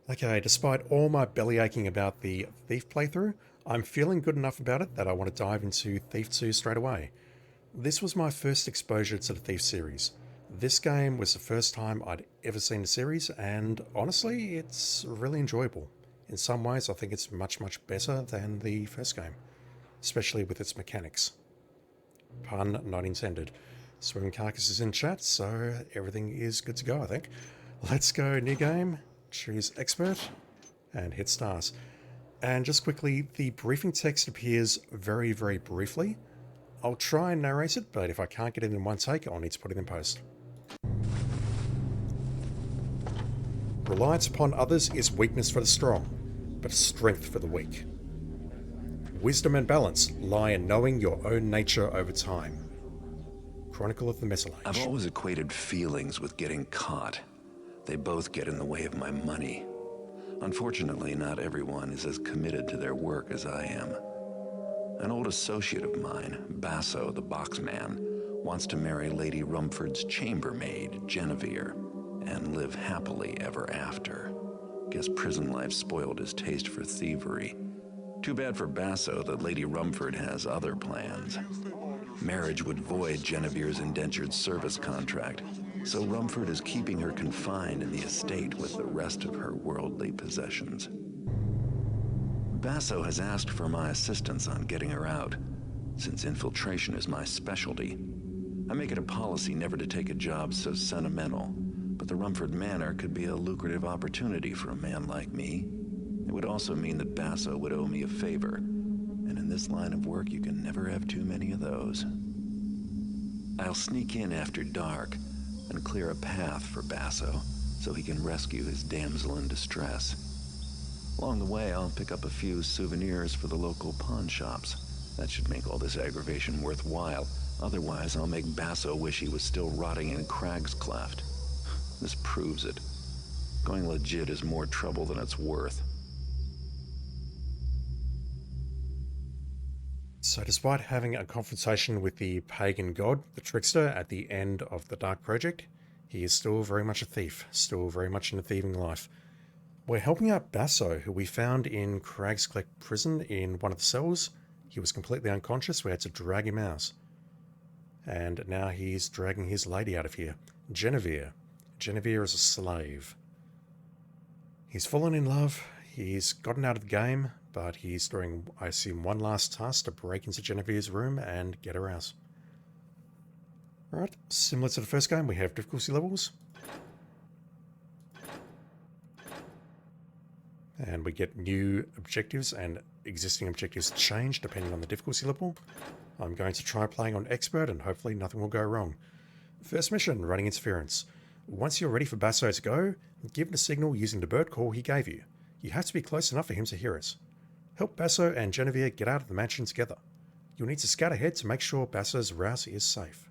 Okay, despite all my belly aching about the Thief playthrough, I'm feeling good enough about it that I want to dive into Thief 2 straight away. This was my first exposure to the Thief series. This game was the first time I'd ever seen the series, and honestly, it's really enjoyable. In some ways, I think it's much, much better than the first game, especially with its mechanics. Pun not intended. Swimming Carcass is in chat, so everything is good to go, I think. Let's go new game, choose expert, and hit stars. And just quickly, the briefing text appears very, very briefly. I'll try and narrate it, but if I can't get it in one take, I'll need to put it in post. Reliance upon others is weakness for the strong, but strength for the weak. Wisdom and balance lie in knowing your own nature over time. Chronicle of the Metal I've Age. always equated feelings with getting caught. They both get in the way of my money. Unfortunately, not everyone is as committed to their work as I am. An old associate of mine, Basso the Boxman, wants to marry Lady Rumford's chambermaid, Genevieve, and live happily ever after. Guess prison life spoiled his taste for thievery. Too bad for Basso that Lady Rumford has other plans. Marriage would void Genevieve's indentured service contract, so Rumford is keeping her confined in the estate with the rest of her worldly possessions. Basso has asked for my assistance on getting her out, since infiltration is my specialty. I make it a policy never to take a job so sentimental, but the Rumford Manor could be a lucrative opportunity for a man like me. It would also mean that Basso would owe me a favor, and in this line of work you can never have too many of those. I'll sneak in after dark and clear a path for Basso so he can rescue his damsel in distress. Along the way, I'll pick up a few souvenirs for the local pawn shops. That should make all this aggravation worthwhile. Otherwise, I'll make Basso wish he was still rotting in Crag's Cleft. This proves it. Going legit is more trouble than it's worth. So despite having a confrontation with the pagan god, the trickster, at the end of the Dark Project, he is still very much a thief, still very much in a thieving life. We're helping out Basso, who we found in Crag's Cleft prison in one of the cells. He was completely unconscious, we had to drag him out. And now he's dragging his lady out of here, Genevieve. Genevieve is a slave. He's fallen in love, he's gotten out of the game, but he's doing, I assume, one last task to break into Genevieve's room and get her out. Alright, similar to the first game, we have difficulty levels. And we get new objectives, and existing objectives change depending on the difficulty level. I'm going to try playing on expert and hopefully nothing will go wrong. First mission, running interference. Once you're ready for Basso to go, give the signal using the bird call he gave you. You have to be close enough for him to hear it. Help Basso and Genevieve get out of the mansion together. You'll need to scout ahead to make sure Basso's route is safe.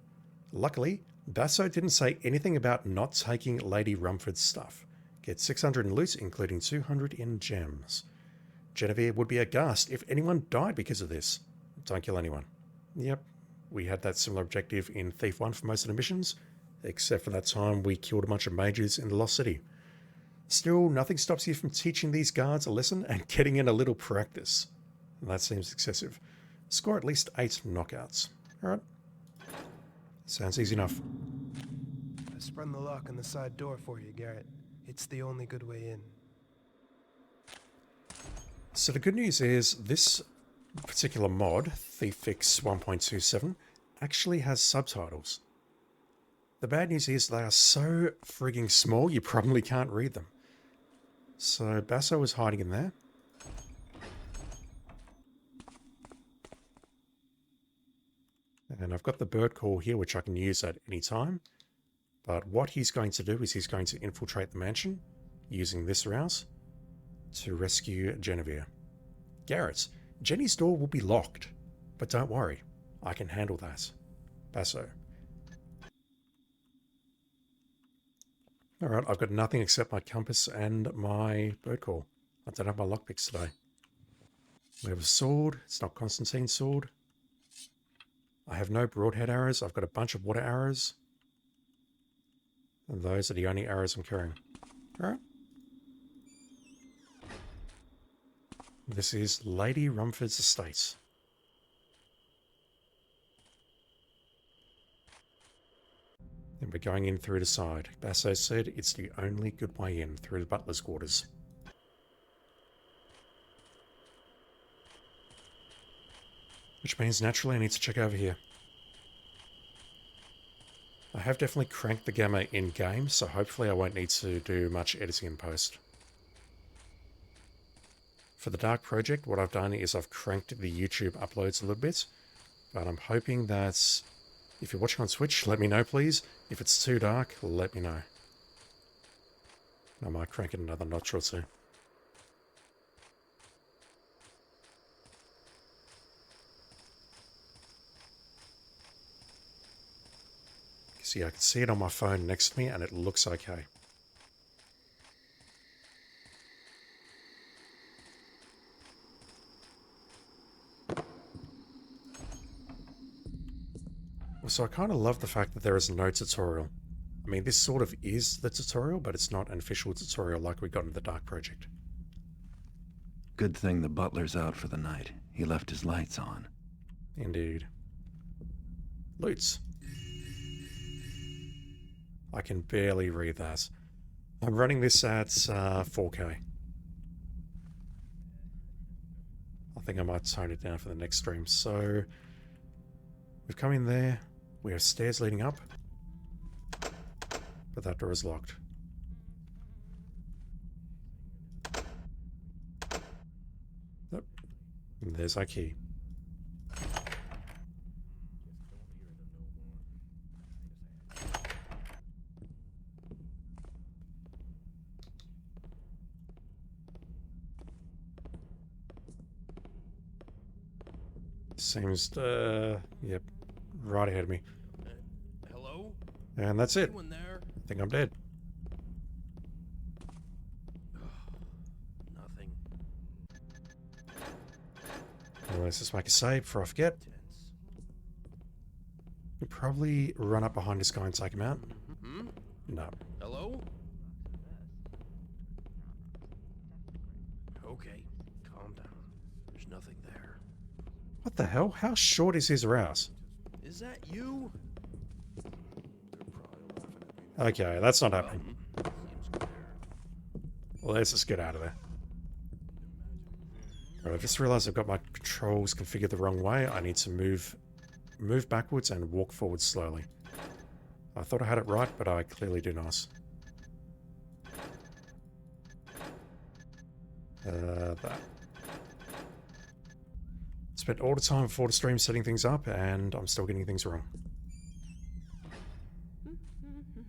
Luckily, Basso didn't say anything about not taking Lady Rumford's stuff. Get 600 in loot, including 200 in gems. Genevieve would be aghast if anyone died because of this. Don't kill anyone. Yep, we had that similar objective in Thief 1 for most of the missions, except for that time we killed a bunch of mages in the Lost City. Still, nothing stops you from teaching these guards a lesson and getting in a little practice. That seems excessive. Score at least 8 knockouts. Alright. Sounds easy enough. I sprung the lock on the side door for you, Garrett. It's the only good way in. So the good news is this particular mod, ThiefFix 1.27, actually has subtitles. The bad news is they are so frigging small you probably can't read them. So Basso is hiding in there. And I've got the bird call here, which I can use at any time. But what he's going to do is he's going to infiltrate the mansion using this route to rescue Genevieve. Garrett, Jenny's door will be locked, but don't worry, I can handle that. Basso. Alright, I've got nothing except my compass and my bird call. I don't have my lockpicks today. We have a sword. It's not Constantine's sword. I have no broadhead arrows. I've got a bunch of water arrows. And those are the only arrows I'm carrying. Alright. This is Lady Rumford's estate. And we're going in through the side. Basso said it's the only good way in, through the butler's quarters. Which means naturally I need to check over here. I have definitely cranked the gamma in-game, so hopefully I won't need to do much editing in post. For the Dark Project, what I've done is I've cranked the YouTube uploads a little bit, but I'm hoping that if you're watching on Switch, let me know please. If it's too dark, let me know. I might crank it another notch or two. See, I can see it on my phone next to me and it looks okay. So I kind of love the fact that there is no tutorial. I mean, this sort of is the tutorial, but it's not an official tutorial like we got in the Dark Project. Good thing the butler's out for the night. He left his lights on. Indeed. Loots. I can barely read that. I'm running this at 4K. I think I might tone it down for the next stream. So, we've come in there. We have stairs leading up. But that door is locked. Nope. And there's our key. Seems, yep, right ahead of me. Hello? And that's it. Anyone there? I think I'm dead. Nothing. Well, let's just make a save before I forget. Tense. We'll probably run up behind this guy and take him out. Hmm? No. Hello? Okay, calm down. There's nothing there. What the hell? How short is his rouse? Is that you? Okay, that's not happening. Seems clear. Well, let's just get out of there. Right, I've just realized I've got my controls configured the wrong way. I need to move backwards and walk forward slowly. I thought I had it right, but I clearly do not. That. Spent all the time before the stream setting things up, and I'm still getting things wrong.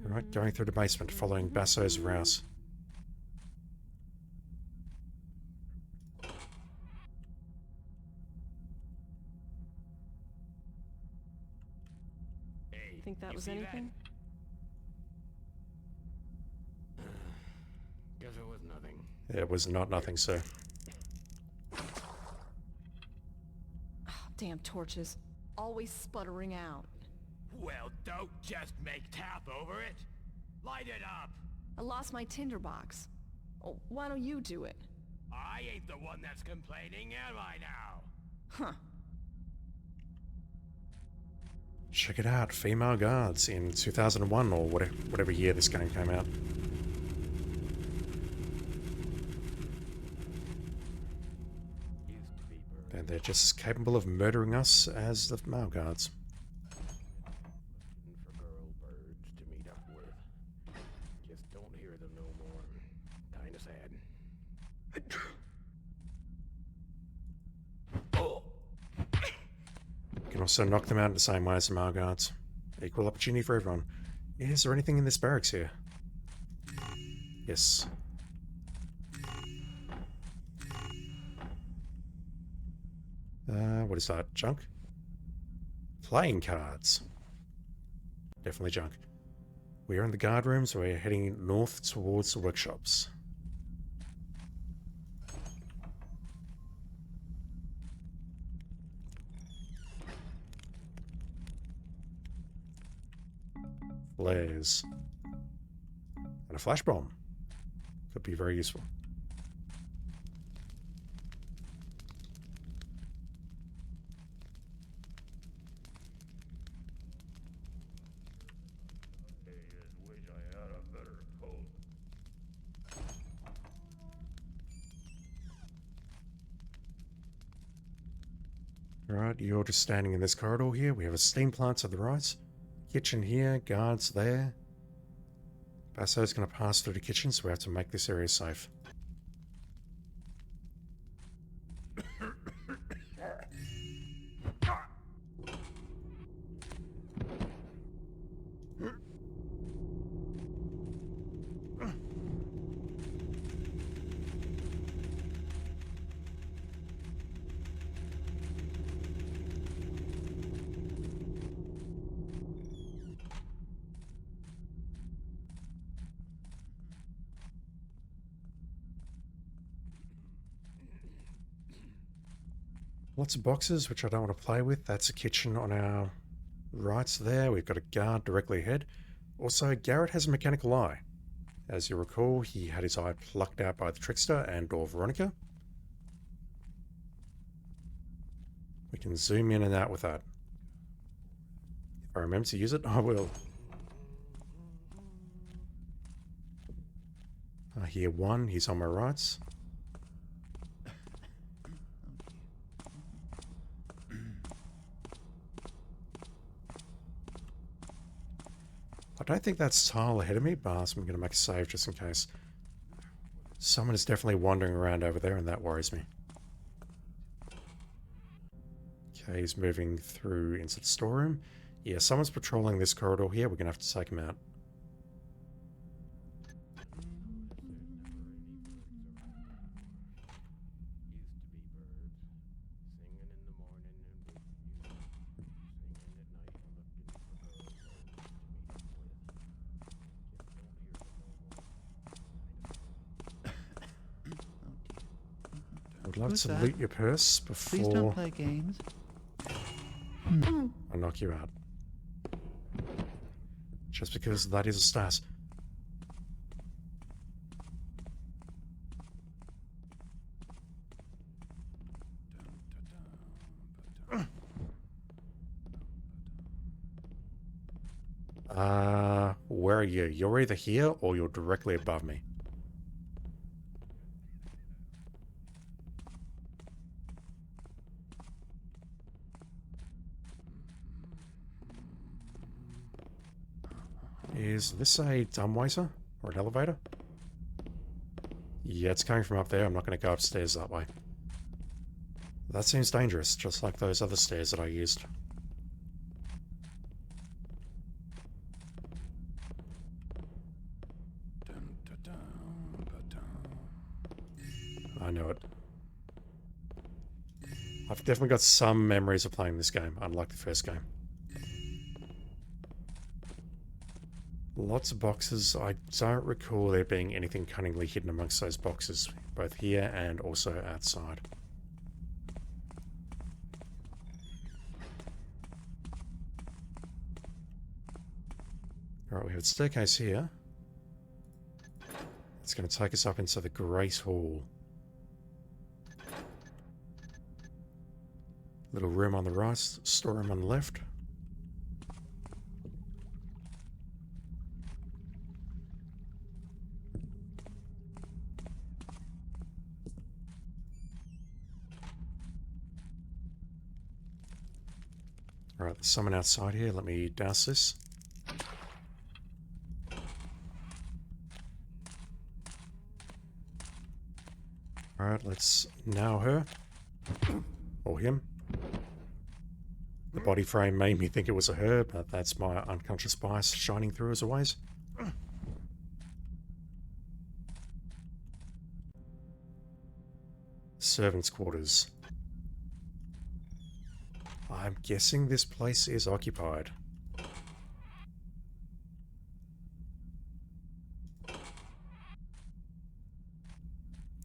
Alright, going through the basement, following Basso's rouse. Hey, Think that you was see anything? Guess it was nothing. It was not nothing, sir. Oh, damn torches. Always sputtering out. Well, don't just make tap over it. Light it up. I lost my tinderbox. Oh, why don't you do it? I ain't the one that's complaining, am I now? Huh. Check it out, Female Guards in 2001 or whatever year this game came out. Used to be bird. And they're just as capable of murdering us as the male guards. For girl birds to meet up with. Just don't hear them no more. Kinda sad. Oh! You can also knock them out in the same way as the male guards. Equal opportunity for everyone. Is there anything in this barracks here? Yes. What is that? Junk? Playing cards. Definitely junk. We are in the guard rooms. We're heading north towards the workshops. Flares. And a flash bomb. Could be very useful. Right, you're just standing in this corridor here. We have a steam plant to the right. Kitchen here, guards there. Basso's going to pass through the kitchen, so we have to make this area safe. Lots of boxes, which I don't want to play with. That's a kitchen on our right there. We've got a guard directly ahead. Also, Garrett has a mechanical eye. As you recall, he had his eye plucked out by the Trickster and or Veronica. We can zoom in and out with that. If I remember to use it, I will. I hear one. He's on my right. I don't think that's tile ahead of me, but I'm going to make a save just in case. Someone is definitely wandering around over there, and that worries me. Okay, he's moving through into the storeroom. Yeah, someone's patrolling this corridor here. We're going to have to take him out. I'd love Who's to that? loot your purse Please don't before play games. I knock you out. Just because that is a stat. Where are you? You're either here or you're directly above me. Is this a dumbwaiter? Or an elevator? Yeah, it's coming from up there. I'm not going to go upstairs that way. That seems dangerous, just like those other stairs that I used. I know it. I've definitely got some memories of playing this game, unlike the first game. Lots of boxes. I don't recall there being anything cunningly hidden amongst those boxes, both here and also outside. Alright, we have a staircase here. It's going to take us up into the Great Hall. Little room on the right, storeroom on the left. Alright, there's someone outside here. Let me douse this. Alright, let's nail her. Or him. The body frame made me think it was a her, but that's my unconscious bias shining through as always. Servants' quarters. I'm guessing this place is occupied.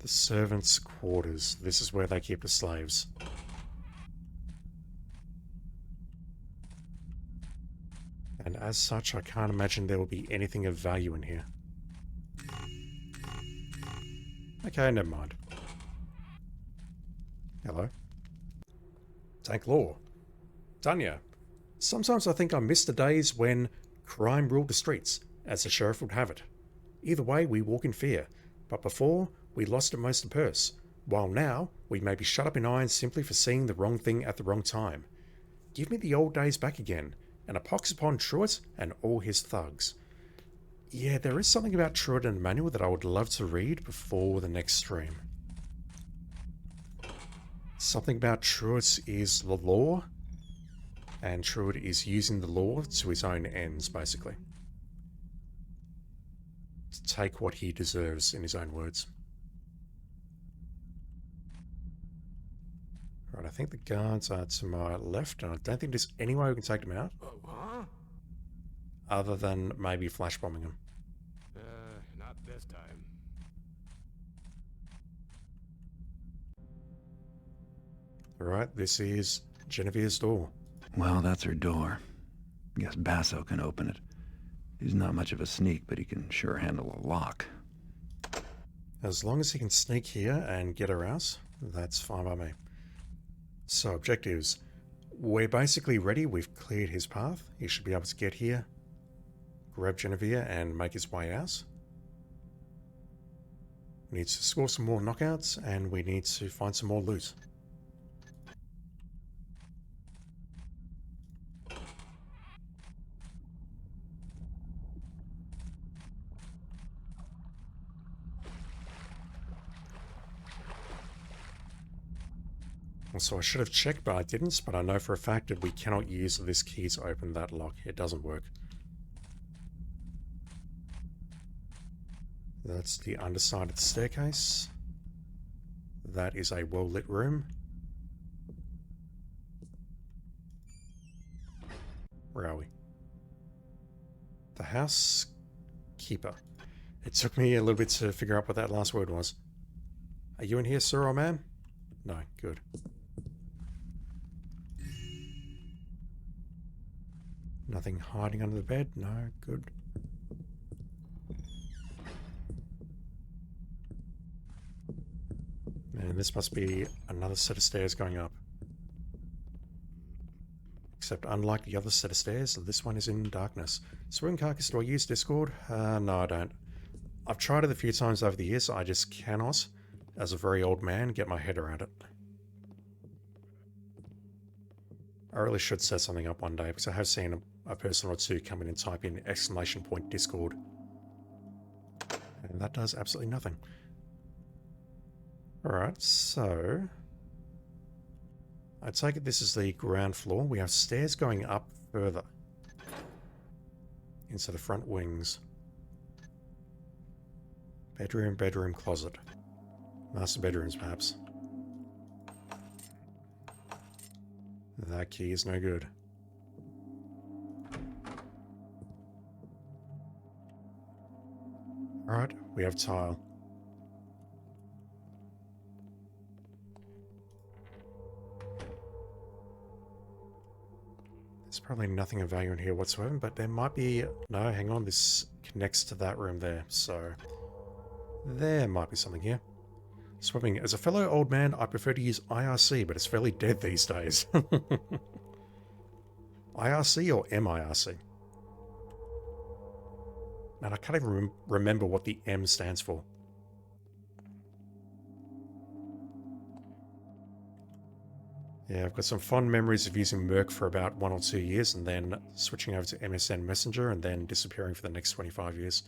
The servants' quarters. This is where they keep the slaves. And as such, I can't imagine there will be anything of value in here. Okay, never mind. Hello. Tank Law. Tanya. Sometimes I think I miss the days when crime ruled the streets, as the sheriff would have it. Either way, we walk in fear. But before, we lost at most the purse. while now we may be shut up in irons simply for seeing the wrong thing at the wrong time. Give me the old days back again, and a pox upon Truitt and all his thugs. Yeah, there is something about Truitt and the manual that I would love to read before the next stream. Something about Truitt is the law, and Truitt is using the law to his own ends, basically. To take what he deserves, in his own words. Right, I think the guards are to my left, and I don't think there's any way we can take them out. Huh? Other than maybe flash bombing them. Not this time. Alright, this is Genevieve's door. Well, that's her door. Guess Basso can open it. He's not much of a sneak, but he can sure handle a lock. As long as he can sneak here and get her out, that's fine by me. So, objectives. We're basically ready. We've cleared his path. He should be able to get here, grab Genevieve, and make his way out. We need to score some more knockouts, and we need to find some more loot. So I should have checked, but I didn't. But I know for a fact that we cannot use this key to open that lock. It doesn't work. That's the underside of the staircase. That is a well-lit room. Where are we? The housekeeper. It took me a little bit to figure out what that last word was. Are you in here, sir or ma'am? No, good. Nothing hiding under the bed? No, good. And this must be another set of stairs going up. Except unlike the other set of stairs, this one is in darkness. Swing Carcass, do I use Discord? No, I don't. I've tried it a few times over the years, I just cannot, as a very old man, get my head around it. I really should set something up one day, because I have seen a person or two come in and type in !Discord. And that does absolutely nothing. Alright, so I take it this is the ground floor. We have stairs going up further into the front wings. Bedroom, bedroom, closet. Master bedrooms, perhaps. That key is no good. Alright, we have tile. There's probably nothing of value in here whatsoever, but there might be... No, hang on, this connects to that room there, so... There might be something here. Swimming. As a fellow old man, I prefer to use IRC, but it's fairly dead these days. IRC or MIRC? Man, I can't even remember what the M stands for. Yeah, I've got some fond memories of using Merc for about 1 or 2 years and then switching over to MSN Messenger and then disappearing for the next 25 years.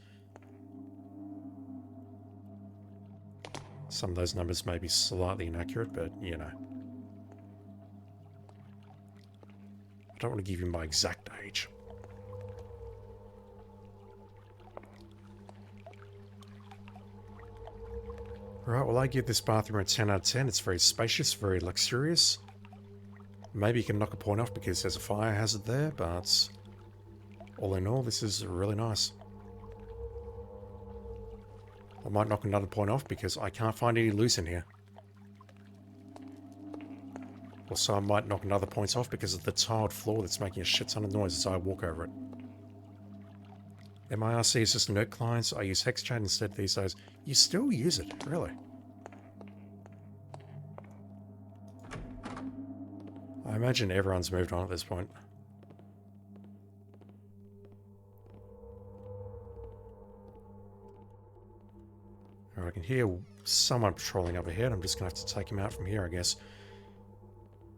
Some of those numbers may be slightly inaccurate, but you know. I don't want to give you my exact age. Right, well I give this bathroom a 10 out of 10. It's very spacious, very luxurious. Maybe you can knock a point off because there's a fire hazard there, but all in all, this is really nice. I might knock another point off because I can't find any loose in here. Also, I might knock another point off because of the tiled floor that's making a shit ton of noise as I walk over it. MIRC is just note clients. I use HexChat instead these days. You still use it, really? I imagine everyone's moved on at this point. Alright, I can hear someone patrolling up ahead. I'm just going to have to take him out from here, I guess.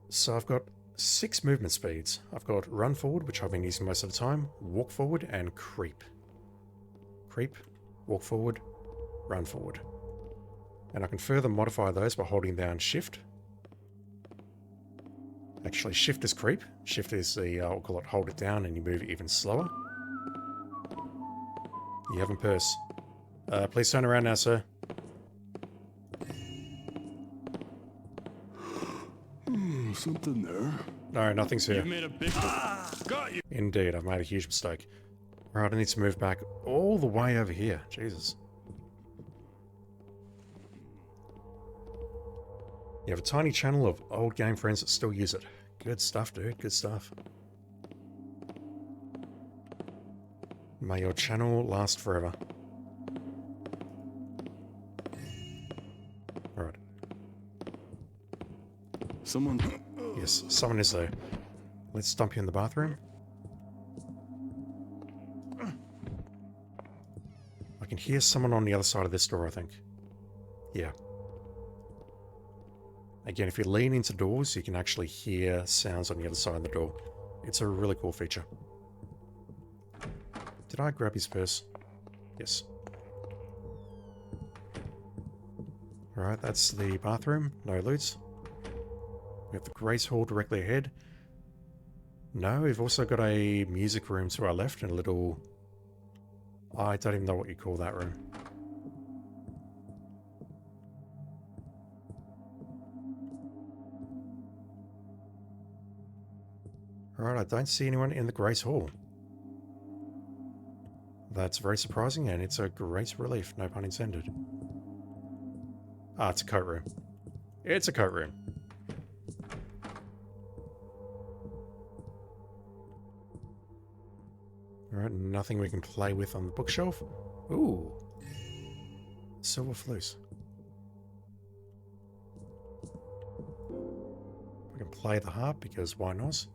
So I've got 6 movement speeds. I've got run forward, which I've been using most of the time, walk forward, and creep. Creep, walk forward, run forward. And I can further modify those by holding down shift. Actually, shift is creep. Shift is the, I'll call it hold it down and you move even slower. You have a purse. Please turn around now, sir. Something there. No, nothing's here. You made a big got you. Indeed, I've made a huge mistake. Alright, I need to move back all the way over here. Jesus. You have a tiny channel of old game friends that still use it. Good stuff, dude. Good stuff. May your channel last forever. Alright. Someone. Yes, someone is there. Let's dump you in the bathroom. I can hear someone on the other side of this door, I think. Yeah. Again, if you lean into doors, you can actually hear sounds on the other side of the door. It's a really cool feature. Did I grab his purse? Yes. Alright, that's the bathroom. No loots. We have the Grace Hall directly ahead. No, we've also got a music room to our left and a little... I don't even know what you call that room. Alright, I don't see anyone in the Grace Hall. That's very surprising, and it's a great relief, no pun intended. Ah, it's a coat room. It's a coat room. Alright, nothing we can play with on the bookshelf. Ooh. Silver fleece. We can play the harp, because why not?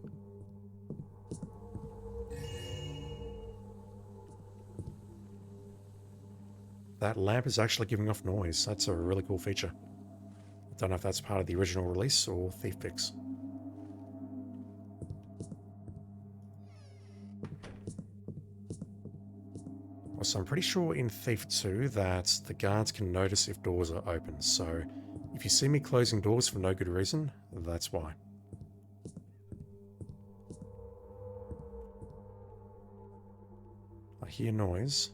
That lamp is actually giving off noise. That's a really cool feature. I don't know if that's part of the original release or Thief Fix. Also, I'm pretty sure in Thief 2 that the guards can notice if doors are open, so if you see me closing doors for no good reason, that's why. I hear noise.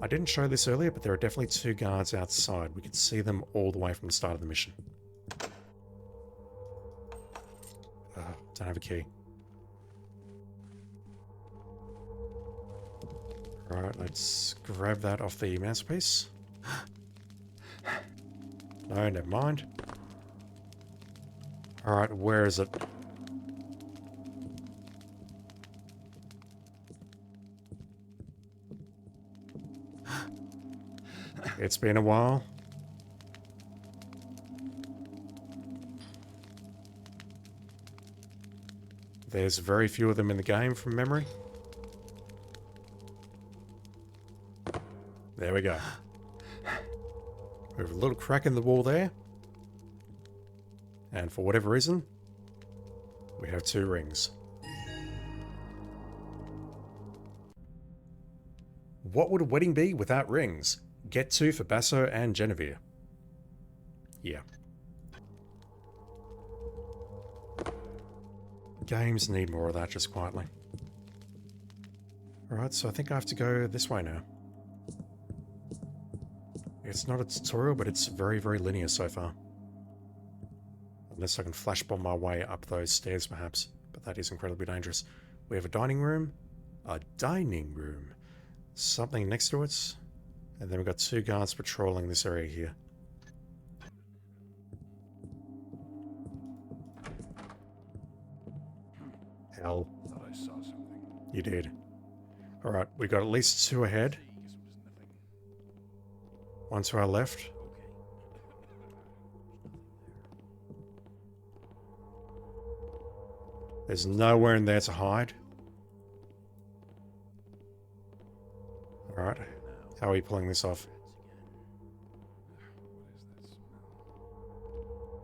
I didn't show this earlier, but there are definitely 2 guards outside. We could see them all the way from the start of the mission. Don't have a key. Alright, let's grab that off the mantelpiece. No, never mind. Alright, where is it? It's been a while. There's very few of them in the game from memory. There we go. We have a little crack in the wall there. And for whatever reason, we have 2 rings. What would a wedding be without rings? Get 2 for Basso and Genevieve. Yeah. Games need more of that, just quietly. Alright, so I think I have to go this way now. It's not a tutorial, but it's very, very linear so far. Unless I can flash bomb my way up those stairs, perhaps. But that is incredibly dangerous. We have a dining room. Something next to it. And then we've got 2 guards patrolling this area here. Hell. Thought I saw something. You did. Alright, we got at least 2 ahead. One to our left. There's nowhere in there to hide. Alright. How are we pulling this off?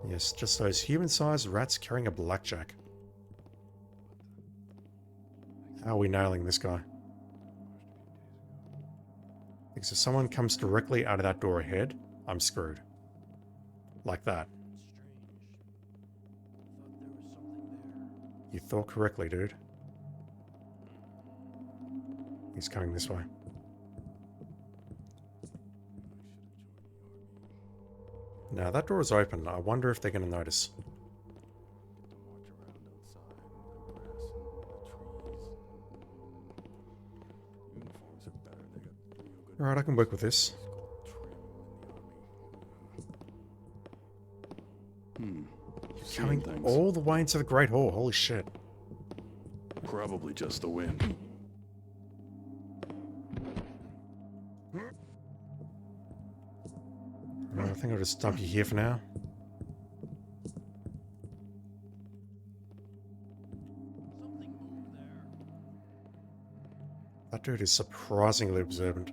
Yes, just those human-sized rats carrying a blackjack. How are we nailing this guy? Because if someone comes directly out of that door ahead, I'm screwed. Like that. You thought correctly, dude. He's coming this way. Now that door is open. I wonder if they're going to notice. Alright, I can work with this. Coming things. all the way into the Great Hall. Holy shit. Probably just the wind. I think I'll just dump you here for now. That dude is surprisingly observant.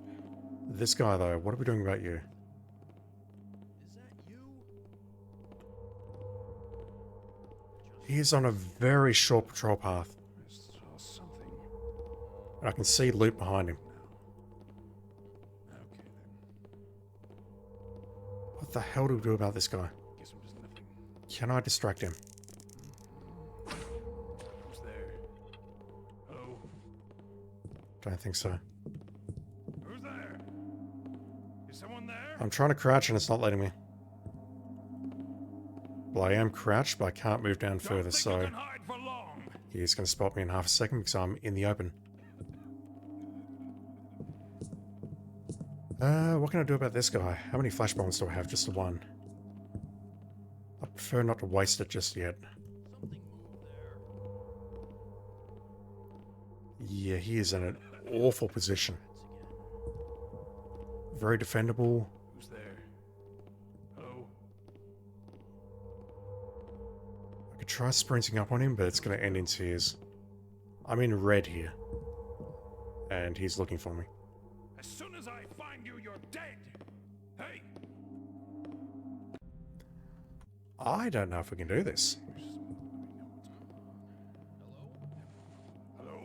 This guy, though, what are we doing about you? He is on a very short patrol path. And I can see loot behind him. What the hell do we do about this guy? Can I distract him? Who's there? Hello? Don't think so. Who's there? Is someone there? I'm trying to crouch and it's not letting me. Well, I am crouched, but I can't move down further, so You can hide for long. he's going to spot me in half a second because I'm in the open. What can I do about this guy? How many flash bombs do I have? Just the one. I prefer not to waste it just yet. Yeah, he is in an awful position. Very defendable. Who's there? Hello? I could try sprinting up on him, but it's going to end in tears. I'm in red here. And he's looking for me. As soon as I find you, you're dead. Hey! I don't know if we can do this. Hello?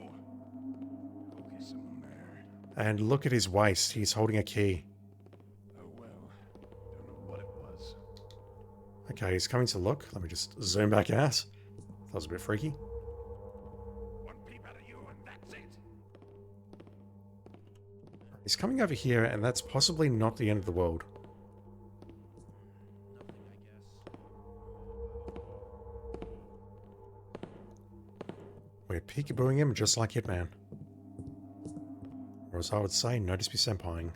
Okay, someone there. And look at his waist. He's holding a key. Oh well. Don't know what it was. Okay, he's coming to look. Let me just zoom back out. That was a bit freaky. One peep out of you and that's it. He's coming over here, and that's possibly not the end of the world. We're peekabooing him just like Hitman. Or as I would say, notice me senpaiing.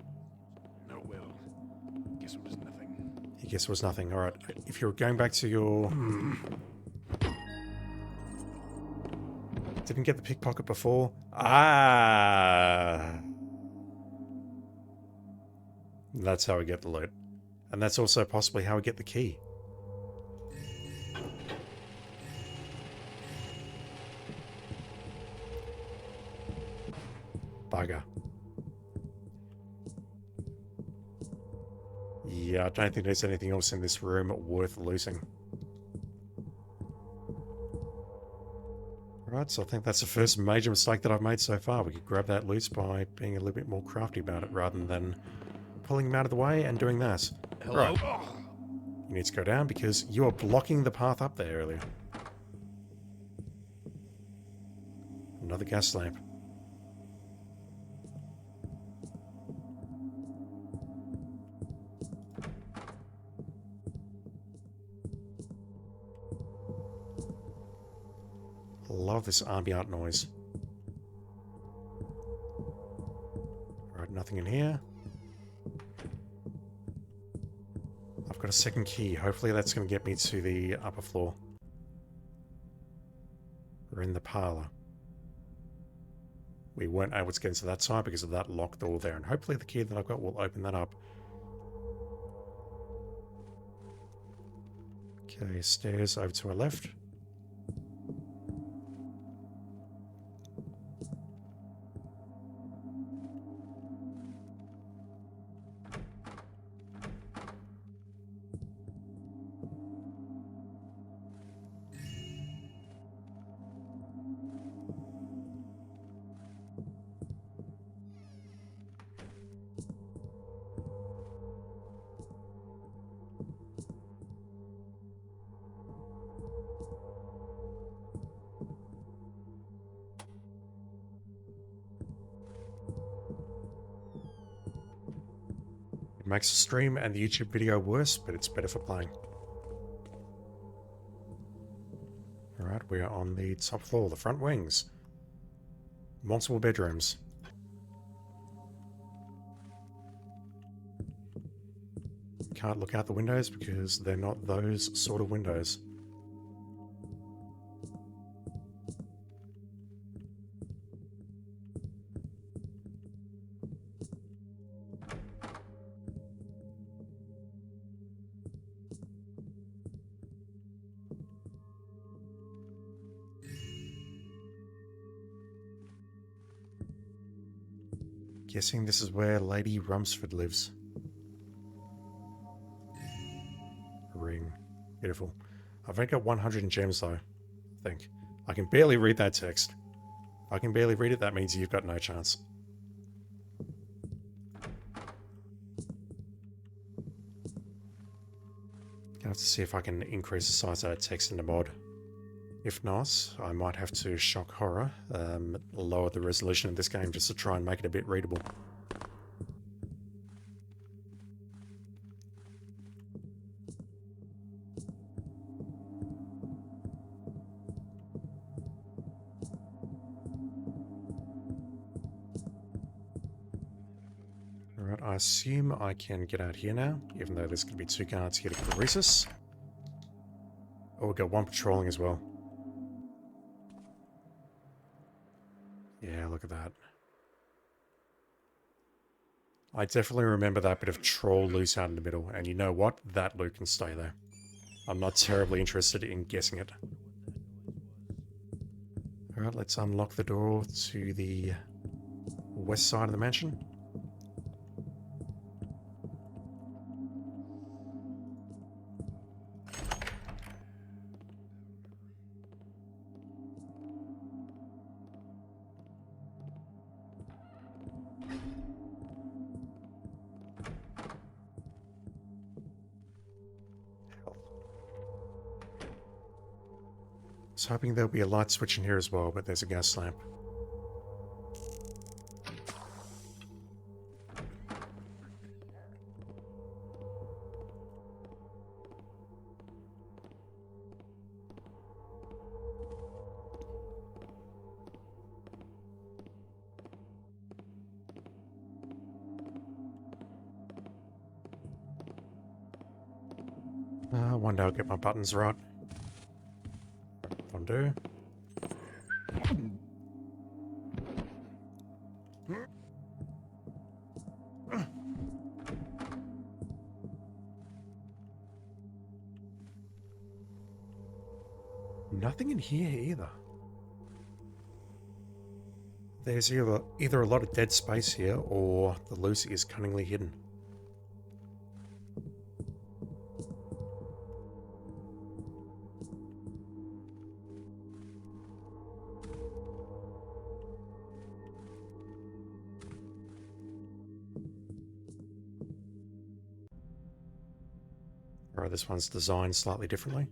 No, well. Guess it was nothing. He guessed it was nothing. Alright, if you're going back to your... Didn't get the pickpocket before. Ah! That's how we get the loot. And that's also possibly how we get the key. Bugger. Yeah, I don't think there's anything else in this room worth losing. Right, so I think that's the first major mistake that I've made so far. We could grab that loot by being a little bit more crafty about it rather than pulling him out of the way and doing that. Hello? Right. You need to go down because you are blocking the path up there earlier. Another gas lamp. Love this ambient noise. Alright, nothing in here. I've got a second key. Hopefully that's going to get me to the upper floor. We're in the parlor. We weren't able to get into that side because of that locked door there, and hopefully the key that I've got will open that up. Okay, stairs over to our left. makes the stream and the YouTube video worse, but it's better for playing. Alright, we are on the top floor, the front wings. Multiple bedrooms. Can't look out the windows because they're not those sort of windows. Guessing this is where Lady Rumsford lives. Ring. Beautiful. I've only got 100 gems though, I think. I can barely read that text. If I can barely read it, that means you've got no chance. I have to see if I can increase the size of that text in the mod. If not, I might have to shock horror, lower the resolution of this game just to try and make it a bit readable. Alright, I assume I can get out here now, even though there's going to be 2 guards here to Caresis. Oh, we've got 1 patrolling as well. Yeah, look at that. I definitely remember that bit of troll loose out in the middle, and you know what? That loot can stay there. I'm not terribly interested in guessing it. Alright, let's unlock the door to the west side of the mansion. I was hoping there'll be a light switch in here as well, but there's a gas lamp. One day I'll get my buttons right. Do. Nothing in here either. There's either a lot of dead space here or the loot is cunningly hidden. Alright, this one's designed slightly differently.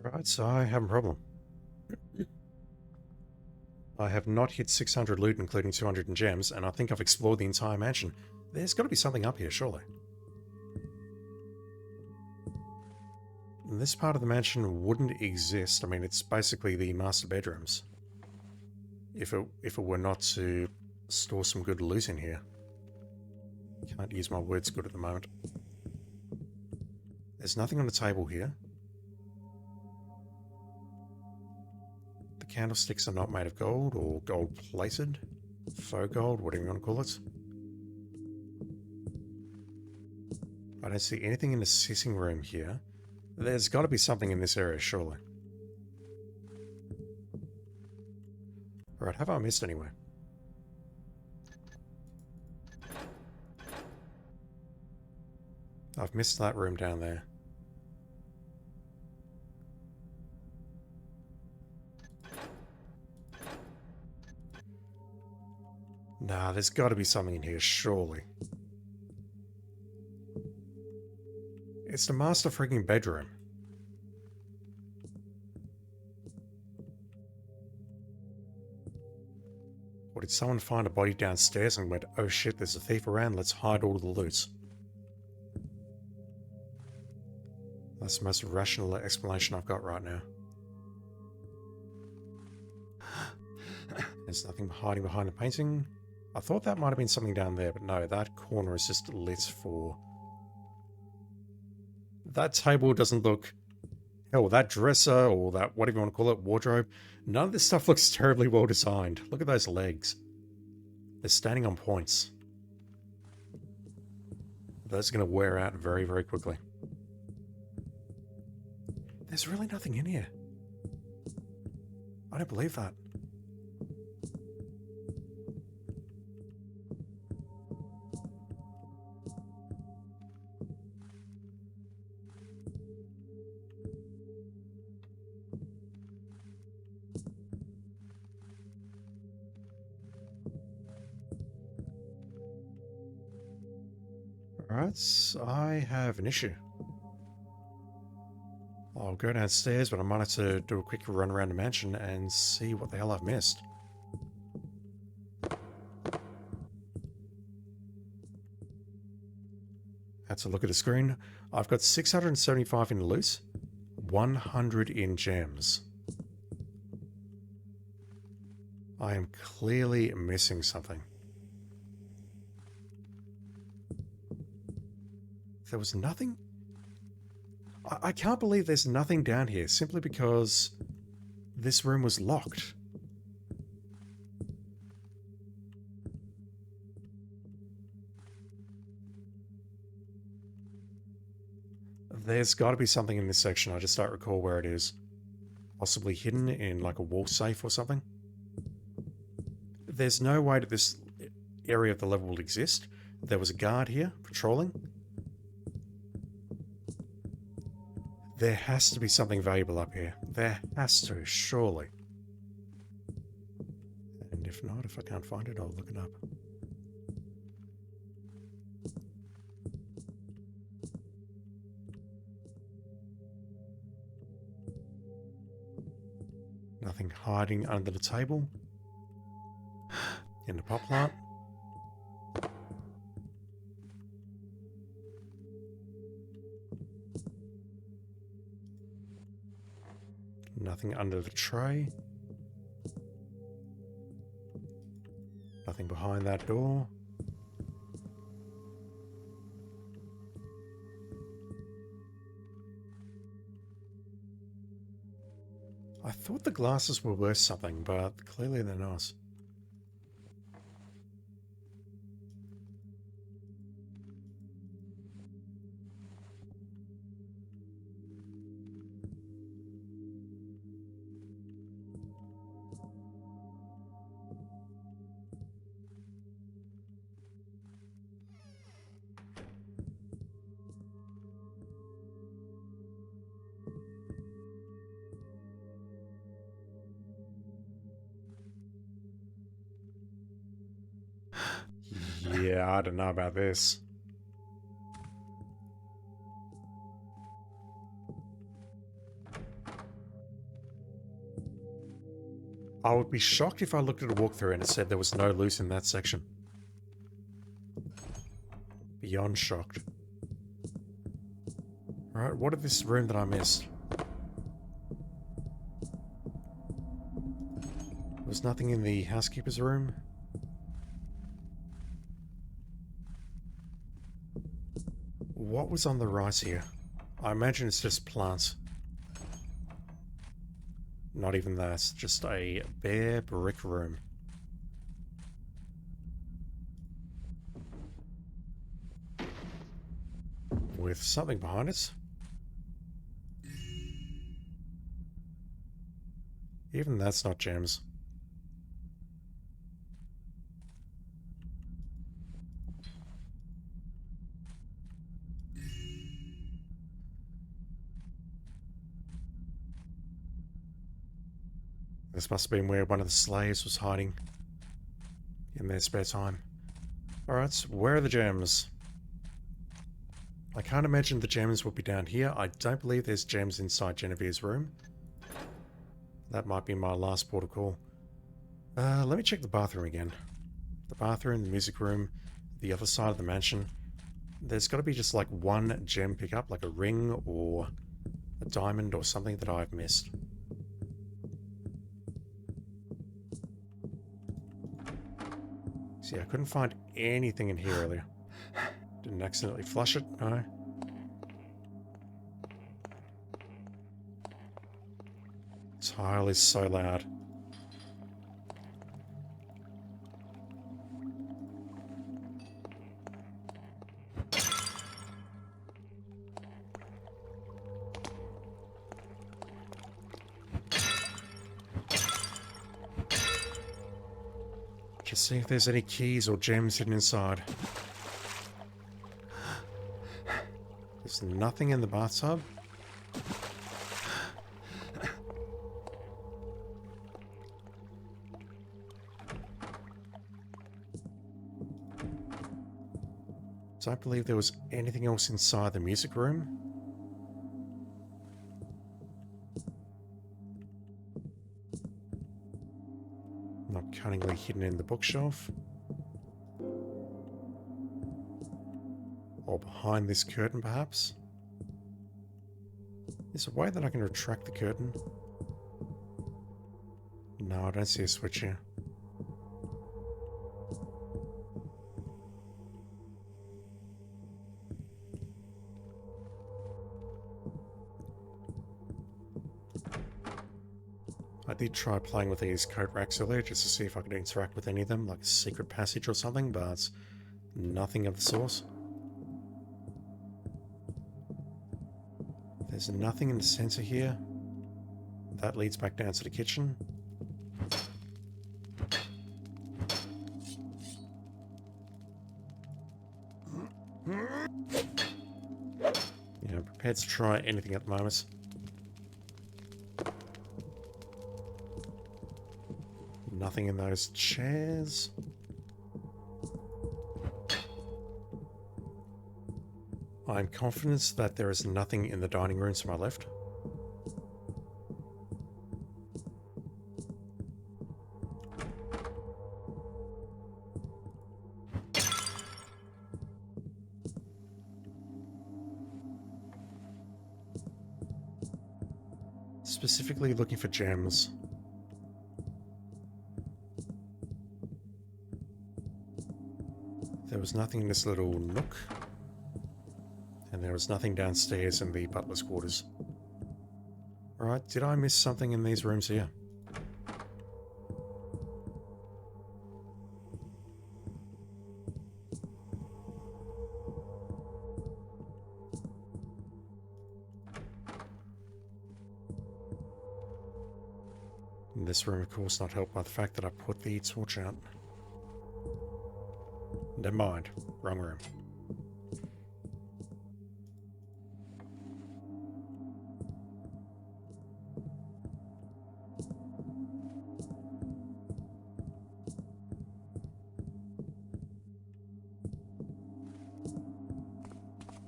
Alright, so I have a problem. I have not hit 600 loot, including 200 in gems, and I think I've explored the entire mansion. There's got to be something up here, surely. This part of the mansion wouldn't exist. I mean, it's basically the master bedrooms. If it were not to store some good loot in here. Can't use my words good at the moment. There's nothing on the table here. The candlesticks are not made of gold or gold plated. Faux gold, whatever you want to call it. I don't see anything in the sitting room here. There's got to be something in this area, surely. Alright, have I missed anywhere? I've missed that room down there. Nah, there's got to be something in here, surely. It's the master freaking bedroom. Or did someone find a body downstairs and went, oh shit, there's a thief around, let's hide all the loot? That's the most rational explanation I've got right now. There's nothing hiding behind the painting. I thought that might have been something down there, but no, that corner is just lit for... That table doesn't look... Hell, that dresser, or that, whatever you want to call it, wardrobe, none of this stuff looks terribly well designed. Look at those legs. They're standing on points. Those are going to wear out very, very quickly. There's really nothing in here. I don't believe that. Alright, I have an issue. I'll go downstairs, but I might have to do a quick run around the mansion and see what the hell I've missed. That's a look at the screen. I've got 675 in loot, 100 in gems. I am clearly missing something. There was nothing? I can't believe there's nothing down here simply because this room was locked. There's got to be something in this section. I just don't recall where it is. Possibly hidden in like a wall safe or something. There's no way that this area of the level will exist. There was a guard here patrolling. There has to be something valuable up here. There has to, surely. And if not, if I can't find it, I'll look it up. Nothing hiding under the table. In the pot plant. Nothing under the tray. Nothing behind that door. I thought the glasses were worth something, but clearly they're not. Yeah, I don't know about this. I would be shocked if I looked at a walkthrough and it said there was no loot in that section. Beyond shocked. Alright, what is this room that I missed? There was nothing in the housekeeper's room. What was on the right here? I imagine it's just plants. Not even that, just a bare brick room. With something behind it. Even that's not gems. this must have been where one of the slaves was hiding in their spare time. Alright, so where are the gems? I can't imagine the gems would be down here. I don't believe there's gems inside Genevieve's room. That might be my last port of call. Let me check the bathroom again. The bathroom, the music room, the other side of the mansion. There's got to be just like one gem pickup, like a ring or a diamond or something that I've missed. See, I couldn't find anything in here earlier. Didn't accidentally flush it, no. This tile is so loud. Just see if there's any keys or gems hidden inside. There's nothing in the bathtub. Don't believe there was anything else inside the music room. Not cunningly hidden in the bookshelf. Or behind this curtain, perhaps. Is there a way that I can retract the curtain? No, I don't see a switch here. I did try playing with these coat racks earlier just to see if I could interact with any of them, like a secret passage or something, but nothing of the sort. There's nothing in the center here. That leads back down to the kitchen. Yeah, I'm prepared to try anything at the moment. Nothing in those chairs. I'm confident that there is nothing in the dining room to my left. Specifically looking for gems. There was nothing in this little nook. And there was nothing downstairs in the butler's quarters. Alright, did I miss something in these rooms here? And this room, of course, not helped by the fact that I put the torch out. Never mind. Wrong room.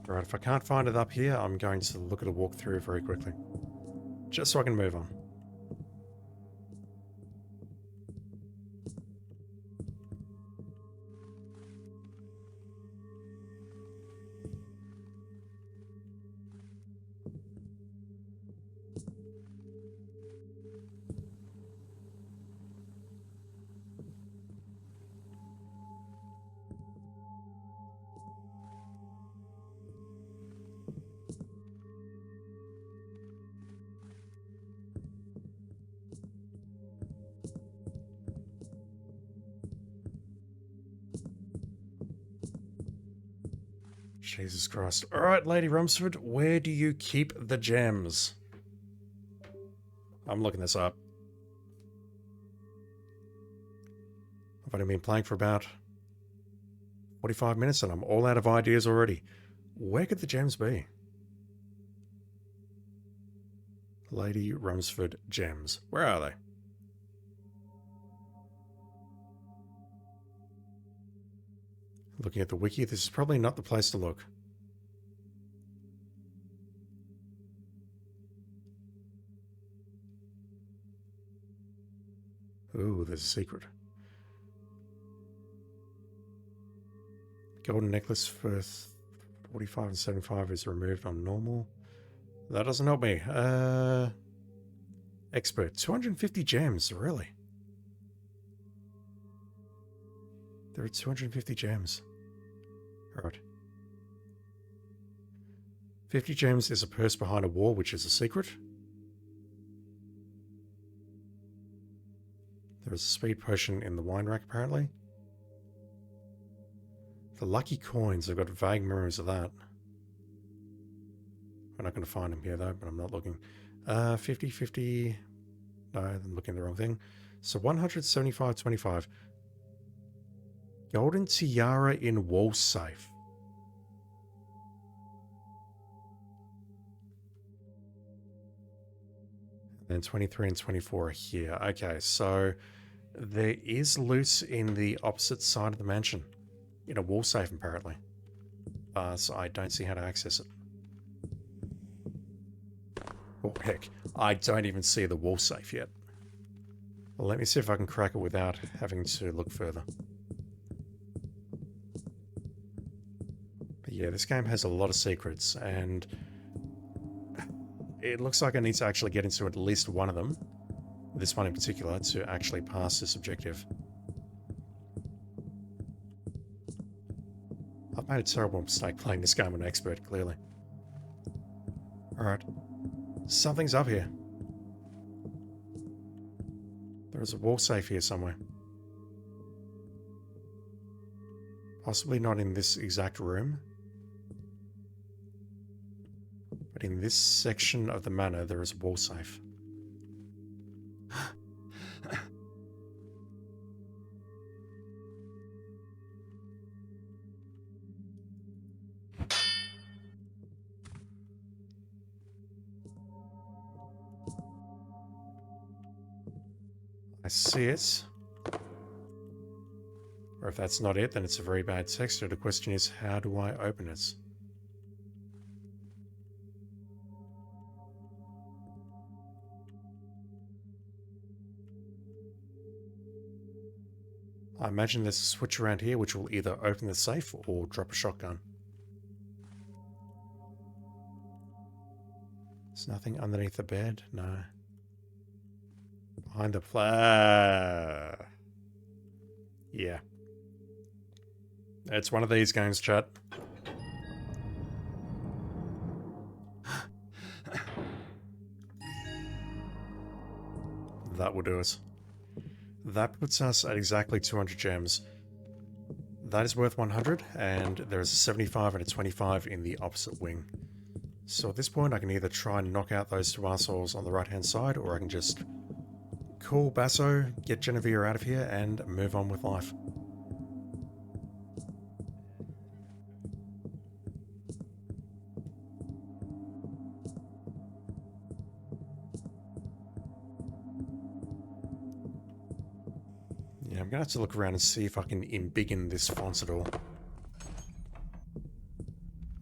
Alright, if I can't find it up here, I'm going to look at a walkthrough very quickly. Just so I can move on. Jesus Christ. Alright, Lady Rumsford, where do you keep the gems? I'm looking this up. I've only been playing for about 45 minutes and I'm all out of ideas already. Where could the gems be? Lady Rumsford gems. Where are they? Looking at the wiki, this is probably not the place to look. Ooh, there's a secret. Golden necklace for 45 and 75 is removed on normal. That doesn't help me. Expert. 250 gems, really? There are 250 gems. Alright. 50 gems is a purse behind a wall, which is a secret. There is a speed potion in the wine rack, apparently. The lucky coins, I've got vague memories of that. We're not going to find them here, though, but I'm not looking. 50, 50... No, I'm looking at the wrong thing. So 175, 25. Golden tiara in wall safe. And then 23 and 24 are here. Okay, so there is loot in the opposite side of the mansion. In a wall safe, apparently. So I don't see how to access it. Oh, heck. I don't even see the wall safe yet. Well, let me see if I can crack it without having to look further. But yeah, this game has a lot of secrets, and it looks like I need to actually get into at least one of them, this one in particular, to actually pass this objective. I've made a terrible mistake playing this game on expert, clearly. Alright. Something's up here. There is a wall safe here somewhere. Possibly not in this exact room. But in this section of the manor, there is a wall safe. I see it. Or if that's not it, then it's a very bad texture. The question is, how do I open it? I imagine there's a switch around here which will either open the safe or drop a shotgun. There's nothing underneath the bed? No. Behind the yeah. It's one of these games, chat. That will do it. That puts us at exactly 200 gems. That is worth 100, and there is a 75 and a 25 in the opposite wing. So at this point, I can either try and knock out those two assholes on the right-hand side, or I can just call Basso, get Genevieve out of here, and move on with life. Yeah, I'm gonna have to look around and see if I can embiggen this font at all.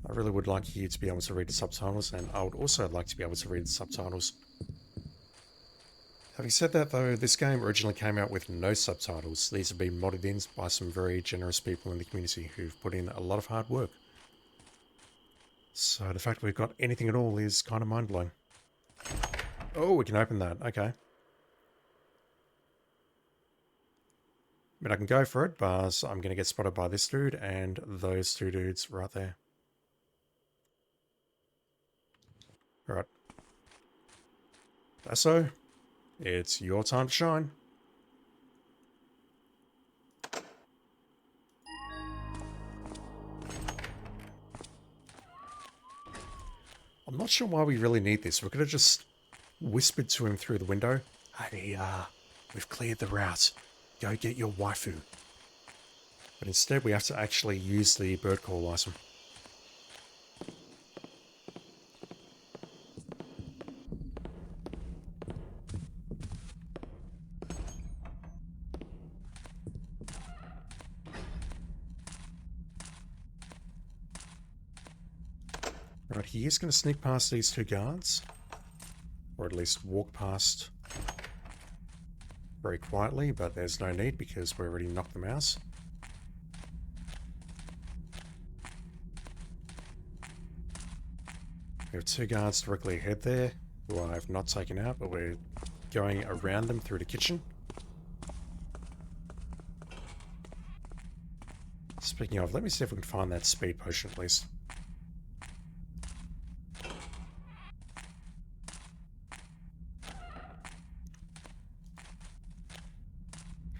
I really would like you to be able to read the subtitles, and I would also like to be able to read the subtitles. Having said that though, this game originally came out with no subtitles. These have been modded in by some very generous people in the community who've put in a lot of hard work. So the fact we've got anything at all is kind of mind-blowing. Oh, we can open that. Okay. I mean, I can go for it, but I'm going to get spotted by this dude and those two dudes right there. Alright. Basso, it's your time to shine. I'm not sure why we really need this. We could have just whispered to him through the window, "Hey, we've cleared the route. Go get your waifu." But instead we have to actually use the bird call item. Right, he is going to sneak past these two guards. Or at least walk past very quietly, but there's no need because we already knocked them out. We have two guards directly ahead there, who I have not taken out, but we're going around them through the kitchen. Speaking of, let me see if we can find that speed potion at least.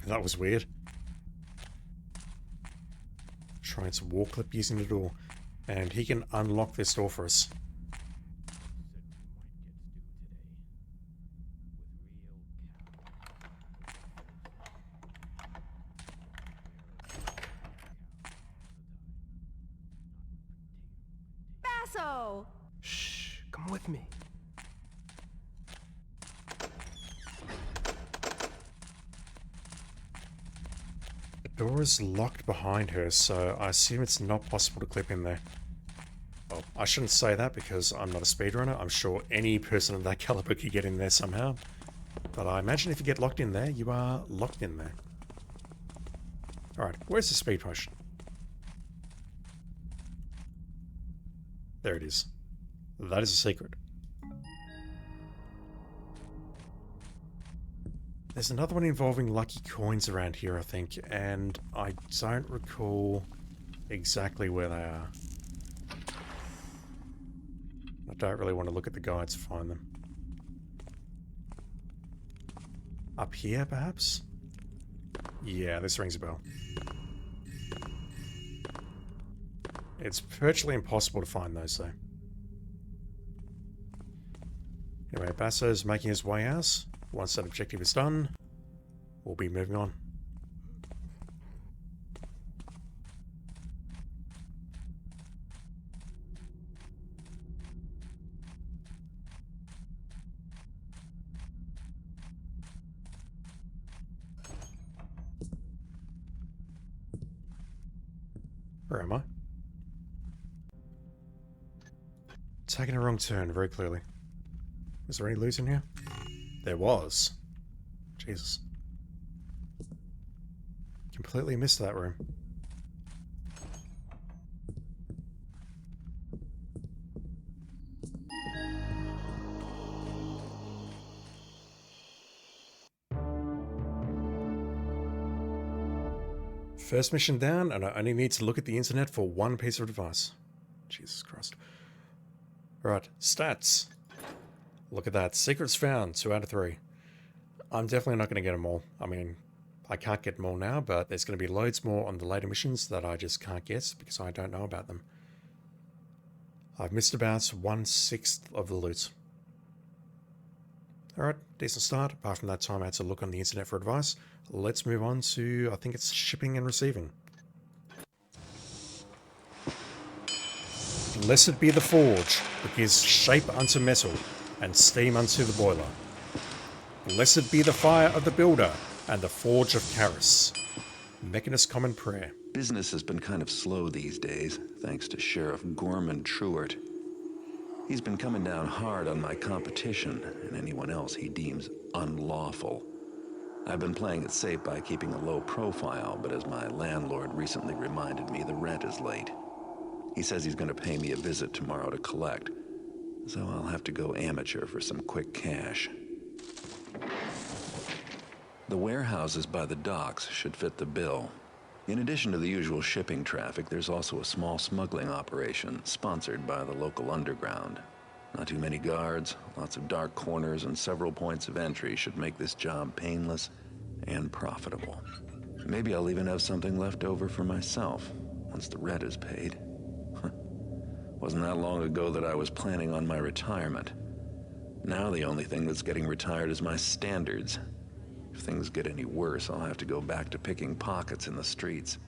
That was weird. Trying to wall clip using the door. And he can unlock this door for us. Basso! Shh, come with me. The door is locked behind her, so I assume it's not possible to clip in there. Well, I shouldn't say that because I'm not a speedrunner. I'm sure any person of that caliber could get in there somehow. But I imagine if you get locked in there, you are locked in there. Alright, where's the speed potion? There it is. That is a secret. There's another one involving lucky coins around here, I think, and I don't recall exactly where they are. I don't really want to look at the guides to find them. Up here, perhaps? Yeah, this rings a bell. It's virtually impossible to find those, though. Anyway, Basso's making his way out. Once that objective is done, we'll be moving on. Where am I? Taking a wrong turn, very clearly. Is there any loot in here? There was. Jesus. Completely missed that room. First mission down, and I only need to look at the internet for one piece of advice. Jesus Christ. Alright, stats. Look at that. Secrets found, 2 out of 3. I'm definitely not going to get them all. I mean, I can't get them all now, but there's going to be loads more on the later missions that I just can't get because I don't know about them. I've missed about 1/6 of the loot. Alright, decent start. Apart from that time I had to look on the internet for advice. Let's move on to, I think it's shipping and receiving. Blessed be the forge, which gives shape unto metal, and steam unto the boiler. Blessed be the fire of the builder, and the forge of Karis. Mechanist Common Prayer. Business has been kind of slow these days, thanks to Sheriff Gorman Truart. He's been coming down hard on my competition and anyone else he deems unlawful. I've been playing it safe by keeping a low profile, but as my landlord recently reminded me, the rent is late. He says he's going to pay me a visit tomorrow to collect, so I'll have to go amateur for some quick cash. The warehouses by the docks should fit the bill. In addition to the usual shipping traffic, there's also a small smuggling operation sponsored by the local underground. Not too many guards, lots of dark corners, and several points of entry should make this job painless and profitable. Maybe I'll even have something left over for myself once the rent is paid. Wasn't that long ago that I was planning on my retirement. Now the only thing that's getting retired is my standards. If things get any worse, I'll have to go back to picking pockets in the streets.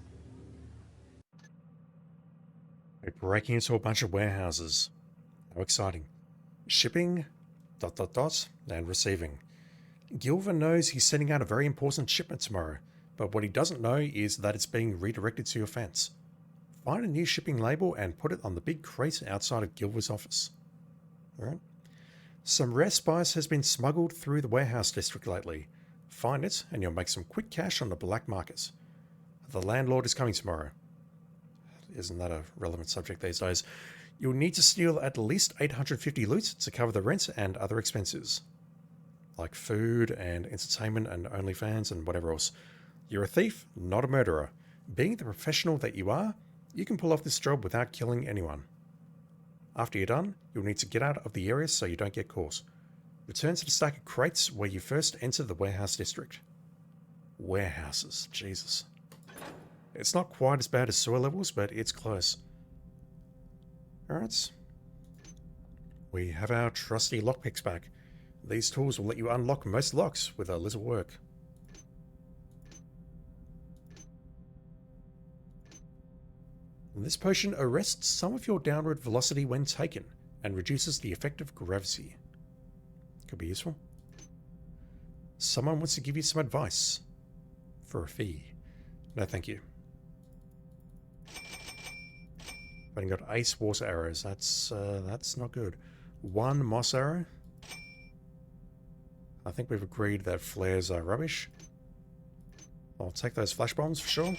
We're breaking into a bunch of warehouses. How exciting. Shipping, ... and receiving. Gilver knows he's sending out a very important shipment tomorrow, but what he doesn't know is that it's being redirected to your fence. Find a new shipping label and put it on the big crate outside of Gilver's office. Alright. Some rare spice has been smuggled through the warehouse district lately. Find it and you'll make some quick cash on the black market. The landlord is coming tomorrow. Isn't that a relevant subject these days? You'll need to steal at least 850 loot to cover the rent and other expenses. Like food and entertainment and OnlyFans and whatever else. You're a thief, not a murderer. Being the professional that you are, you can pull off this job without killing anyone. After you're done, you'll need to get out of the area so you don't get caught. Return to the stack of crates where you first entered the warehouse district. Warehouses, Jesus. It's not quite as bad as sewer levels, but it's close. Alright. We have our trusty lockpicks back. These tools will let you unlock most locks with a little work. This potion arrests some of your downward velocity when taken and reduces the effect of gravity. Could be useful. Someone wants to give you some advice. For a fee. No thank you. But I got ace water arrows. That's not good. 1 moss arrow. I think we've agreed that flares are rubbish. I'll take those flash bombs for sure.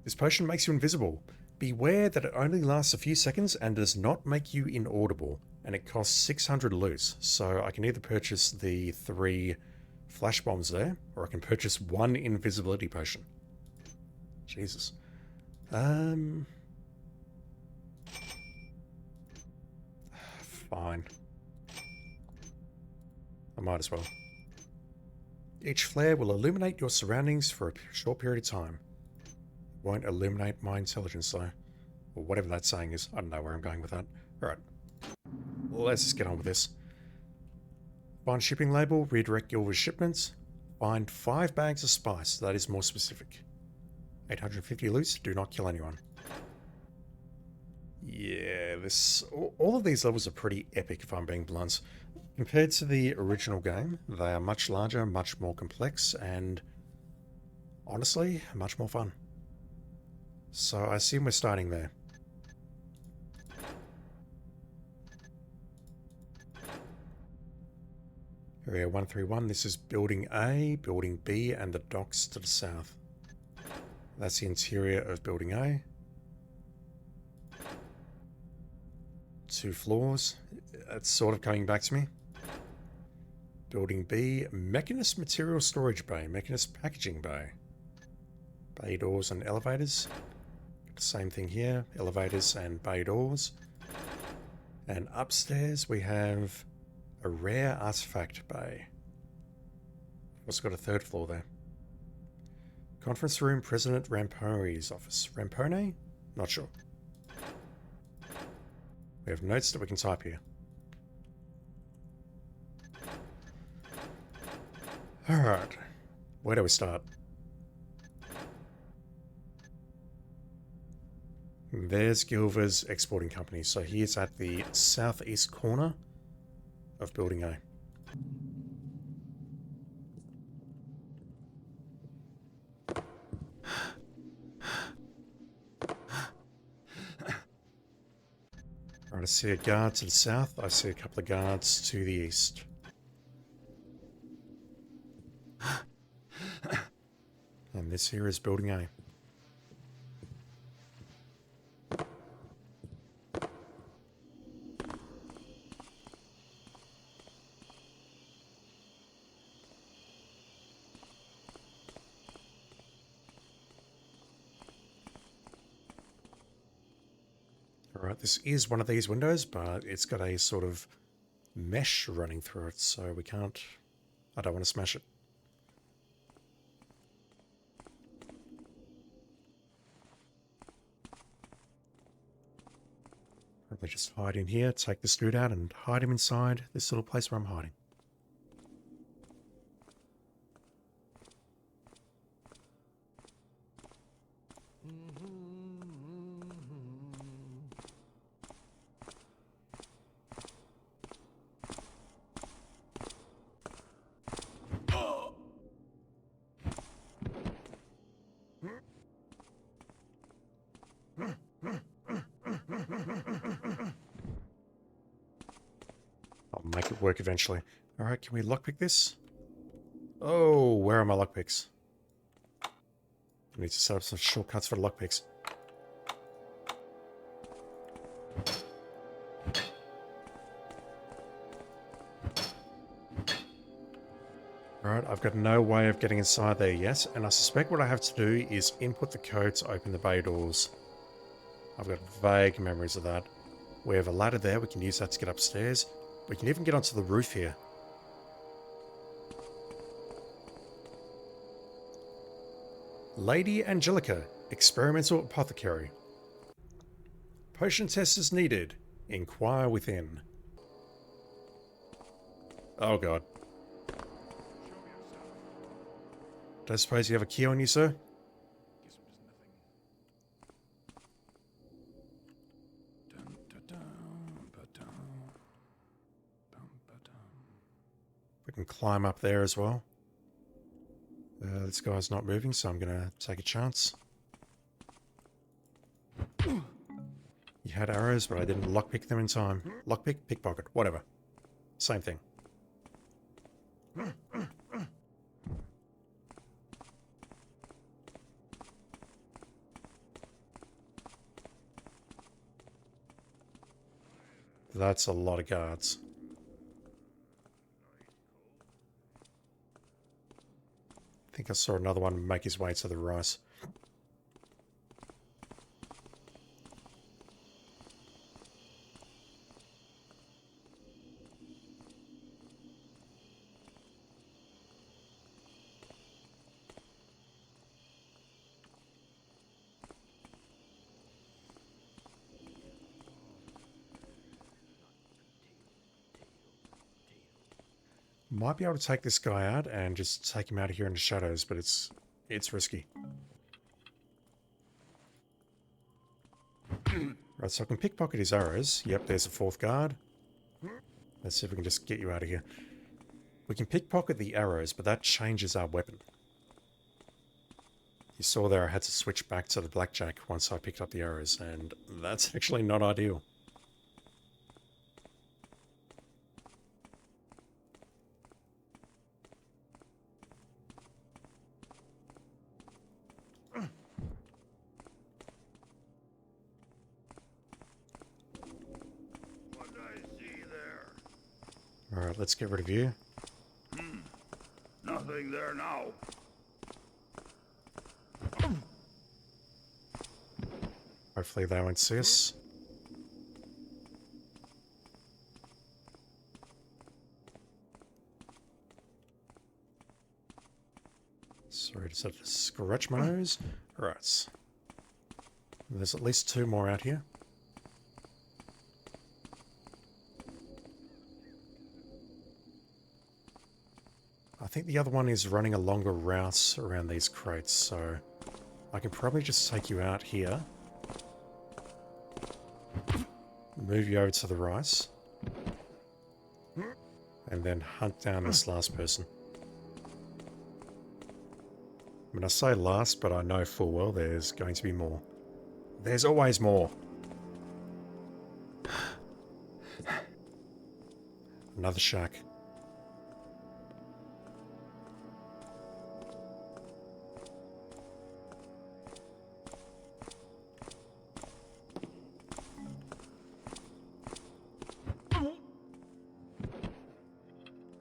This potion makes you invisible. Beware that it only lasts a few seconds and does not make you inaudible. And it costs 600 loot. So I can either purchase the 3 flash bombs there, or I can purchase 1 invisibility potion. Jesus. Fine. I might as well. Each flare will illuminate your surroundings for a short period of time. It won't illuminate my intelligence though. Or whatever that saying is. I don't know where I'm going with that. Alright. Let's just get on with this. Find shipping label, redirect Gilver's shipments. Find 5 bags of spice. That is more specific. 850 loot, do not kill anyone. Yeah, all of these levels are pretty epic if I'm being blunt. Compared to the original game, they are much larger, much more complex, and honestly, much more fun. So I assume we're starting there. Area 131, this is Building A, Building B, and the docks to the south. That's the interior of Building A. 2 floors. That's sort of coming back to me. Building B, Mechanist Material Storage Bay, Mechanist Packaging Bay. Bay doors and elevators. Same thing here, elevators and bay doors. And upstairs we have a rare artifact bay. What's got a 3rd floor there? Conference room, President Rampone's office. Rampone? Not sure. We have notes that we can type here. Alright. Where do we start? There's Gilver's exporting company. So he's at the southeast corner of Building A. Alright, I see a guard to the south. I see a couple of guards to the east. And this here is Building A. Alright, this is one of these windows, but it's got a sort of mesh running through it, so we can't... I don't want to smash it. Probably just hide in here, take this dude out, and hide him inside this little place where I'm hiding. make it work eventually. Alright, can we lockpick this? Oh, where are my lockpicks? I need to set up some shortcuts for lockpicks. Alright, I've got no way of getting inside there yet, and I suspect what I have to do is input the code to open the bay doors. I've got vague memories of that. We have a ladder there, we can use that to get upstairs. We can even get onto the roof here. Lady Angelica, experimental apothecary. Potion test is needed. Inquire within. Oh god. Do I suppose you have a key on you, sir? Guess there's nothing. Dun, dun, dun, ba-dum. Bum, ba-dum. We can climb up there as well. This guy's not moving, so I'm gonna take a chance. You had arrows, but I didn't lockpick them in time. Lockpick, pickpocket, whatever. Same thing. That's a lot of guards. I think I saw another one make his way to the right. Might be able to take this guy out and just take him out of here in the shadows, but it's risky. Right, so I can pickpocket his arrows. Yep, there's a fourth guard. Let's see if we can just get you out of here. We can pickpocket the arrows, but that changes our weapon. You saw there I had to switch back to the blackjack once I picked up the arrows, and that's actually not ideal. Alright, let's get rid of you. Nothing there now. Hopefully they won't see us. Sorry, just have to scratch my nose. Right. There's at least two more out here. I think the other one is running a longer route around these crates, so I can probably just take you out here. Move you over to the right. And then hunt down this last person. I mean, I say last, but I know full well there's going to be more. There's always more. Another shack.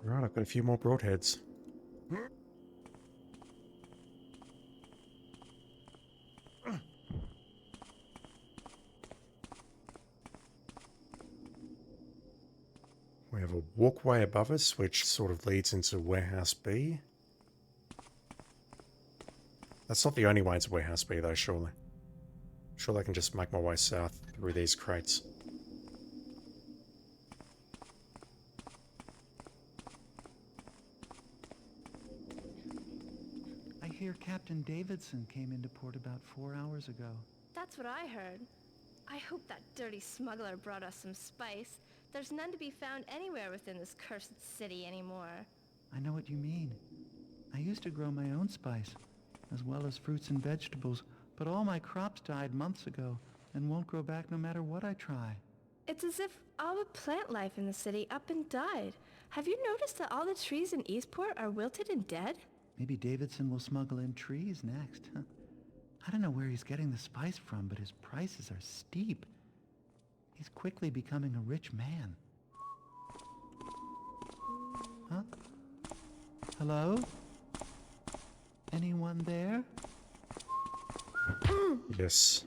Right, I've got a few more broadheads. We have a walkway above us, which sort of leads into Warehouse B. That's not the only way into Warehouse B, though, surely. Surely I can just make my way south through these crates. I hear Captain Davidson came into port about 4 hours ago. That's what I heard. I hope that dirty smuggler brought us some spice. There's none to be found anywhere within this cursed city anymore. I know what you mean. I used to grow my own spice, as well as fruits and vegetables, but all my crops died months ago and won't grow back no matter what I try. It's as if all the plant life in the city up and died. Have you noticed that all the trees in Eastport are wilted and dead? Maybe Davidson will smuggle in trees next. Huh? I don't know where he's getting the spice from, but his prices are steep. He's quickly becoming a rich man. Huh? Hello? Anyone there? Yes.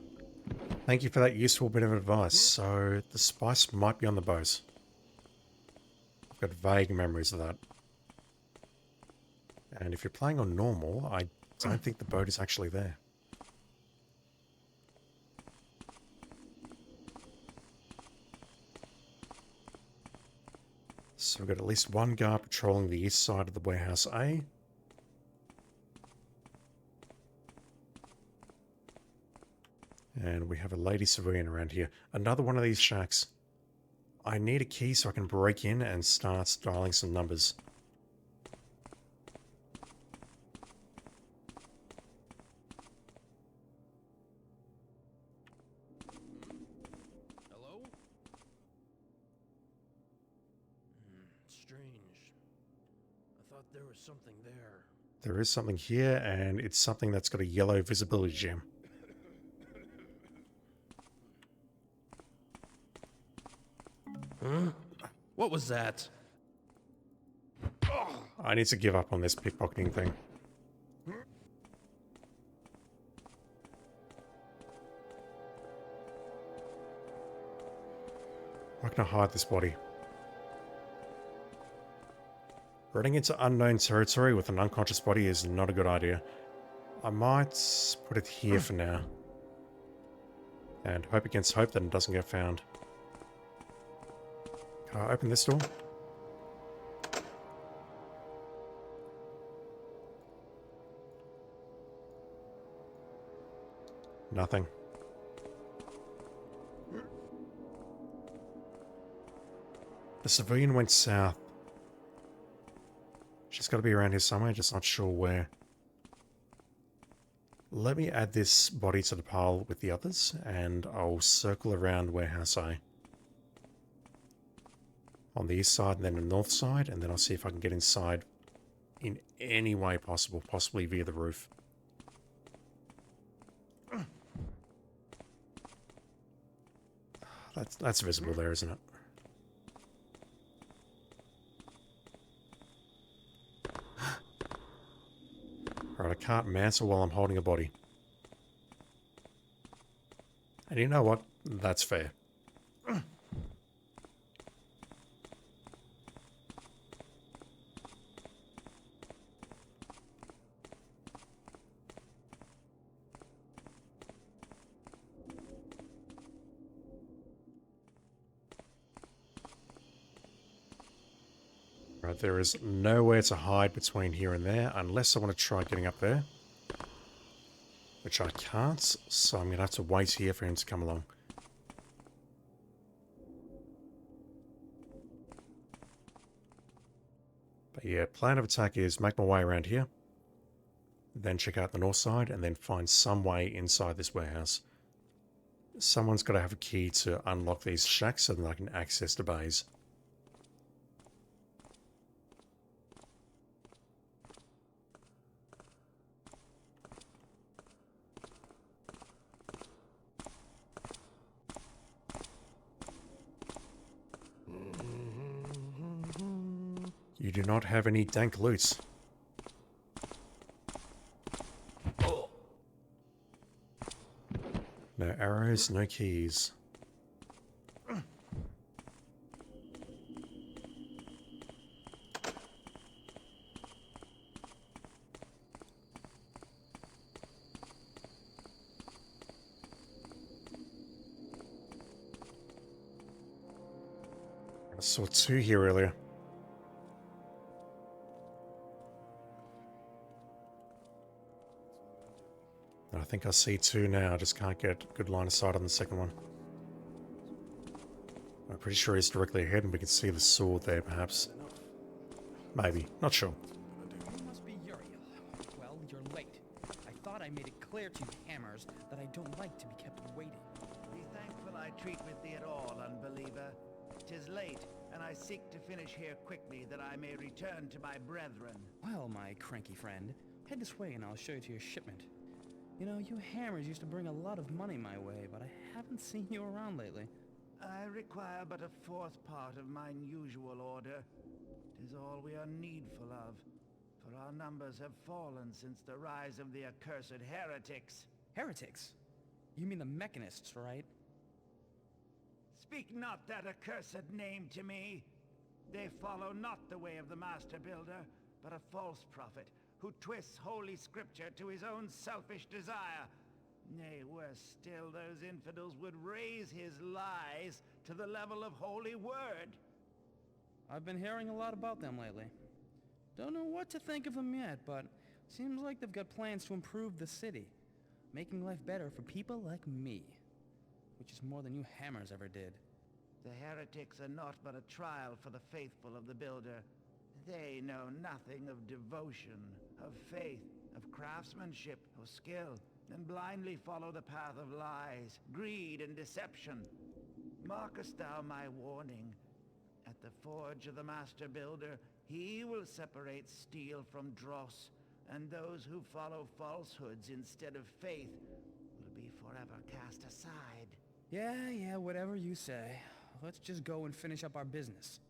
Thank you for that useful bit of advice. So, the spice might be on the boat. I've got vague memories of that. And if you're playing on normal, I don't think the boat is actually there. So we've got at least one guard patrolling the east side of the warehouse A. And we have a lady civilian around here. Another one of these shacks. I need a key so I can break in and start dialing some numbers. Hello? Strange. I thought there was something there. There is something here, and it's something that's got a yellow visibility gem. Huh? What was that? I need to give up on this pickpocketing thing. Where can I hide this body? Running into unknown territory with an unconscious body is not a good idea. I might put it here for now. And hope against hope that it doesn't get found. Can I open this door? Nothing. The civilian went south. She's got to be around here somewhere, just not sure where. Let me add this body to the pile with the others, and I'll circle around Warehouse A. On the east side and then the north side, and then I'll see if I can get inside in any way possible, possibly via the roof. That's visible there, isn't it? Alright, I can't mantle while I'm holding a body. And you know what? That's fair. Right, there is nowhere to hide between here and there unless I want to try getting up there. Which I can't, so I'm going to have to wait here for him to come along. But yeah, plan of attack is make my way around here. Then check out the north side and then find some way inside this warehouse. Someone's got to have a key to unlock these shacks so that I can access the bays. You do not have any dank loot. No arrows, no keys. I saw two here earlier. I think I see two now, I just can't get a good line of sight on the second one. I'm pretty sure he's directly ahead and we can see the sword there, perhaps. Maybe, not sure. You must be Uriel. Well, you're late. I thought I made it clear to you hammers that I don't like to be kept waiting. Be thankful I treat with thee at all, unbeliever. 'Tis late, and I seek to finish here quickly that I may return to my brethren. Well, my cranky friend, head this way and I'll show you to your shipment. You know, you hammers used to bring a lot of money my way, but I haven't seen you around lately. I require but a fourth part of mine usual order. 'Tis all we are needful of, for our numbers have fallen since the rise of the accursed heretics. Heretics? You mean the mechanists, right? Speak not that accursed name to me. They follow not the way of the Master Builder, but a false prophet who twists holy scripture to his own selfish desire. Nay, worse still, those infidels would raise his lies to the level of holy word. I've been hearing a lot about them lately. Don't know what to think of them yet, but seems like they've got plans to improve the city, making life better for people like me, which is more than you hammers ever did. The heretics are naught but a trial for the faithful of the Builder. They know nothing of devotion, of faith, of craftsmanship, of skill, and blindly follow the path of lies, greed, and deception. Markest thou my warning? At the forge of the Master Builder, he will separate steel from dross, and those who follow falsehoods instead of faith will be forever cast aside. Yeah, whatever you say. Let's just go and finish up our business.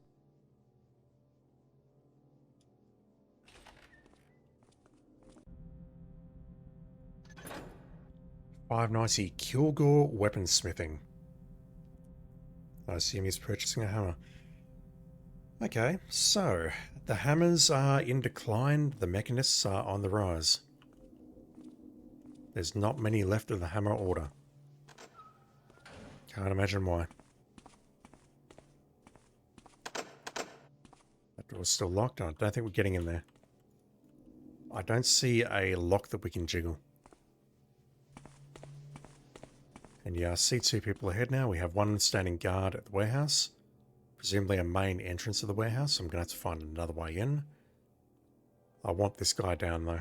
$5.90 Kilgore Weaponsmithing. I assume he's purchasing a hammer. Okay, so the hammers are in decline, the mechanists are on the rise. There's not many left of the hammer order. Can't imagine why. That door's still locked. I don't think we're getting in there. I don't see a lock that we can jiggle. And yeah, I see two people ahead now. We have one standing guard at the warehouse. Presumably a main entrance of the warehouse. I'm going to have to find another way in. I want this guy down though.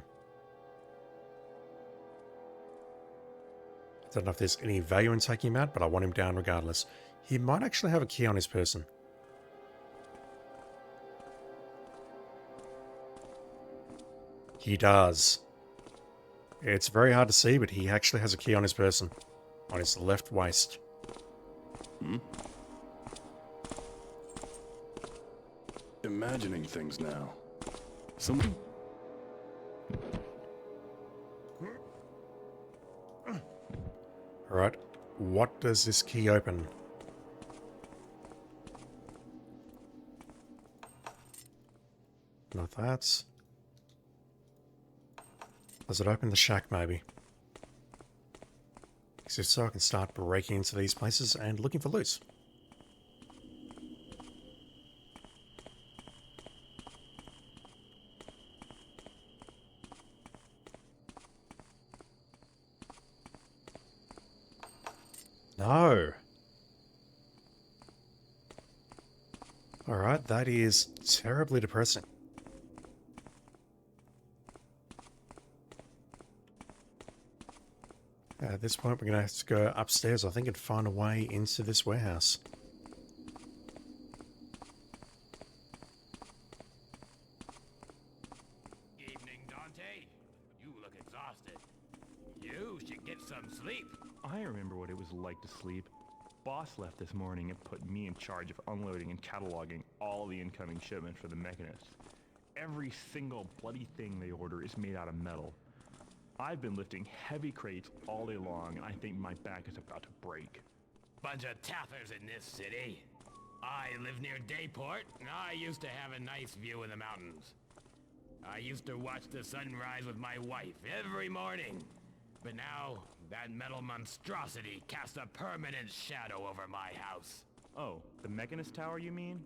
I don't know if there's any value in taking him out, but I want him down regardless. He might actually have a key on his person. He does. It's very hard to see, but he actually has a key on his person. On his left waist. Imagining things now. Someone... Alright, what does this key open? Not that. Does it open the shack maybe? Because if so, I can start breaking into these places and looking for loot. No. Alright, that is terribly depressing. At this point, we're going to have to go upstairs, I think, and find a way into this warehouse. Evening, Dante. You look exhausted. You should get some sleep. I remember what it was like to sleep. Boss left this morning and put me in charge of unloading and cataloging all the incoming shipments for the mechanists. Every single bloody thing they order is made out of metal. I've been lifting heavy crates all day long, and I think my back is about to break. Bunch of taffers in this city. I live near Dayport, and I used to have a nice view of the mountains. I used to watch the sunrise with my wife every morning. But now, that metal monstrosity casts a permanent shadow over my house. Oh, the Mechanist Tower, you mean?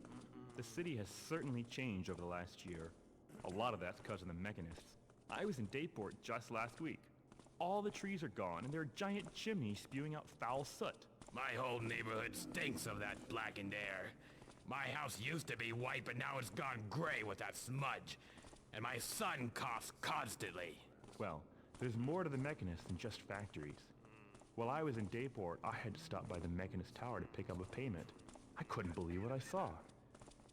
The city has certainly changed over the last year. A lot of that's because of the Mechanists. I was in Dayport just last week. All the trees are gone, and there are giant chimneys spewing out foul soot. My whole neighborhood stinks of that blackened air. My house used to be white, but now it's gone gray with that smudge. And my son coughs constantly. Well, there's more to the Mechanists than just factories. While I was in Dayport, I had to stop by the Mechanist Tower to pick up a payment. I couldn't believe what I saw.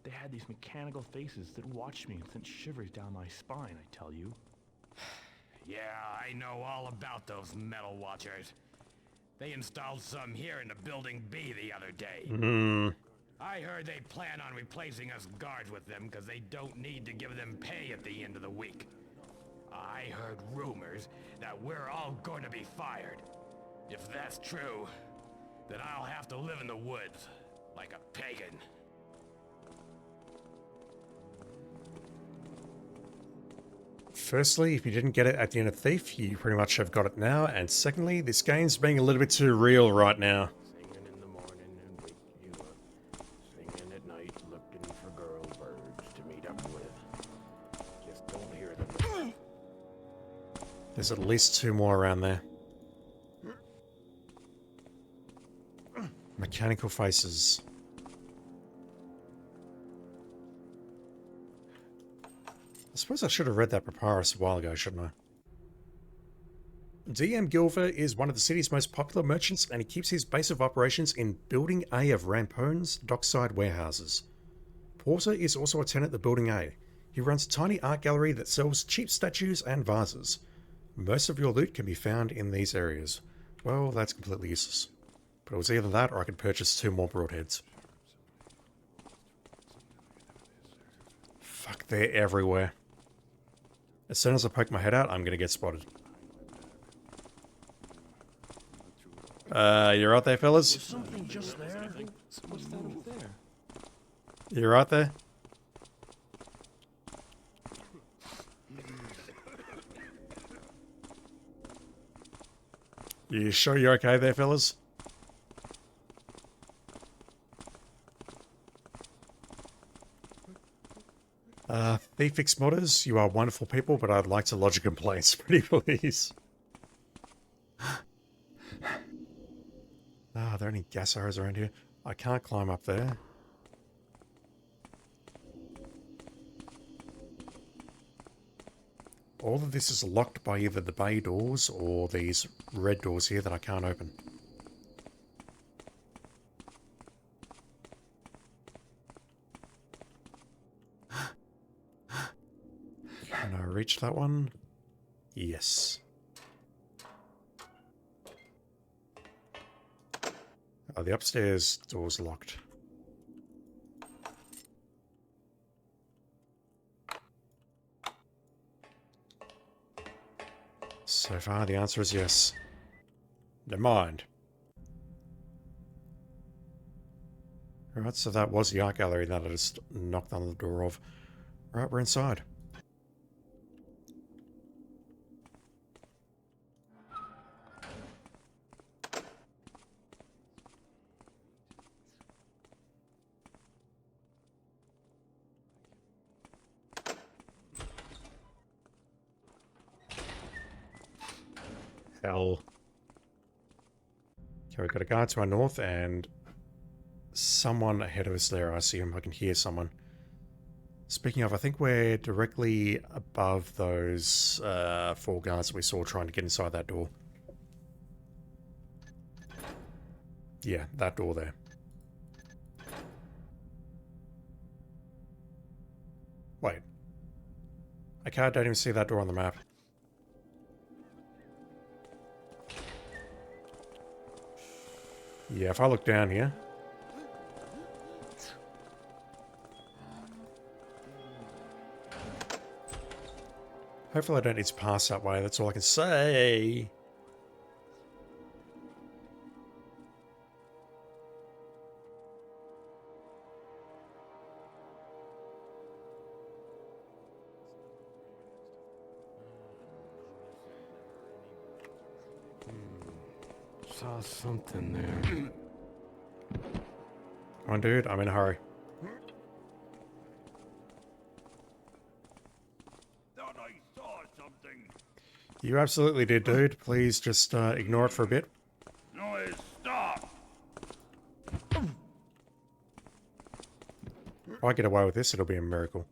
They had these mechanical faces that watched me and sent shivers down my spine, I tell you. Yeah, I know all about those metal watchers. They installed some here in the Building B the other day. I heard they plan on replacing us guards with them because they don't need to give them pay at the end of the week. I heard rumors that we're all going to be fired. If that's true, then I'll have to live in the woods like a pagan. Firstly, if you didn't get it at the end of Thief, you pretty much have got it now. And secondly, this game's being a little bit too real right now. Singing in the morning and wake you up. Singing at night, looking for girl birds to meet up with. Just don't hear them. There's at least 2 more around there. Mechanical faces. I suppose I should have read that papyrus a while ago, shouldn't I? DM Gilver is one of the city's most popular merchants, and he keeps his base of operations in Building A of Rampone's dockside warehouses. Porter is also a tenant at Building A. He runs a tiny art gallery that sells cheap statues and vases. Most of your loot can be found in these areas. Well, that's completely useless. But it was either that or I could purchase 2 more broadheads. Fuck, they're everywhere. As soon as I poke my head out, I'm gonna get spotted. You right there, fellas? Something just there. What's that up there? You right there? You sure you're okay there, fellas? Thiefix modders, you are wonderful people, but I'd like to lodge a complaint, pretty please. Are there any gas arrows around here? I can't climb up there. All of this is locked by either the bay doors or these red doors here that I can't open. Can I reach that one? Yes. Oh, the upstairs door's locked. So far, the answer is yes. Never mind. Alright, so that was the art gallery that I just knocked on the door of. Right, we're inside. Hell. Okay, we've got a guard to our north and someone ahead of us there. I see him. I can hear someone. Speaking of, I think we're directly above those 4 guards that we saw trying to get inside that door. Yeah, that door there. Wait. Okay, I don't even see that door on the map. Yeah, if I look down here. Hopefully I don't need to pass that way, that's all I can say. Saw something there. Come on, dude, I'm in a hurry. Thought I saw something. You absolutely did, dude. Please just ignore it for a bit. Noise, stop. If I get away with this, it'll be a miracle.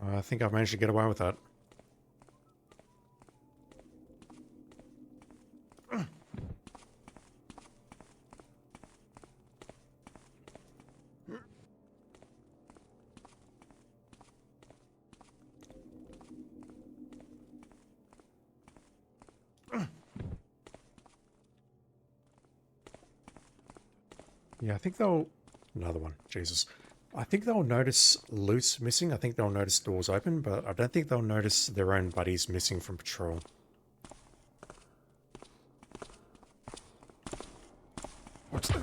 I think I've managed to get away with that. Yeah, I think they'll... Another one. Jesus. I think they'll notice loot missing. I think they'll notice doors open, but I don't think they'll notice their own buddies missing from patrol. What's that?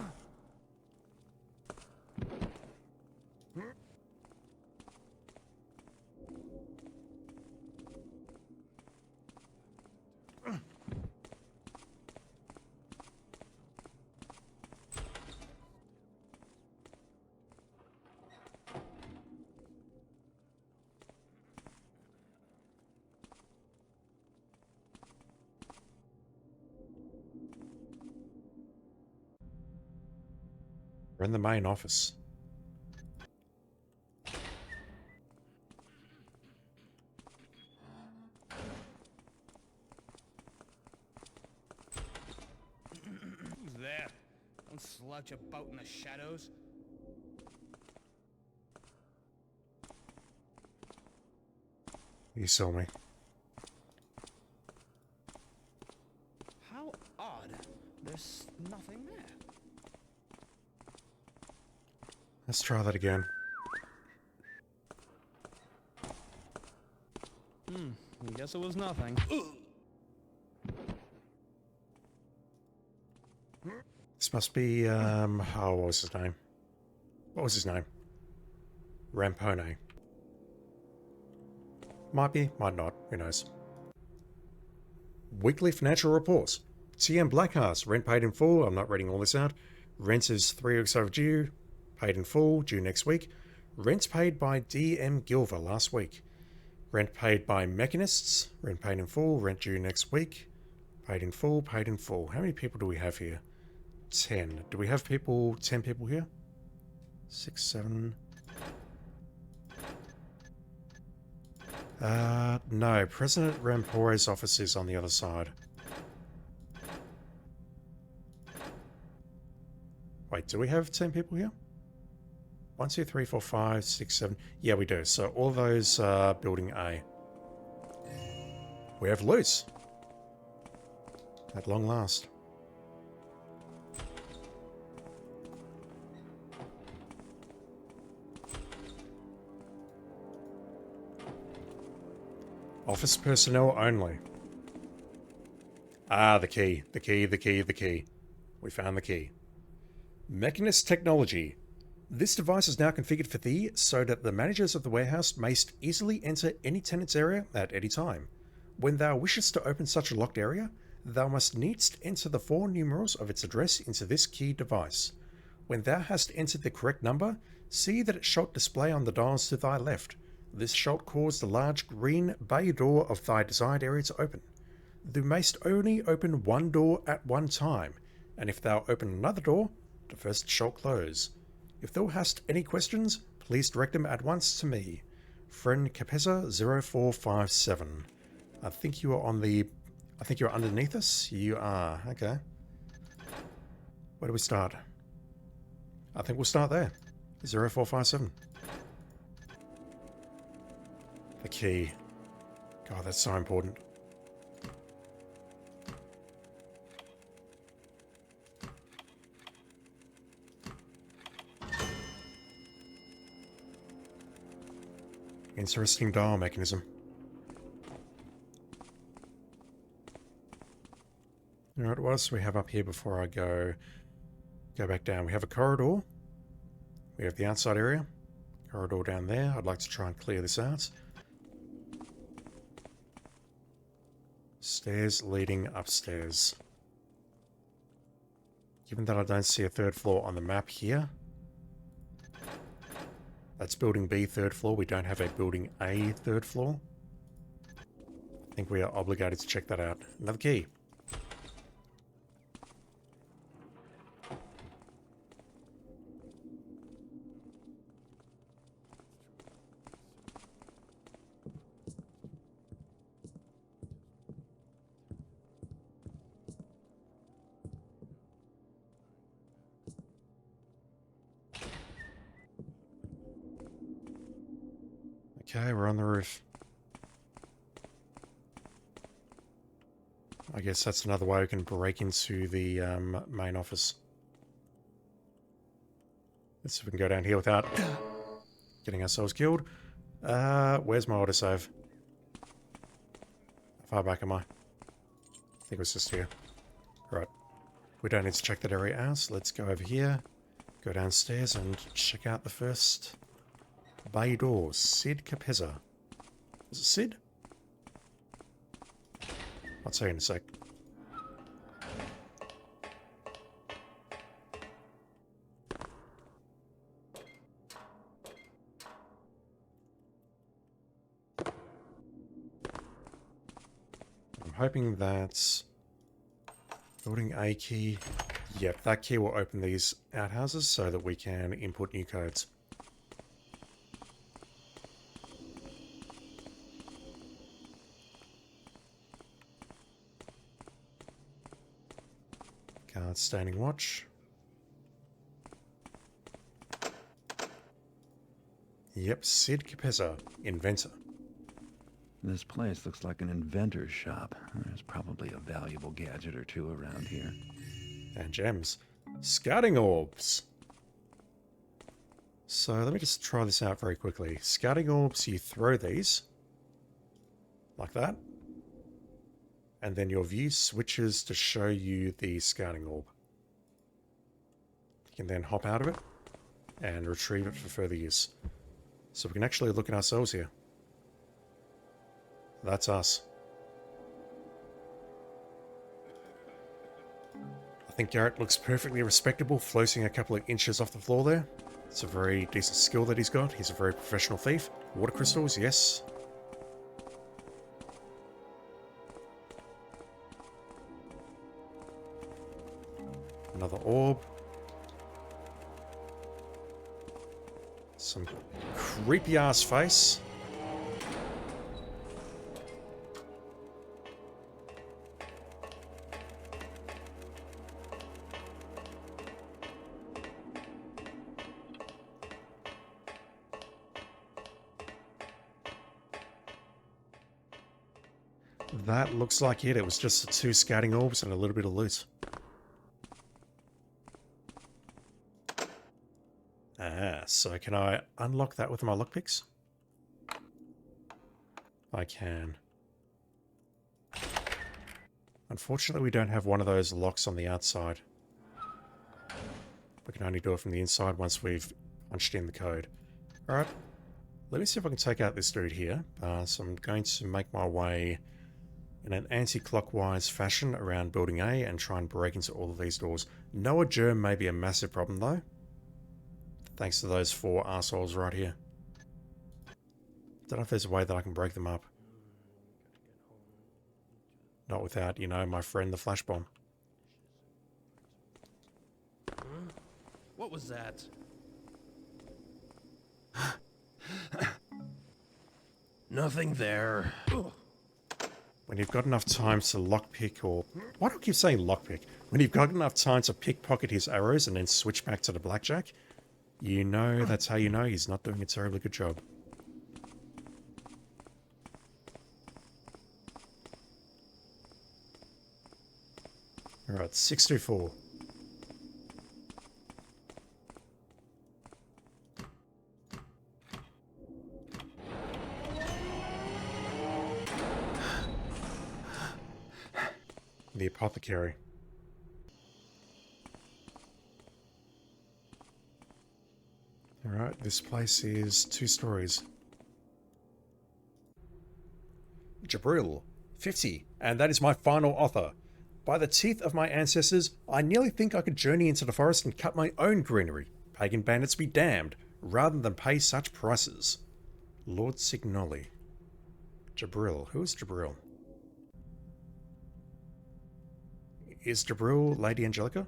We're in the main office. Who's there? Don't slouch about in the shadows. You saw me. How odd. There's nothing there. Let's try that again. I guess it was nothing. This must be, oh, what was his name? What was his name? Rampone. Might be, might not, who knows. Weekly financial reports. TM Blackhearts, rent paid in full, I'm not reading all this out. Rent is 3 weeks overdue, paid in full, due next week. Rent paid by DM Gilver last week. Rent paid by Mechanists, rent paid in full, rent due next week. Paid in full, paid in full. How many people do we have here? 10. Do we have 10 people here? 6, 7... no. President Rampore's office is on the other side. Wait, do we have 10 people here? 1, 2, 3, 4, 5, 6, 7. Yeah, we do. So all those are building A. We have loot. At long last. Office personnel only. Ah, the key. The key, the key, the key. We found the key. Mechanist technology. This device is now configured for thee so that the managers of the warehouse mayst easily enter any tenant's area at any time. When thou wishest to open such a locked area, thou must needs enter the 4 numerals of its address into this key device. When thou hast entered the correct number, see that it shalt display on the dials to thy left. This shalt cause the large green bay door of thy desired area to open. Thou mayst only open one door at one time, and if thou open another door, the first shall close. If thou hast any questions, please direct them at once to me, friend Capeza 0457. I think you are I think you're underneath us? You are, okay. Where do we start? I think we'll start there. 0457. The key. God, that's so important. Interesting dial mechanism. Alright, what else do we have up here before I go back down? We have a corridor. We have the outside area. Corridor down there. I'd like to try and clear this out. Stairs leading upstairs. Given that I don't see a 3rd floor on the map here. That's building B 3rd floor. We don't have a building A 3rd floor. I think we are obligated to check that out. Another key. Okay, we're on the roof. I guess that's another way we can break into the main office. Let's see if we can go down here without getting ourselves killed. Where's my autosave? How far back am I? I think it was just here. Right. We don't need to check that area out, so let's go over here, go downstairs and check out the first bay door. Sid Capezza. Is it Sid? I'll tell you in a sec. I'm hoping that's building A key. Yep, that key will open these outhouses so that we can input new codes. Guard standing watch. Yep, Sid Capezza, inventor. This place looks like an inventor's shop. There's probably a valuable gadget or two around here. And gems. Scouting orbs. So let me just try this out very quickly. Scouting orbs, you throw these. Like that. And then your view switches to show you the scouting orb. You can then hop out of it and retrieve it for further use. So we can actually look at ourselves here. That's us. I think Garrett looks perfectly respectable, floating a couple of inches off the floor there. It's a very decent skill that he's got. He's a very professional thief. Water crystals, yes. Another orb. Some creepy ass face. That looks like it. It was just the 2 scouting orbs and a little bit of loot. So can I unlock that with my lockpicks? I can. Unfortunately, we don't have one of those locks on the outside. We can only do it from the inside once we've punched in the code. Alright, let me see if I can take out this dude here. So I'm going to make my way in an anti-clockwise fashion around building A and try and break into all of these doors. Noah germ may be a massive problem though. Thanks to those 4 assholes right here. Don't know if there's a way that I can break them up. Not without, you know, my friend the flash bomb. What was that? Nothing there. When you've got enough time to lockpick or... Why do I keep saying lockpick? When you've got enough time to pickpocket his arrows and then switch back to the blackjack, you know that's how you know he's not doing a terribly good job. Alright, 624. The apothecary. Alright, this place is 2 stories. Jabril, 50, and that is my final offer. By the teeth of my ancestors, I nearly think I could journey into the forest and cut my own greenery. Pagan bandits be damned, rather than pay such prices. Lord Signoli. Jabril, who is Jabril? Is Jabril Lady Angelica?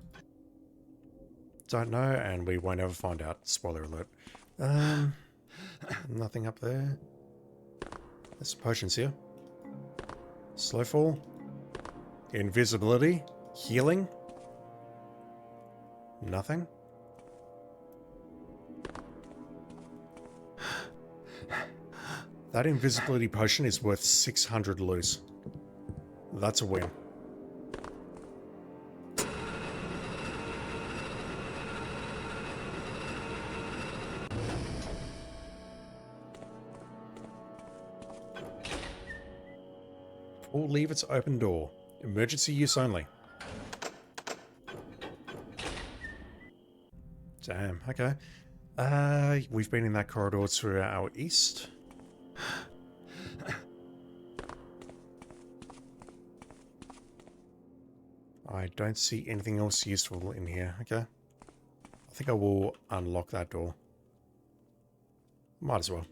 Don't know, and we won't ever find out. Spoiler alert. Nothing up there. There's some potions here. Slow fall. Invisibility. Healing. Nothing. That invisibility potion is worth 600 loose. That's a win. Or leave its open door. Emergency use only. Damn, okay. We've been in that corridor to our east. I don't see anything else useful in here, okay? I think I will unlock that door. Might as well.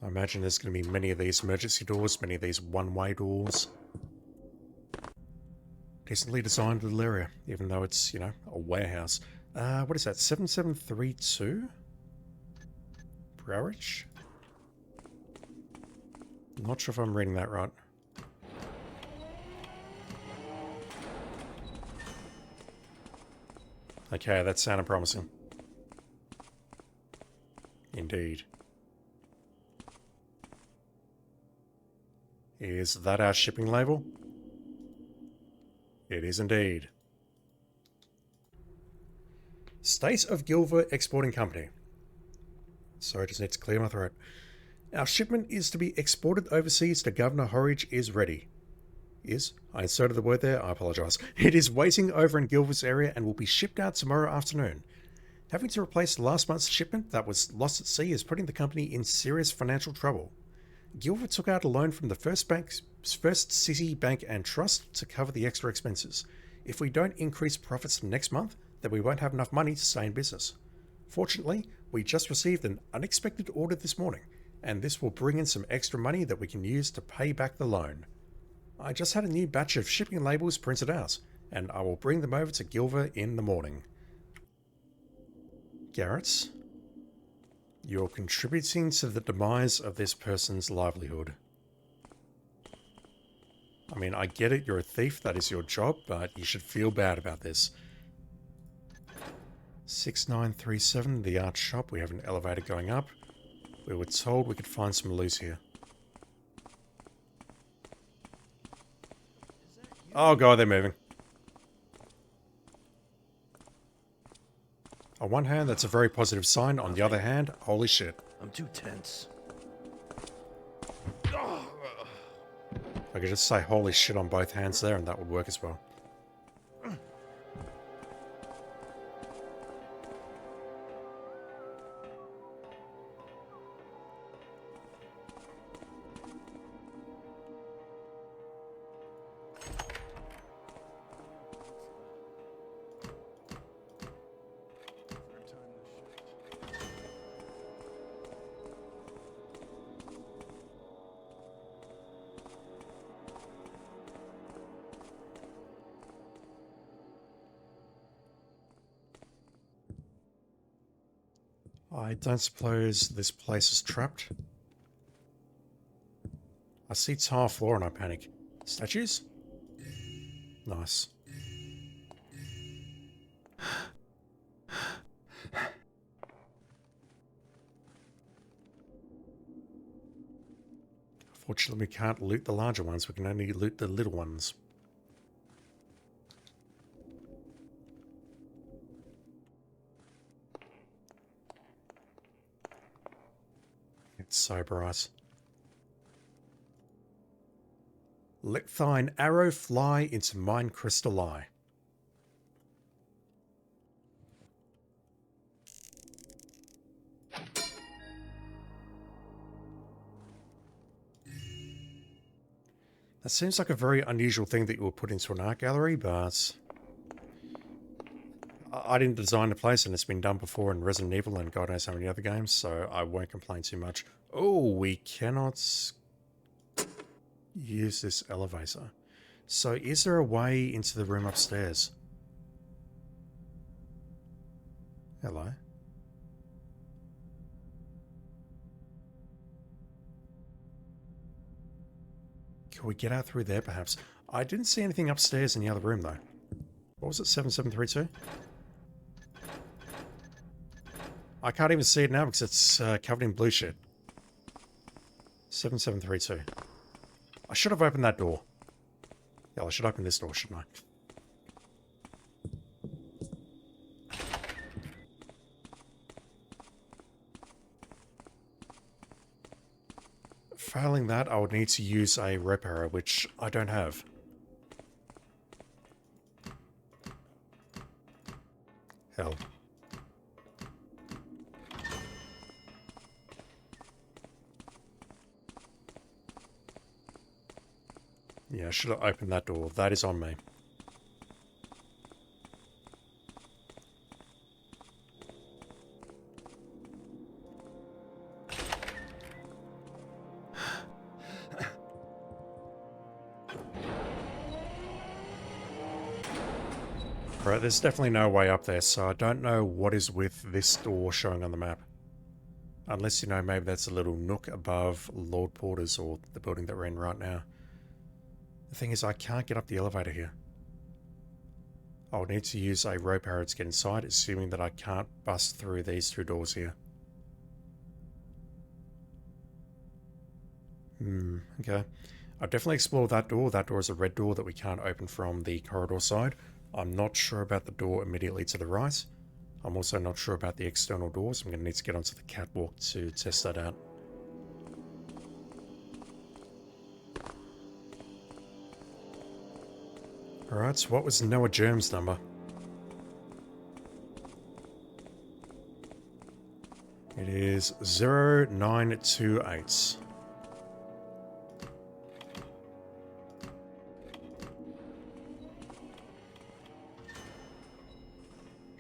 I imagine there's going to be many of these emergency doors, many of these one-way doors. Decently designed little area, even though it's, you know, a warehouse. What is that? 7732? Browich? Not sure if I'm reading that right. Okay, that sounded promising. Indeed. Is that our shipping label? It is indeed. State of Gilver Exporting Company. Sorry, I just need to clear my throat. Our shipment is to be exported overseas to Governor Horridge is ready. Is? I inserted the word there, I apologise. It is waiting over in Gilver's area and will be shipped out tomorrow afternoon. Having to replace last month's shipment that was lost at sea is putting the company in serious financial trouble. Gilver took out a loan from the First City Bank and Trust to cover the extra expenses. If we don't increase profits next month, then we won't have enough money to stay in business. Fortunately, we just received an unexpected order this morning, and this will bring in some extra money that we can use to pay back the loan. I just had a new batch of shipping labels printed out, and I will bring them over to Gilver in the morning. Garrett, you're contributing to the demise of this person's livelihood. I mean, I get it, you're a thief, that is your job, but you should feel bad about this. 6937, the art shop. We have an elevator going up. We were told we could find some loot here. Oh god, they're moving. On one hand, that's a very positive sign. On the other hand, holy shit. I'm too tense. I could just say holy shit on both hands there and that would work as well. I don't suppose this place is trapped. I see tile floor and I panic. Statues? Nice. Fortunately, we can't loot the larger ones. We can only loot the little ones. It's so bright. Let thine arrow fly into mine crystal eye. That seems like a very unusual thing that you would put into an art gallery, but I didn't design the place and it's been done before in Resident Evil and God knows how many other games, so I won't complain too much. Oh, we cannot use this elevator. So is there a way into the room upstairs? Hello? Can we get out through there, perhaps? I didn't see anything upstairs in the other room, though. What was it, 7732? I can't even see it now because it's covered in blue shit. 7732. I should have opened that door. Yeah, I should open this door, shouldn't I? Failing that, I would need to use a rope arrow, which I don't have. Hell. Yeah, I should have opened that door. That is on me. Right, there's definitely no way up there, so I don't know what is with this door showing on the map. Unless, you know, maybe that's a little nook above Lord Porter's or the building that we're in right now. The thing is, I can't get up the elevator here. I'll need to use a rope arrow to get inside, assuming that I can't bust through these two doors here. Okay. I'll definitely explore that door. That door is a red door that we can't open from the corridor side. I'm not sure about the door immediately to the right. I'm also not sure about the external doors. I'm going to need to get onto the catwalk to test that out. Alright, so what was Noah Germ's number? It is 0928.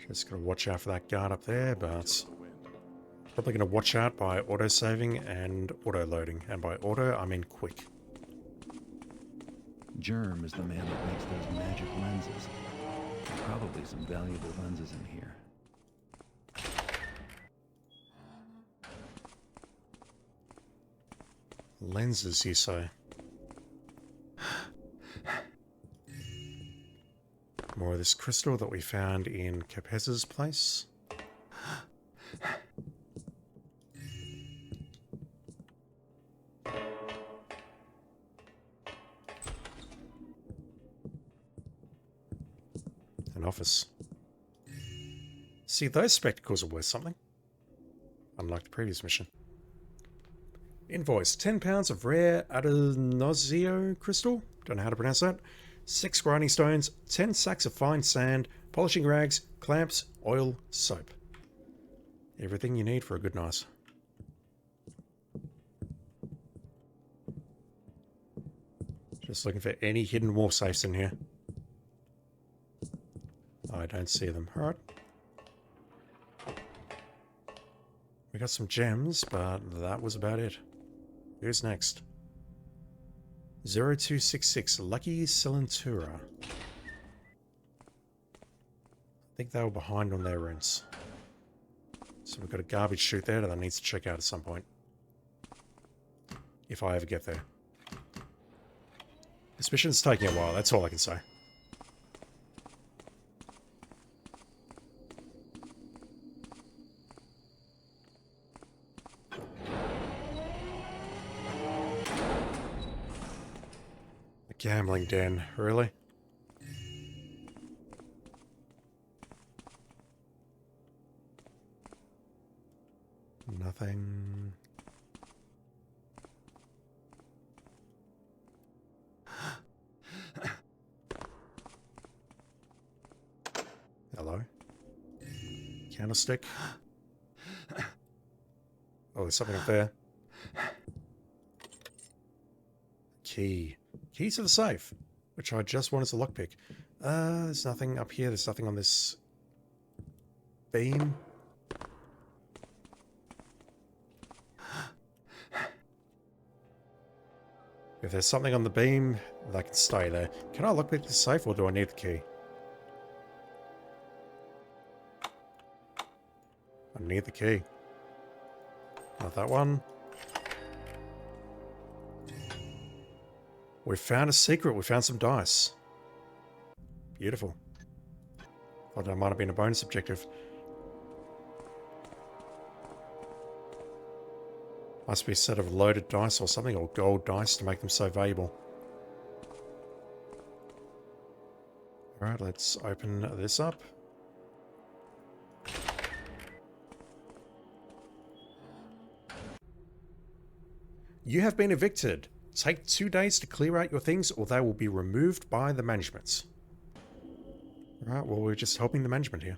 Just gotta watch out for that guard up there, but probably gonna watch out by auto-saving and auto-loading. And by auto, I mean quick. Germ is the man that makes those magic lenses. Probably some valuable lenses in here. Lenses, you say? More of this crystal that we found in Capez's place. An office. See, those spectacles are worth something. Unlike the previous mission. Invoice, 10 pounds of rare adenosio crystal. Don't know how to pronounce that. 6 grinding stones, 10 sacks of fine sand, polishing rags, clamps, oil, soap. Everything you need for a good night. Just looking for any hidden wall safes in here. I don't see them. Alright. We got some gems, but that was about it. Who's next? 0266, Lucky Silentura. I think they were behind on their rents. So we've got a garbage chute there that I need to check out at some point. If I ever get there. This mission's taking a while, that's all I can say. Gambling den, really? Nothing. Hello? Candlestick? Oh, there's something up there. Key. Key to the safe, which I just wanted to lockpick. There's nothing up here. There's nothing on this beam. If there's something on the beam, that can stay there. Can I lockpick the safe, or do I need the key? I need the key. Not that one. We found a secret. We found some dice. Beautiful. Thought that might have been a bonus objective. Must be a set of loaded dice or something, or gold dice to make them so valuable. Alright, let's open this up. You have been evicted. Take 2 days to clear out your things or they will be removed by the management. Right, well, we're just helping the management here.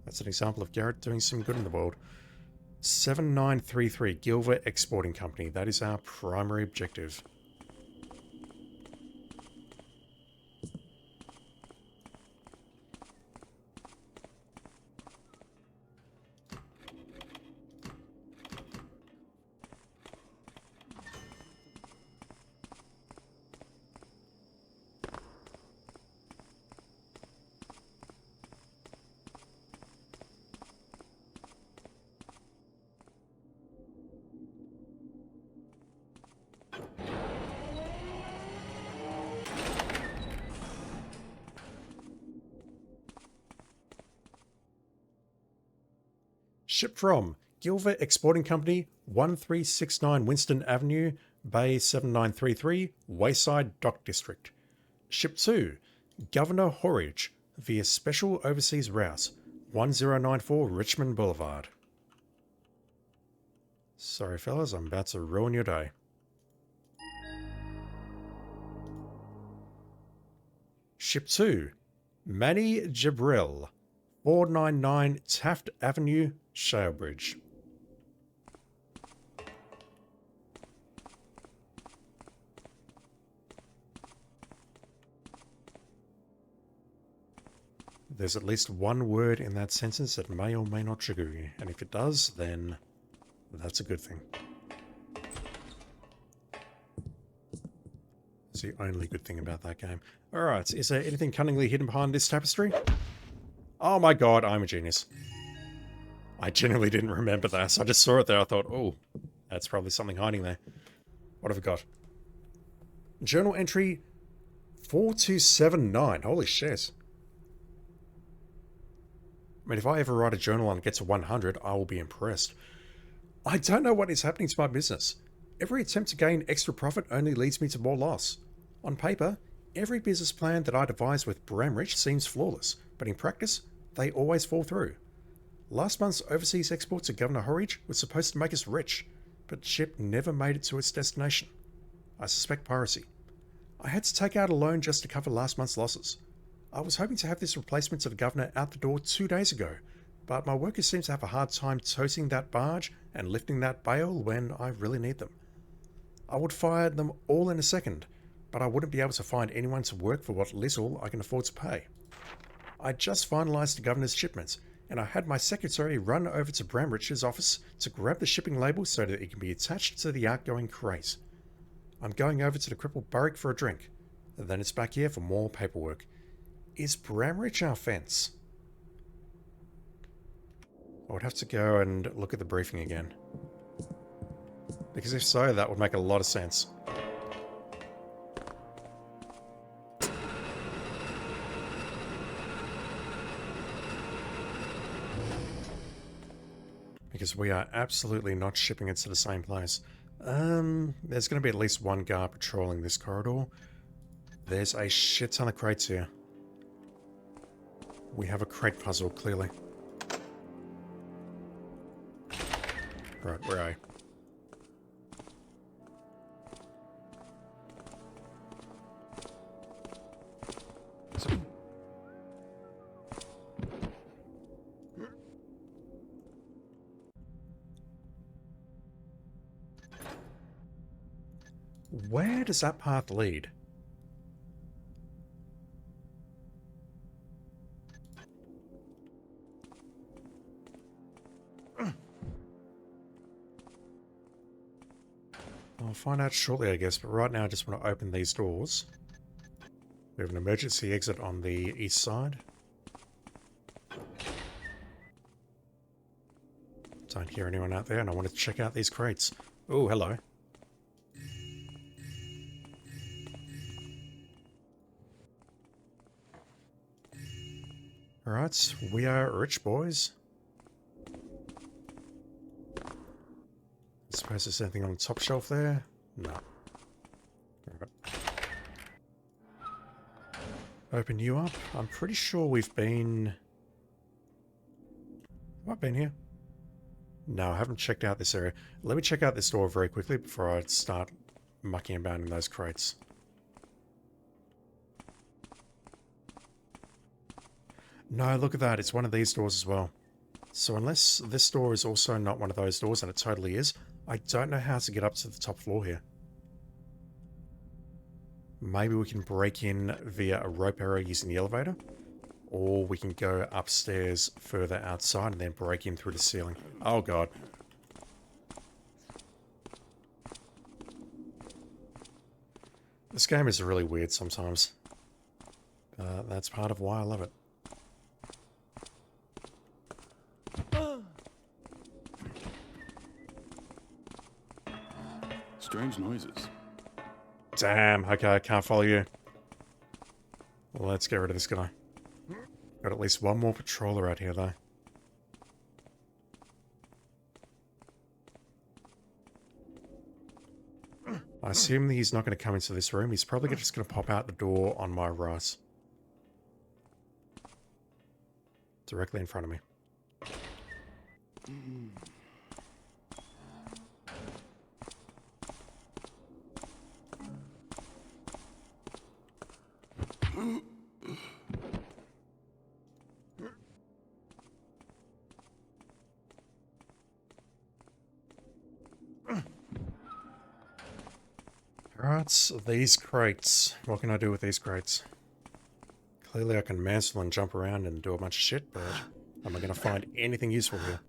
That's an example of Garrett doing some good in the world. 7933 Gilver Exporting Company. That is our primary objective. Shipped from Gilver Exporting Company, 1369 Winston Avenue, Bay 7933, Wayside Dock District. Shipped to Governor Horridge via Special Overseas Route, 1094 Richmond Boulevard. Sorry fellas, I'm about to ruin your day. Shipped to Manny Jabril, 499 Taft Avenue, Shalebridge. There's at least one word in that sentence that may or may not trigger you, and if it does, then that's a good thing. It's the only good thing about that game. Alright, is there anything cunningly hidden behind this tapestry? Oh my god, I'm a genius. I genuinely didn't remember that. I just saw it there. I thought, oh, that's probably something hiding there. What have we got? Journal entry 4279. Holy shit. I mean, if I ever write a journal and get to 100, I will be impressed. I don't know what is happening to my business. Every attempt to gain extra profit only leads me to more loss. On paper, every business plan that I devise with Bramrich seems flawless, but in practice, they always fall through. Last month's overseas export to Governor Horridge was supposed to make us rich, but the ship never made it to its destination. I suspect piracy. I had to take out a loan just to cover last month's losses. I was hoping to have this replacement to the Governor out the door 2 days ago, but my workers seem to have a hard time toting that barge and lifting that bale when I really need them. I would fire them all in a second, but I wouldn't be able to find anyone to work for what little I can afford to pay. I just finalised the Governor's shipment, and I had my secretary run over to Bramrich's office to grab the shipping label so that it can be attached to the outgoing crate. I'm going over to the crippled barrack for a drink, and then it's back here for more paperwork. Is Bramrich our fence? I would have to go and look at the briefing again. Because if so, that would make a lot of sense. Because we are absolutely not shipping it to the same place. There's going to be at least one guard patrolling this corridor. There's a shit ton of crates here. We have a crate puzzle, clearly. Right, where are you? Where does that path lead? I'll find out shortly, I guess, but right now I just want to open these doors. We have an emergency exit on the east side. Don't hear anyone out there, and I want to check out these crates. Oh, hello. Alright, we are rich, boys. I suppose there's anything on the top shelf there? No. Alright. Open you up. I'm pretty sure we've been... Have I been here? No, I haven't checked out this area. Let me check out this door very quickly before I start mucking about in those crates. No, look at that. It's one of these doors as well. So unless this door is also not one of those doors, and it totally is, I don't know how to get up to the top floor here. Maybe we can break in via a rope area using the elevator. Or we can go upstairs further outside and then break in through the ceiling. Oh god. This game is really weird sometimes. That's part of why I love it. Strange noises. Damn, okay, I can't follow you. Well, let's get rid of this guy. Got at least one more patroller out here, though. I assume that he's not going to come into this room. He's probably just going to pop out the door on my right. Directly in front of me. Alright, these crates. What can I do with these crates? Clearly I can mantle and jump around and do a bunch of shit, but am I going to find anything useful here?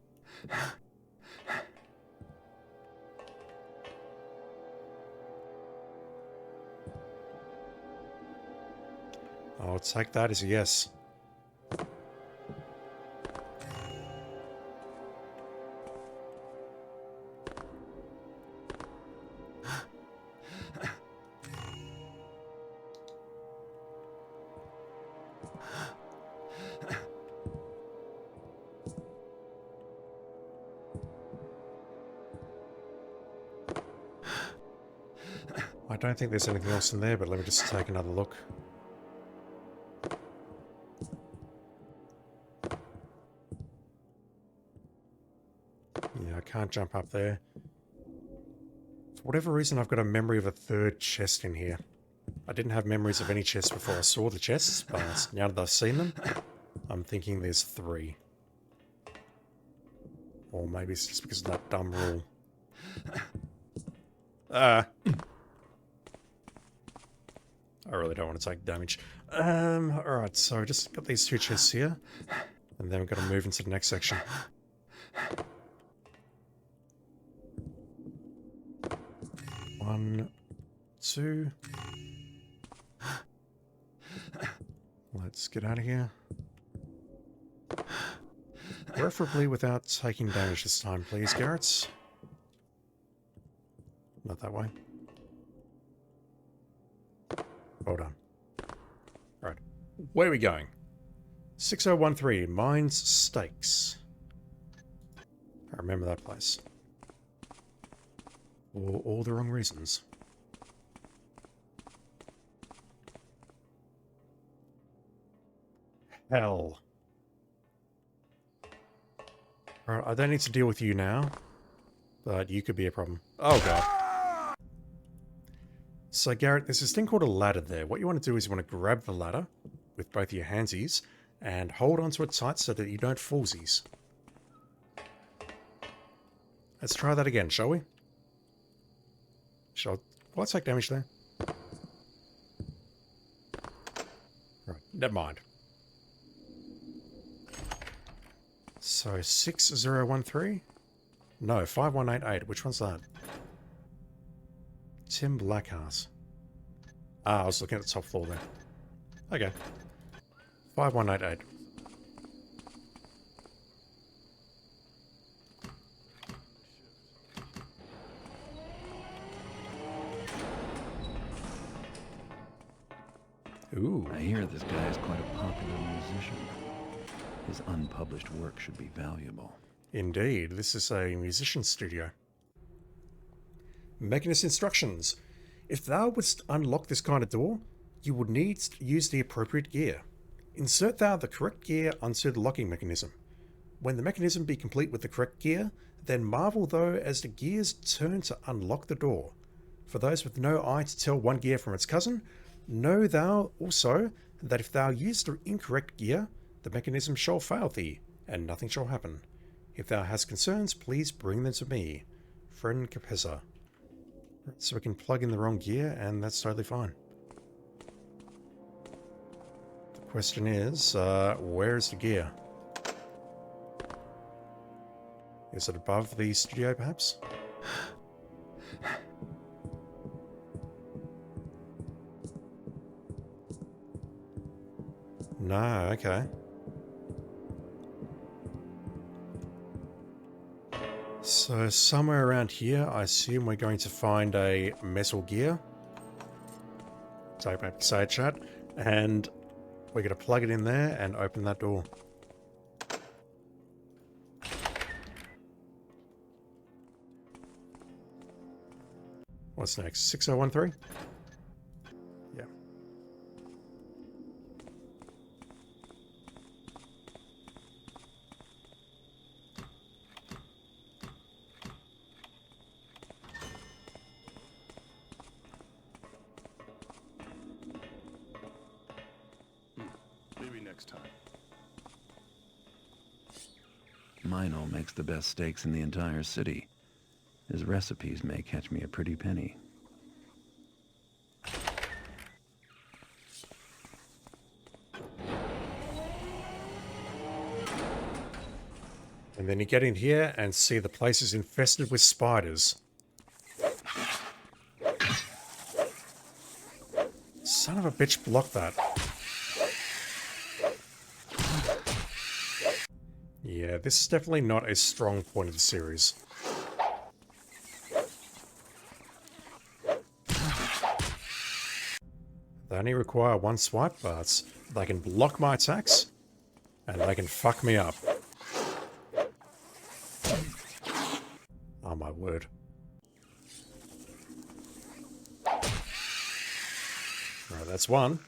I'll take that as a yes. I don't think there's anything else in there, but let me just take another look. Yeah, I can't jump up there. For whatever reason, I've got a memory of a third chest in here. I didn't have memories of any chests before I saw the chests, but now that I've seen them, I'm thinking there's 3. Or maybe it's just because of that dumb rule. I really don't want to take damage. Alright, so just got these 2 chests here. And then we've got to move into the next section. One, 2. Let's get out of here. Preferably without taking damage this time, please, Garrett. Not that way. Well done. Alright. Where are we going? 6013, Mines Stakes. I remember that place. For all the wrong reasons. Hell. Alright, I don't need to deal with you now. But you could be a problem. Oh god. So Garrett, there's this thing called a ladder there. What you want to do is you want to grab the ladder with both your handsies and hold onto it tight so that you don't foolsies. Let's try that again, shall we? Will I take damage there? Right, never mind. So 6013? No, 5188. Which one's that? Tim Blackhouse. Ah, I was looking at the top floor there. Okay. 5188. Ooh. I hear this guy is quite a popular musician. His unpublished work should be valuable. Indeed, this is a musician's studio. Mechanist instructions. If thou wouldst unlock this kind of door, you would need to use the appropriate gear. Insert thou the correct gear onto the locking mechanism. When the mechanism be complete with the correct gear, then marvel though as the gears turn to unlock the door. For those with no eye to tell one gear from its cousin, know thou also that if thou use the incorrect gear, the mechanism shall fail thee, and nothing shall happen. If thou hast concerns, please bring them to me. Friend Capessa. So we can plug in the wrong gear, and that's totally fine. The question is, where is the gear? Is it above the studio, perhaps? No, okay. So somewhere around here, I assume we're going to find a metal gear. Type back side chat, and we're going to plug it in there and open that door. What's next? 6013? Yeah. Maybe next time. Meinl makes the best steaks in the entire city. His recipes may catch me a pretty penny. And then you get in here and see the place is infested with spiders. Son of a bitch, block that. Yeah, this is definitely not a strong point of the series. They only require one swipe, but they can block my attacks, and they can fuck me up. Oh my word. Right, that's one.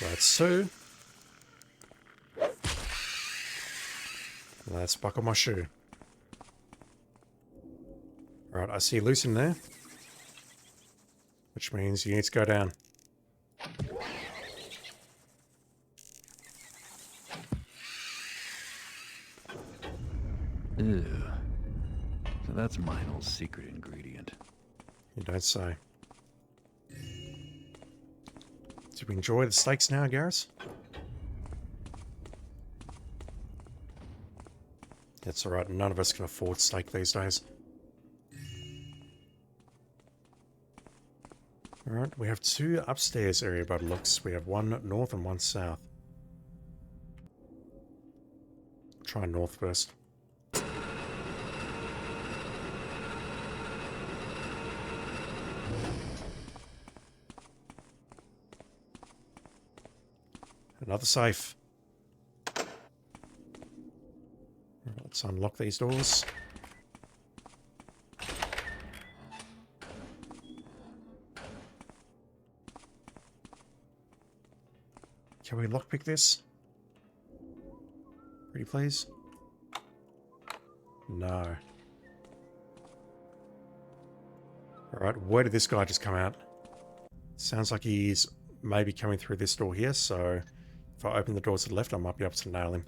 That's two. Let's buckle my shoe. Right, I see loose in there. Which means you need to go down. Ew. So that's Meinl's secret ingredient. You don't say. Do we enjoy the steaks now, Garrus? That's alright, none of us can afford steak these days. Alright, we have two upstairs area by the looks. We have one north and one south. Try north first. Another safe. Let's unlock these doors. Can we lockpick this? Pretty please? No. Alright, where did this guy just come out? Sounds like he's maybe coming through this door here, so if I open the door to the left, I might be able to nail him.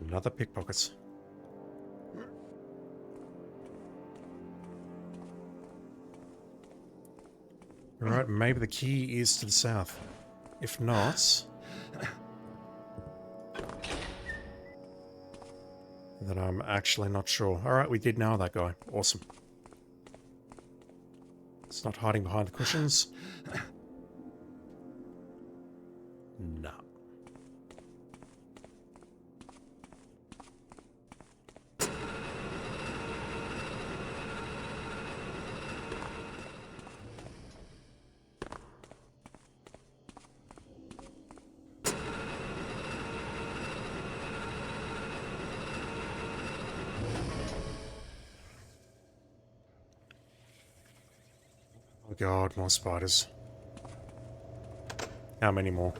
Another pickpockets. Alright, maybe the key is to the south. If not... then I'm actually not sure. Alright, we did nail that guy. Awesome. It's not hiding behind the cushions. No. Oh god, more spiders. How many more?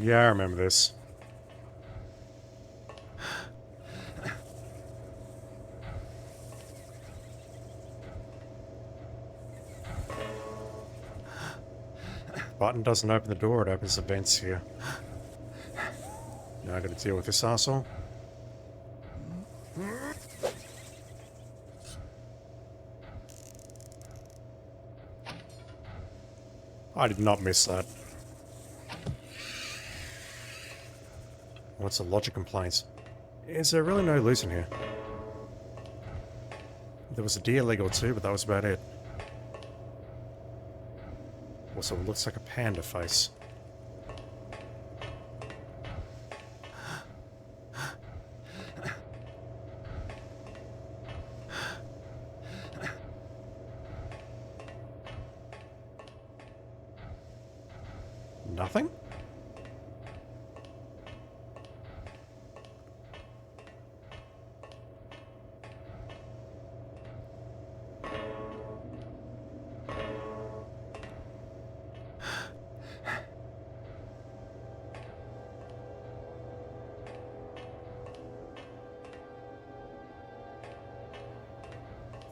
Yeah, I remember this. Button doesn't open the door, it opens the vents here. Now I gotta deal with this arsehole. I did not miss that. What's the logic complaints? Is there really no loot in here? There was a deer leg or two, but that was about it. Also, it looks like a panda face. Nothing?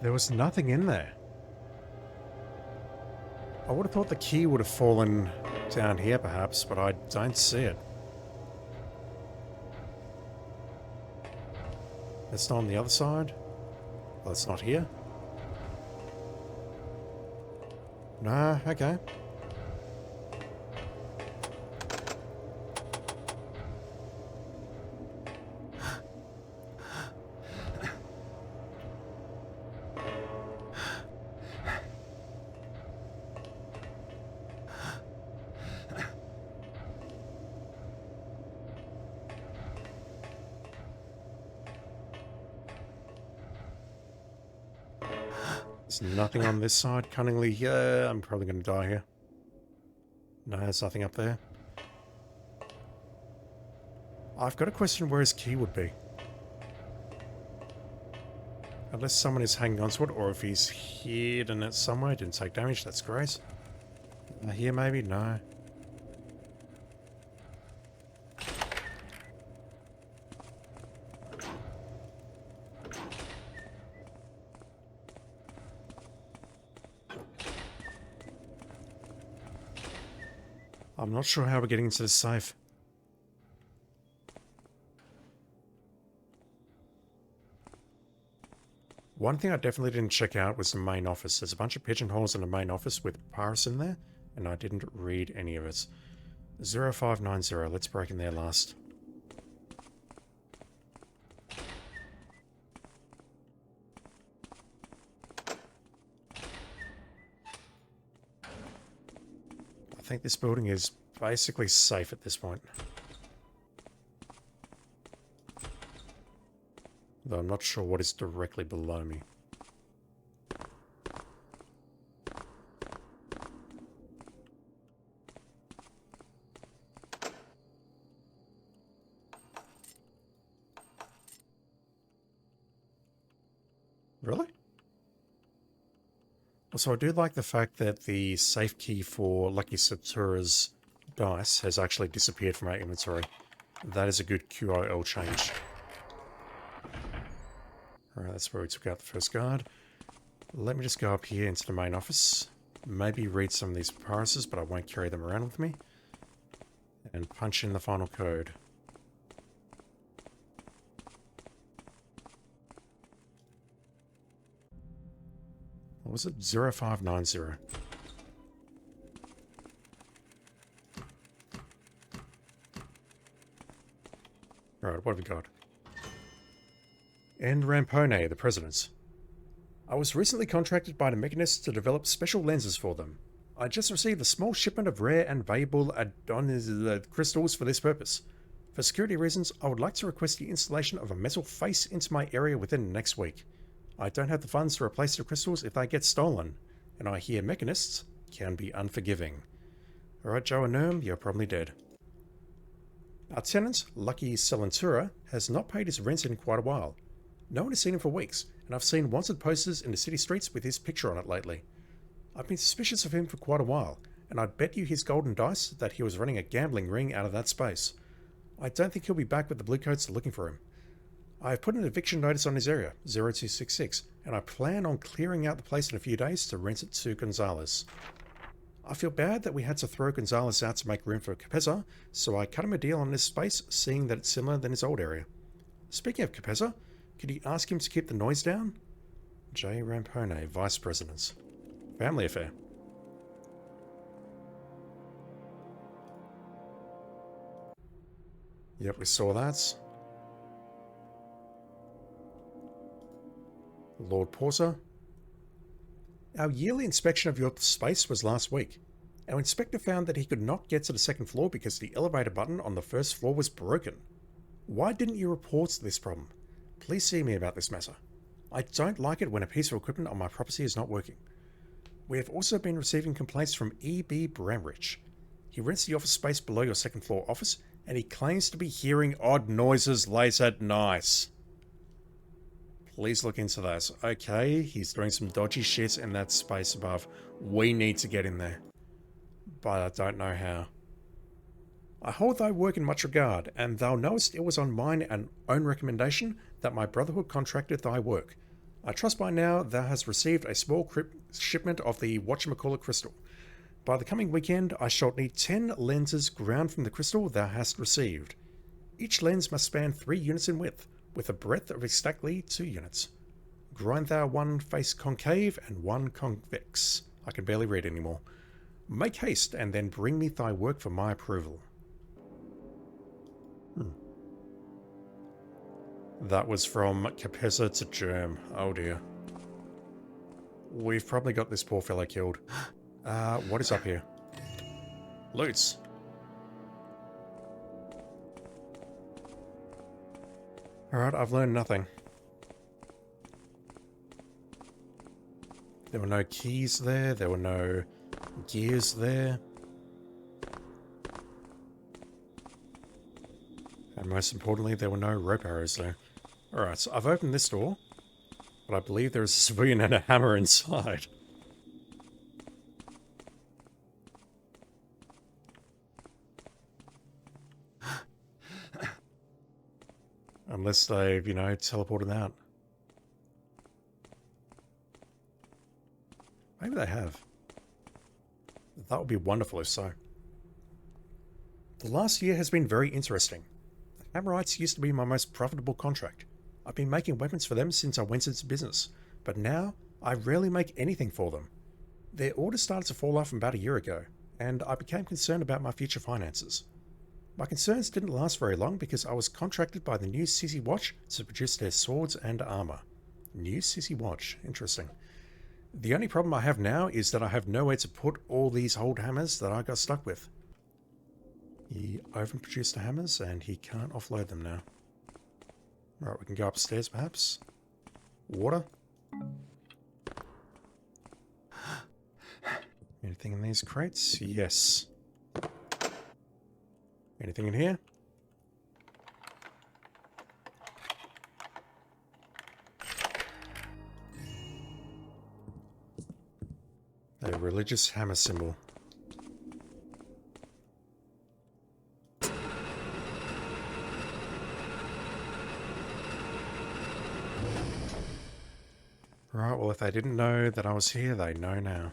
There was nothing in there. I would have thought the key would have fallen down here perhaps, but I don't see it. It's not on the other side. Well, it's not here. Nah, okay. There's nothing on this side. Cunningly, yeah, I'm probably going to die here. No, there's nothing up there. I've got a question where his key would be. Unless someone is hanging on to it, or if he's hidden it somewhere, didn't take damage, that's great. Here maybe? No. I'm not sure how we're getting into the safe. One thing I definitely didn't check out was the main office. There's a bunch of pigeonholes in the main office with papyrus in there, and I didn't read any of it. 0590, let's break in there last. I think this building is basically safe at this point. Though I'm not sure what is directly below me. Really? Also, I do like the fact that the safe key for Lucky Satura's dice has actually disappeared from our inventory. That is a good QOL change. Alright, that's where we took out the first guard. Let me just go up here into the main office. Maybe read some of these papyruses, but I won't carry them around with me. And punch in the final code. What was it? 0590. Alright, what have we got? And Rampone, the president. I was recently contracted by the Mechanists to develop special lenses for them. I just received a small shipment of rare and valuable crystals for this purpose. For security reasons, I would like to request the installation of a metal face into my area within next week. I don't have the funds to replace the crystals if they get stolen, and I hear mechanists can be unforgiving. Alright, Joe and Nerm, you're probably dead. Our tenant, Lucky Salentura, has not paid his rent in quite a while. No one has seen him for weeks, and I've seen wanted posters in the city streets with his picture on it lately. I've been suspicious of him for quite a while, and I'd bet you his golden dice that he was running a gambling ring out of that space. I don't think he'll be back with the Bluecoats looking for him. I have put an eviction notice on his area, 0266, and I plan on clearing out the place in a few days to rent it to Gonzalez. I feel bad that we had to throw Gonzalez out to make room for Capeza, so I cut him a deal on this space, seeing that it's similar than his old area. Speaking of Capeza, could you ask him to keep the noise down? J. Rampone, Vice President. Family affair. Yep, we saw that. Lord Porter. Our yearly inspection of your space was last week. Our inspector found that he could not get to the second floor because the elevator button on the first floor was broken. Why didn't you report this problem? Please see me about this matter. I don't like it when a piece of equipment on my property is not working. We have also been receiving complaints from E.B. Bramrich. He rents the office space below your second floor office, and he claims to be hearing odd noises late at night. Please look into that. Okay, he's doing some dodgy shit in that space above. We need to get in there. But I don't know how. I hold thy work in much regard, and thou knowest it was on mine and own recommendation that my brotherhood contracted thy work. I trust by now thou hast received a small shipment of the whatchamacallit crystal. By the coming weekend, I shall need 10 lenses ground from the crystal thou hast received. Each lens must span 3 units in width, with a breadth of exactly 2 units. Grind thou one face concave and one convex. I can barely read anymore. Make haste, and then bring me thy work for my approval. That was from Capeza to Germ. Oh dear. We've probably got this poor fellow killed. What is up here? Loots. Alright, I've learned nothing. There were no keys there, there were no gears there. And most importantly, there were no rope arrows there. Alright, so I've opened this door, but I believe there is a civilian and a hammer inside. Unless they've, you know, teleported out. Maybe they have. That would be wonderful if so. The last year has been very interesting. The Hammerites used to be my most profitable contract. I've been making weapons for them since I went into business, but now I rarely make anything for them. Their orders started to fall off about a year ago, and I became concerned about my future finances. My concerns didn't last very long because I was contracted by the New City Watch to produce their swords and armor. New City Watch, interesting. The only problem I have now is that I have nowhere to put all these old hammers that I got stuck with. He overproduced the hammers and he can't offload them now. Right, we can go upstairs perhaps. Water. Anything in these crates? Yes. Anything in here? A religious hammer symbol. Right, well if they didn't know that I was here, they know now.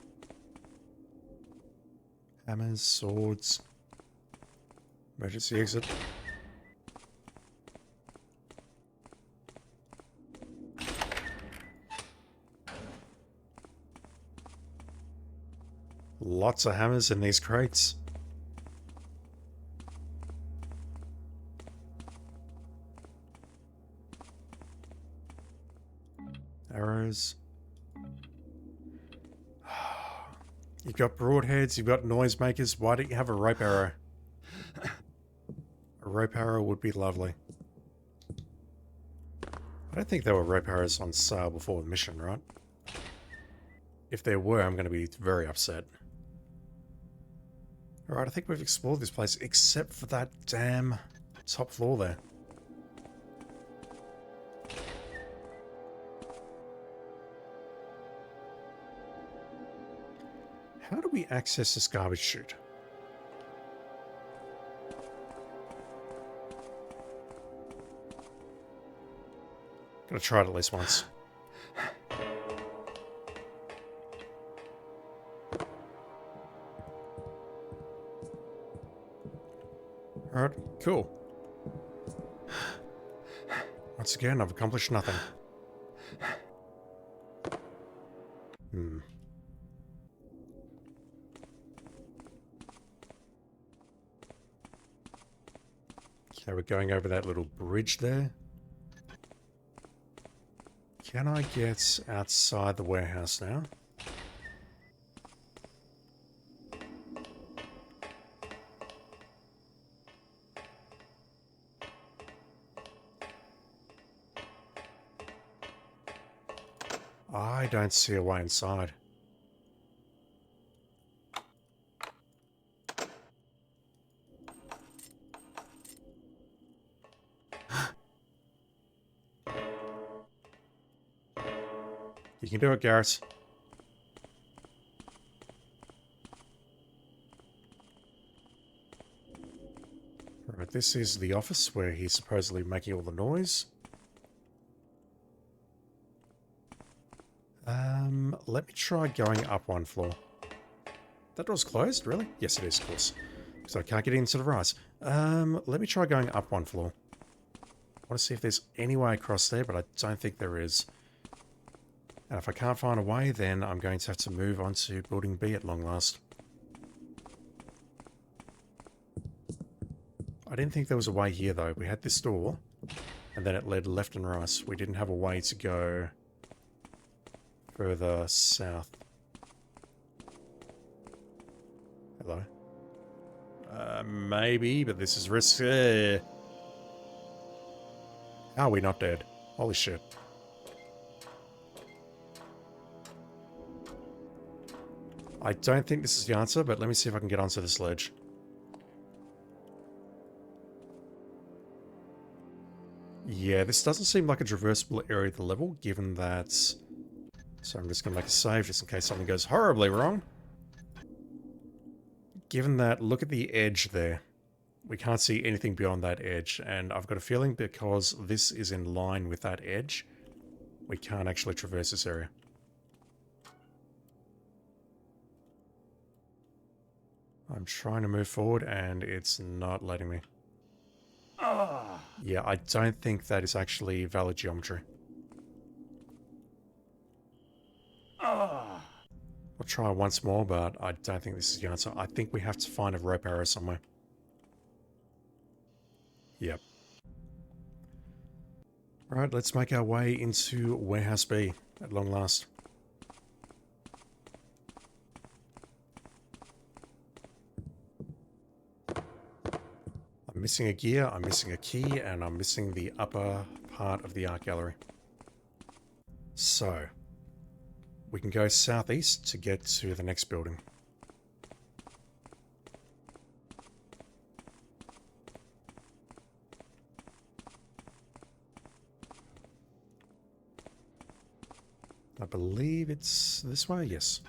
Hammers, swords. Emergency exit. Lots of hammers in these crates. Arrows. You've got broadheads, you've got noisemakers. Why don't you have a rope arrow? A rope arrow would be lovely. I don't think there were rope arrows on sale before the mission, right? If there were, I'm going to be very upset. Alright, I think we've explored this place, except for that damn top floor there. How do we access this garbage chute? Gotta try it at least once. Alright, cool. Once again, I've accomplished nothing. Okay, we're going over that little bridge there. Can I get outside the warehouse now? I don't see a way inside. You can do it, Garrett. Right, this is the office where he's supposedly making all the noise. Let me try going up one floor. That door's closed, really? Yes, it is, of course. Because I can't get into the rise. Let me try going up one floor. I want to see if there's any way across there, but I don't think there is. And if I can't find a way, then I'm going to have to move on to building B at long last. I didn't think there was a way here, though. We had this door, and then it led left and right. We didn't have a way to go further south. Hello? Maybe, but this is risky. How are we not dead? Holy shit. I don't think this is the answer, but let me see if I can get onto this ledge. Yeah, this doesn't seem like a traversable area of the level, given that... So I'm just going to make a save just in case something goes horribly wrong. Given that, look at the edge there. We can't see anything beyond that edge, and I've got a feeling because this is in line with that edge, we can't actually traverse this area. I'm trying to move forward and it's not letting me. Yeah, I don't think that is actually valid geometry. I'll try once more, but I don't think this is the answer. I think we have to find a rope arrow somewhere. Yep. Alright, let's make our way into Warehouse B at long last. I'm missing a gear, I'm missing a key, and I'm missing the upper part of the art gallery. So, we can go southeast to get to the next building. I believe it's this way, yes.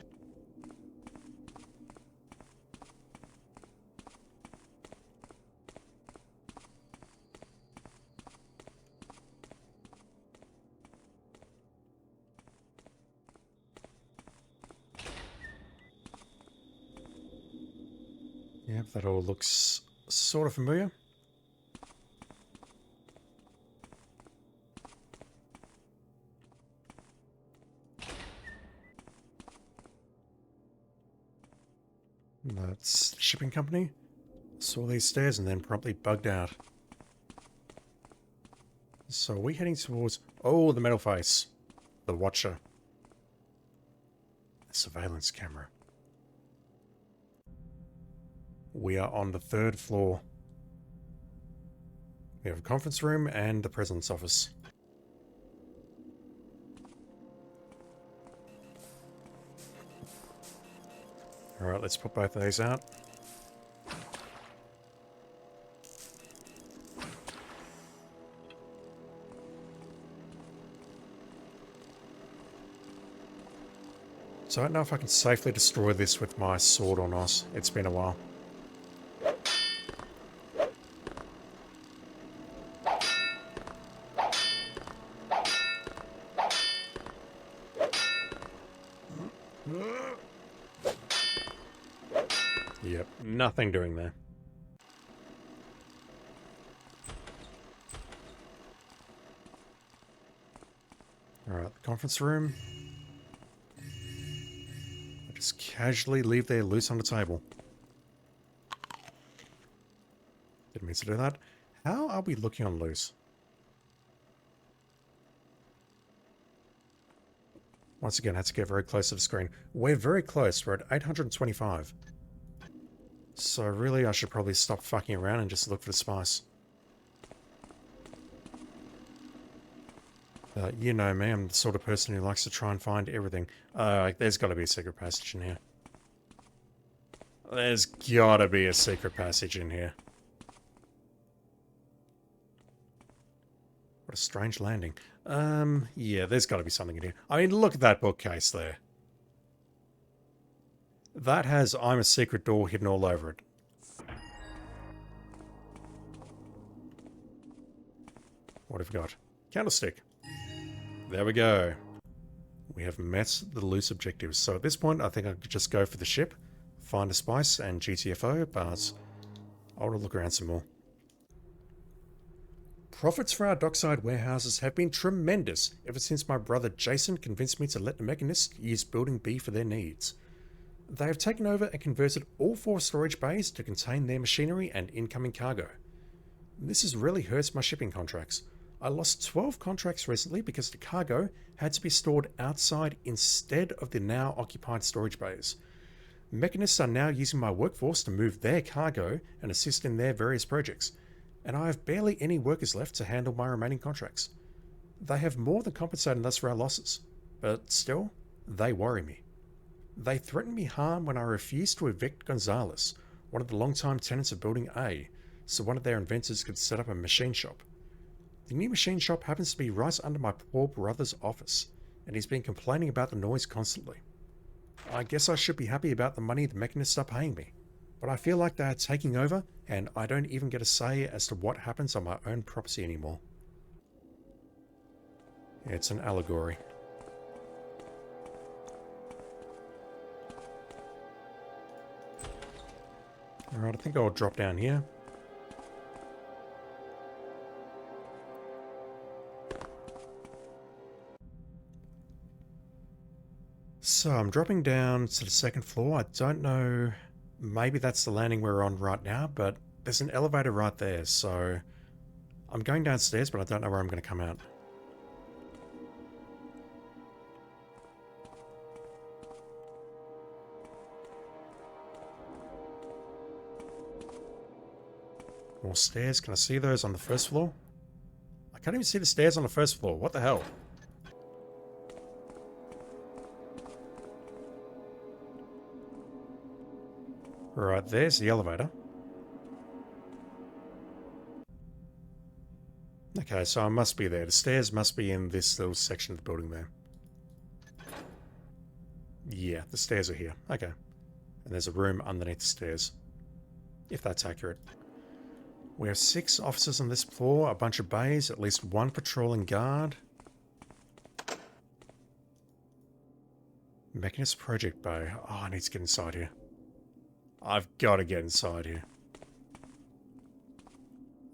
Yep, that all looks sort of familiar. That's the shipping company. Saw these stairs and then promptly bugged out. So are we heading towards... Oh, the metal face. The Watcher. The surveillance camera. We are on the 3rd floor. We have a conference room and the president's office. Alright, let's put both of these out. So I don't know if I can safely destroy this with my sword or not. It's been a while. Yep, nothing doing there. Alright, the conference room. I just casually leave there loose on the table. Didn't mean to do that. How are we looking on loose? Once again, I had to get very close to the screen. We're very close. We're at 825. So really, I should probably stop fucking around and just look for the spice. You know me, I'm the sort of person who likes to try and find everything. There's got to be a secret passage in here. There's got to be a secret passage in here. What a strange landing. Yeah, there's got to be something in here. I mean, look at that bookcase there. That has "I'm a secret door" hidden all over it. What have we got? Candlestick. There we go. We have met the loose objectives. So at this point, I think I could just go for the ship, find a spice, and GTFO, but I want to look around some more. Profits for our dockside warehouses have been tremendous ever since my brother Jason convinced me to let the Mechanists use Building B for their needs. They have taken over and converted all 4 storage bays to contain their machinery and incoming cargo. This has really hurts my shipping contracts. I lost 12 contracts recently because the cargo had to be stored outside instead of the now occupied storage bays. Mechanists are now using my workforce to move their cargo and assist in their various projects, and I have barely any workers left to handle my remaining contracts. They have more than compensated us for our losses, but still, they worry me. They threatened me harm when I refused to evict Gonzalez, one of the long-time tenants of Building A, so one of their inventors could set up a machine shop. The new machine shop happens to be right under my poor brother's office, and he's been complaining about the noise constantly. I guess I should be happy about the money the Mechanists are paying me, but I feel like they are taking over, and I don't even get a say as to what happens on my own property anymore. It's an allegory. Alright, I think I'll drop down here. So I'm dropping down to the 2nd floor. I don't know, maybe that's the landing we're on right now, but there's an elevator right there, so I'm going downstairs, but I don't know where I'm going to come out. More stairs. Can I see those on the 1st floor? I can't even see the stairs on the 1st floor. What the hell? Right, there's the elevator. Okay, so I must be there. The stairs must be in this little section of the building there. Yeah, the stairs are here. Okay. And there's a room underneath the stairs. If that's accurate. We have 6 officers on this floor, a bunch of bays, at least 1 patrolling guard. Mechanist Project Bay. Oh, I need to get inside here. I've got to get inside here.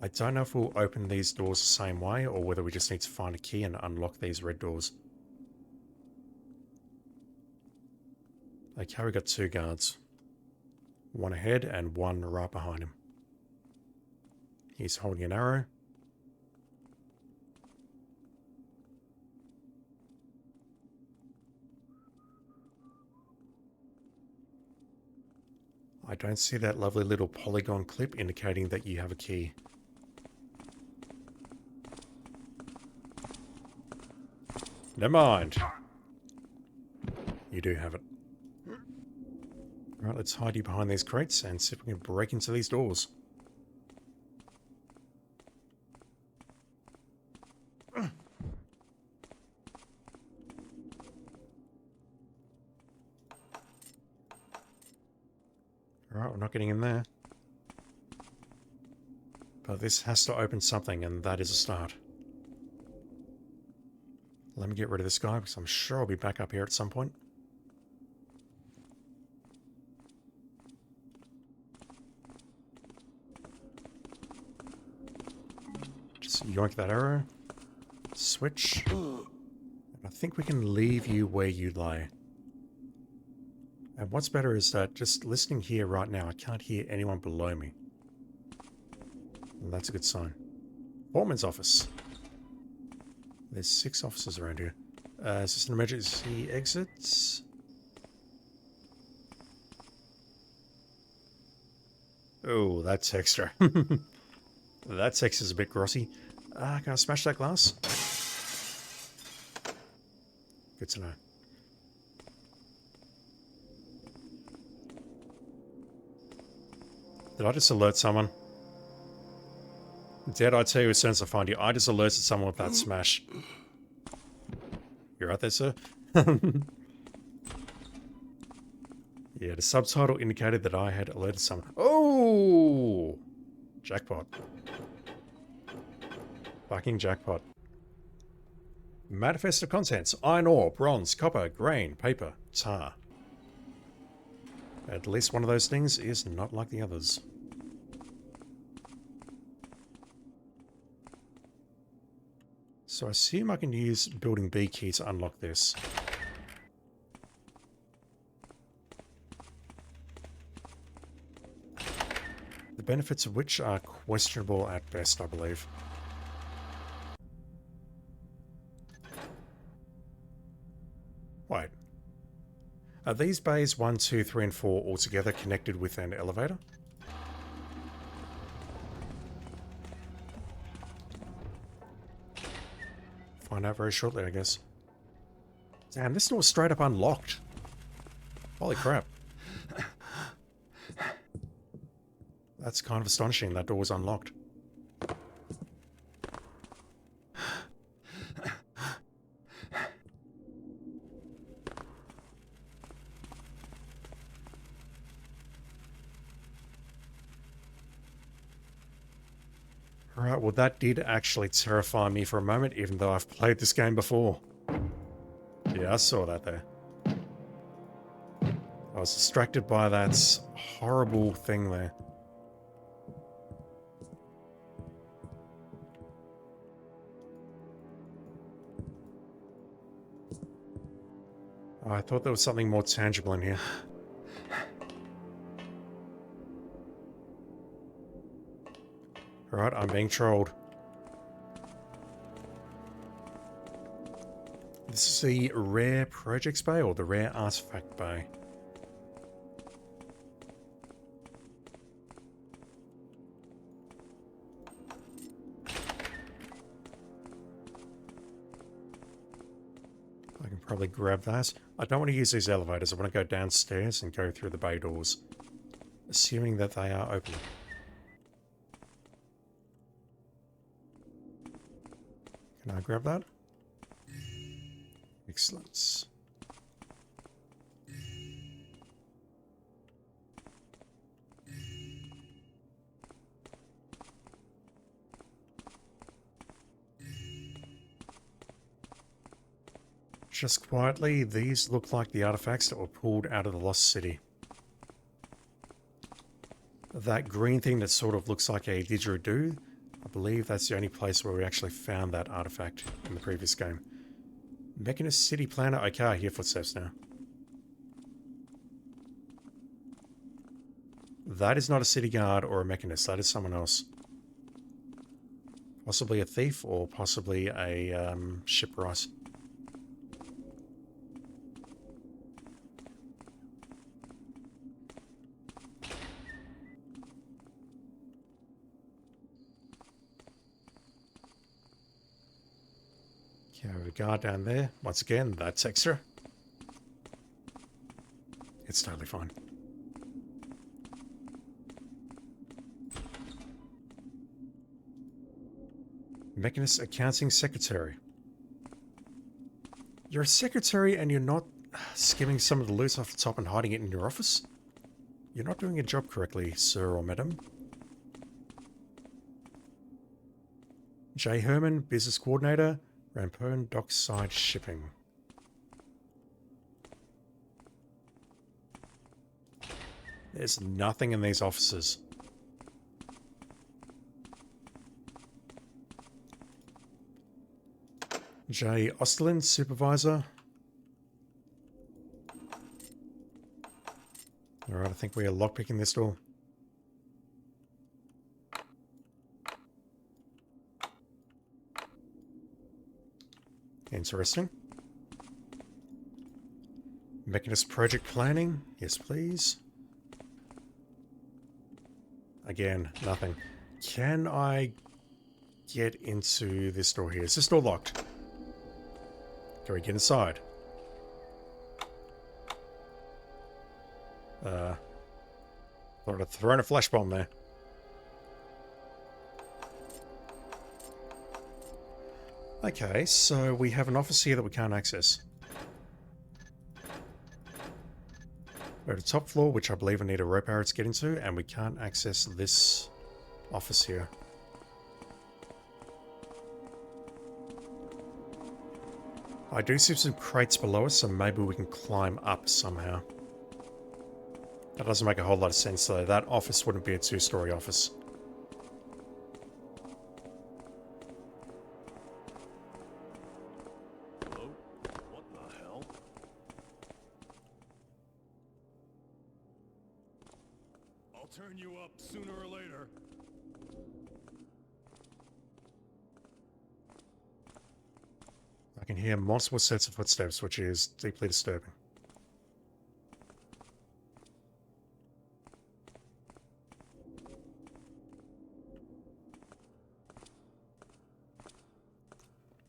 I don't know if we'll open these doors the same way, or whether we just need to find a key and unlock these red doors. Okay, we got 2 guards. 1 ahead and 1 right behind him. He's holding an arrow. I don't see that lovely little polygon clip indicating that you have a key. Never mind. You do have it. Alright, let's hide you behind these crates and see if we can break into these doors. Alright, we're not getting in there. But this has to open something, and that is a start. Let me get rid of this guy, because I'm sure I'll be back up here at some point. Just yoink that arrow. Switch. And I think we can leave you where you lie. And what's better is that just listening here right now, I can't hear anyone below me. And that's a good sign. Foreman's office. There's 6 officers around here. Is this an emergency exit? Oh, that texture. That text is a bit grossy. Can I smash that glass? Good to know. Did I just alert someone? Did I tell you as soon as I find you? I just alerted someone with that smash. You're right there, sir? Yeah, the subtitle indicated that I had alerted someone. Oh! Jackpot. Fucking jackpot. Manifest of contents. Iron ore, bronze, copper, grain, paper, tar. At least one of those things is not like the others. So I assume I can use building B key to unlock this. The benefits of which are questionable at best, I believe. Wait. Are these bays 1, 2, 3, and 4 altogether connected with an elevator? Find out very shortly, I guess. Damn, this door's straight up unlocked. Holy crap. That's kind of astonishing, that door was unlocked. Alright, well that did actually terrify me for a moment, even though I've played this game before. Yeah, I saw that there. I was distracted by that horrible thing there. I thought there was something more tangible in here. Alright, I'm being trolled. This is the rare projects bay or the rare artifact bay? I can probably grab that. I don't want to use these elevators. I want to go downstairs and go through the bay doors. Assuming that they are open. Can I grab that? Excellent. Just quietly, these look like the artifacts that were pulled out of the Lost City. That green thing that sort of looks like a didgeridoo, I believe that's the only place where we actually found that artifact in the previous game. Mechanist City Planner. Okay, I hear footsteps now. That is not a city guard or a mechanist. That is someone else. Possibly a thief or possibly a shipwright. Okay, we have a guard down there. Once again, that's extra. It's totally fine. Mechanist Accounting Secretary. You're a secretary and you're not skimming some of the loot off the top and hiding it in your office? You're not doing your job correctly, sir or madam. J. Herman, Business Coordinator, Rampone Dockside Shipping. There's nothing in these offices. J. Osterlin, Supervisor. Alright, I think we are lockpicking this door. Interesting. Mechanist Project Planning. Yes, please. Again, nothing. Can I get into this door here? Is this door locked? Can we get inside? Thought I'd thrown a flash bomb there. Okay, so we have an office here that we can't access. We're at the top floor, which I believe I need a rope arrow to get into, and we can't access this office here. I do see some crates below us, so maybe we can climb up somehow. That doesn't make a whole lot of sense, though. That office wouldn't be a two-story office. Hello? What the hell? I'll turn you up sooner or later. I can hear multiple sets of footsteps, which is deeply disturbing.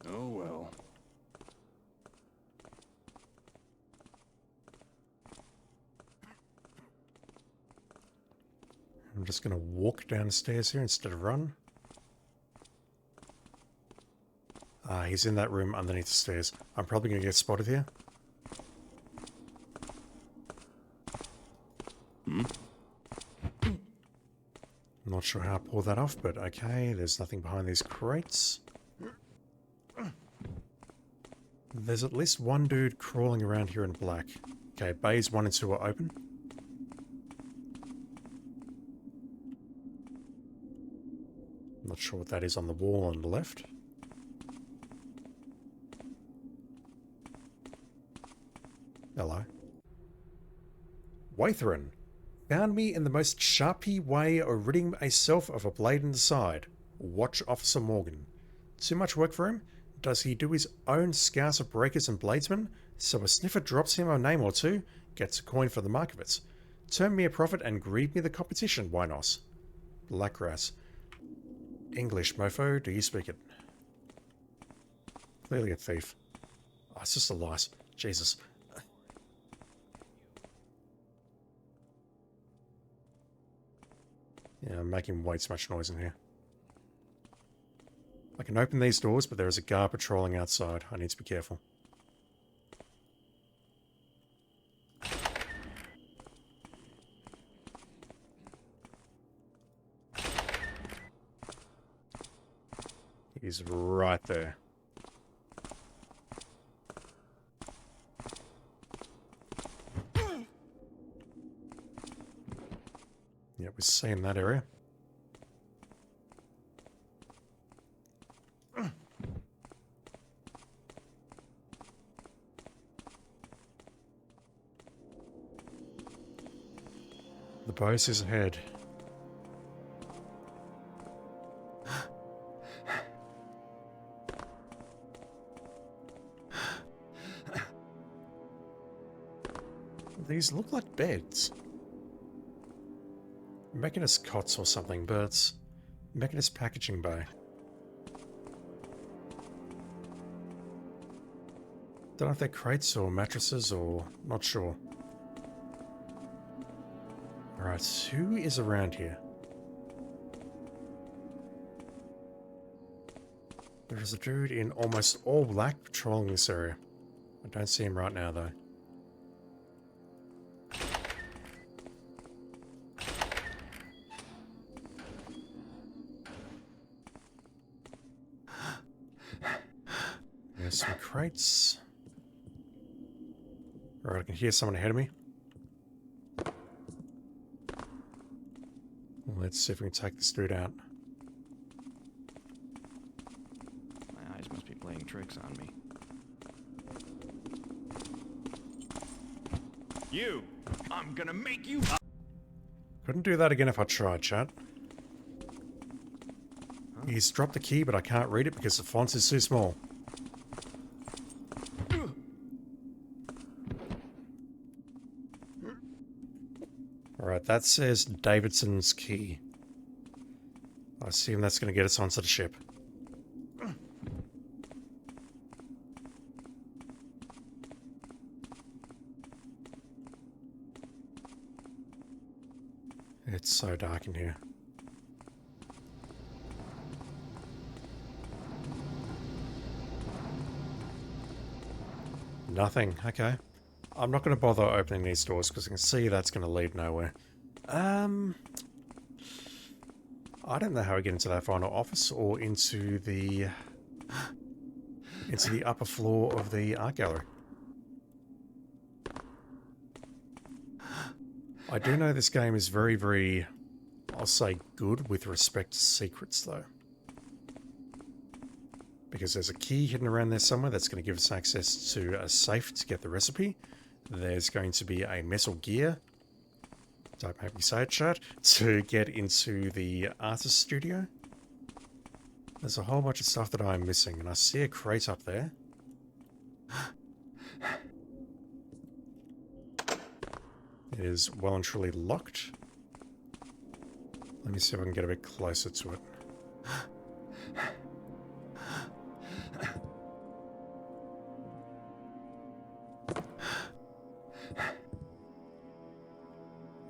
Oh well. I'm just going to walk down the stairs here instead of run. Ah, he's in that room underneath the stairs. I'm probably going to get spotted here. Not sure how I pull that off, but okay, there's nothing behind these crates. There's at least one dude crawling around here in black. Okay, bays 1 and 2 are open. Not sure what that is on the wall on the left. Hello. Waithrin. Found me in the most sharpy way of ridding myself of a blade in the side. Watch Officer Morgan. Too much work for him? Does he do his own scouse of breakers and bladesmen? So a sniffer drops him a name or two, gets a coin for the mark of it. Turn me a profit and grieve me the competition, why not? Blackgrass. English, mofo, do you speak it? Clearly a thief. Oh, it's just a lice. Jesus. Yeah, I'm making way too much noise in here. I can open these doors, but there is a guard patrolling outside. I need to be careful. He's right there. Yeah, we're seeing that area. The boss is ahead. These look like beds. Mechanist cots or something, but it's Mechanist packaging bay. don't know if they're crates or mattresses or not sure. Alright, who is around here? There's a dude in almost all black patrolling this area. I don't see him right now though. There's some crates. Alright, I can hear someone ahead of me. Let's see if we can take this dude out. My eyes must be playing tricks on me. You! I'm gonna make you... Couldn't do that again if I tried, chat. He's dropped the key, but I can't read it because the font is too small. Alright, that says Davidson's key. I assume that's going to get us onto the ship. It's so dark in here. Nothing. Okay. I'm not going to bother opening these doors because I can see that's going to lead nowhere. I don't know how we get into that final office or into the upper floor of the art gallery. I do know this game is very, very, I'll say good with respect to secrets though. Because there's a key hidden around there somewhere that's going to give us access to a safe to get the recipe. There's going to be a metal gear, don't make me say it, chat, to get into the artist studio. There's a whole bunch of stuff that I'm missing, and I see a crate up there. It is well and truly locked. Let me see if I can get a bit closer to it.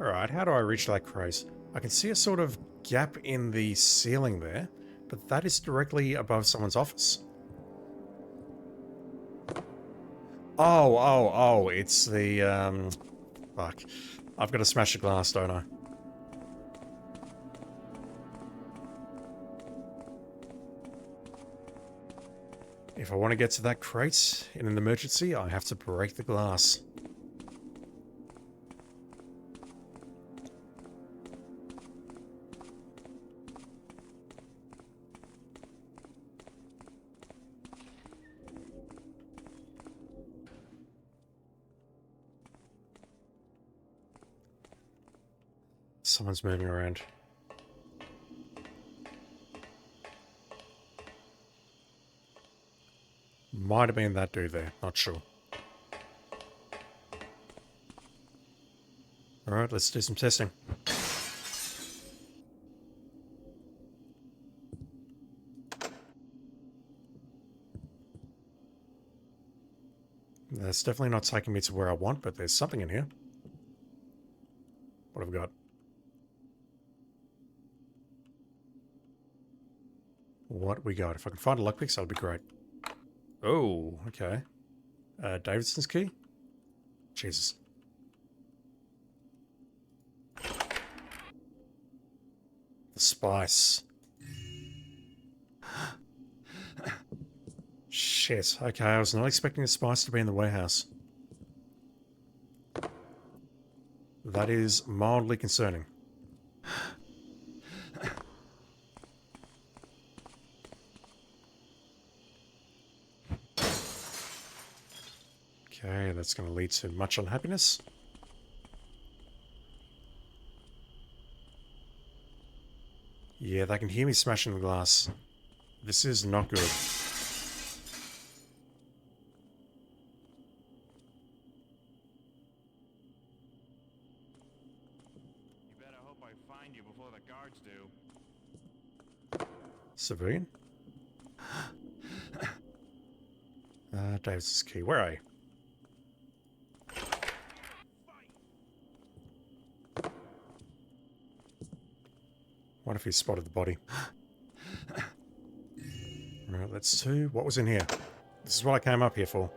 Alright, how do I reach that crate? I can see a sort of gap in the ceiling there, but that is directly above someone's office. Oh, it's the, fuck. I've got to smash the glass, don't I? If I want to get to that crate in an emergency, I have to break the glass. Someone's moving around. Might have been that dude there, not sure. Alright, let's do some testing. That's definitely not taking me to where I want, but there's something in here. What have we got? What we got? If I can find a lockpick, that'll be great. Oh, okay. Davidson's key? Jesus. The spice. Shit. Okay, I was not expecting the spice to be in the warehouse. That is mildly concerning. Okay, that's going to lead to much unhappiness. Yeah, they can hear me smashing the glass. This is not good. You better hope I find you before the guards do. Civilian? Davis's key. Where are you? What if he spotted the body? Right, that's 2. What was in here? This is what I came up here for.